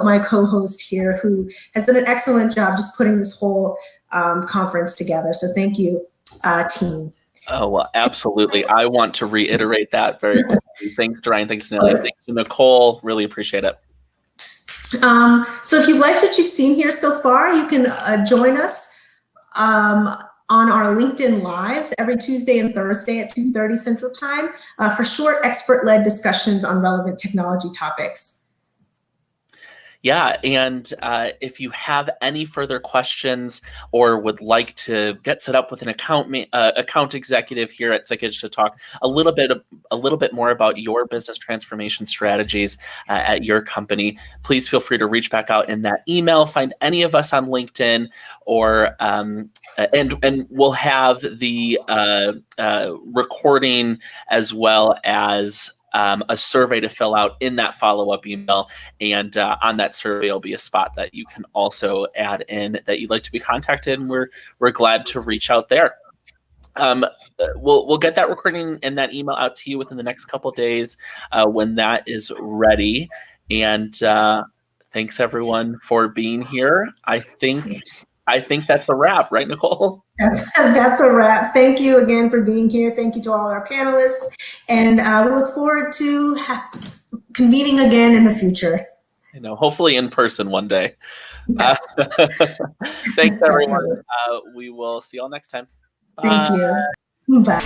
my co-host here, who has done an excellent job just putting this whole conference together. So thank you, team. Oh, well, absolutely. I want to reiterate that very quickly. Thanks to Ryan, thanks to Nelly, thanks to Nicole. Really appreciate it. So if you liked what you've seen here so far, you can join us on our LinkedIn Lives every Tuesday and Thursday at 2:30 Central Time for short expert-led discussions on relevant technology topics. Yeah, and if you have any further questions or would like to get set up with an account executive here at Sikich to talk a little bit more about your business transformation strategies at your company, please feel free to reach back out in that email. Find any of us on LinkedIn, or and we'll have the recording as well as a survey to fill out in that follow-up email, and on that survey will be a spot that you can also add in that you'd like to be contacted, and we're glad to reach out there. We'll get that recording and that email out to you within the next couple of days when that is ready. And thanks everyone for being here. I think that's a wrap, right, Nicole? That's a wrap. Thank you again for being here. Thank you to all our panelists. And we look forward to convening again in the future. Hopefully in person one day. Yes. Thanks, everyone. We will see you all next time. Bye. Thank you. Bye.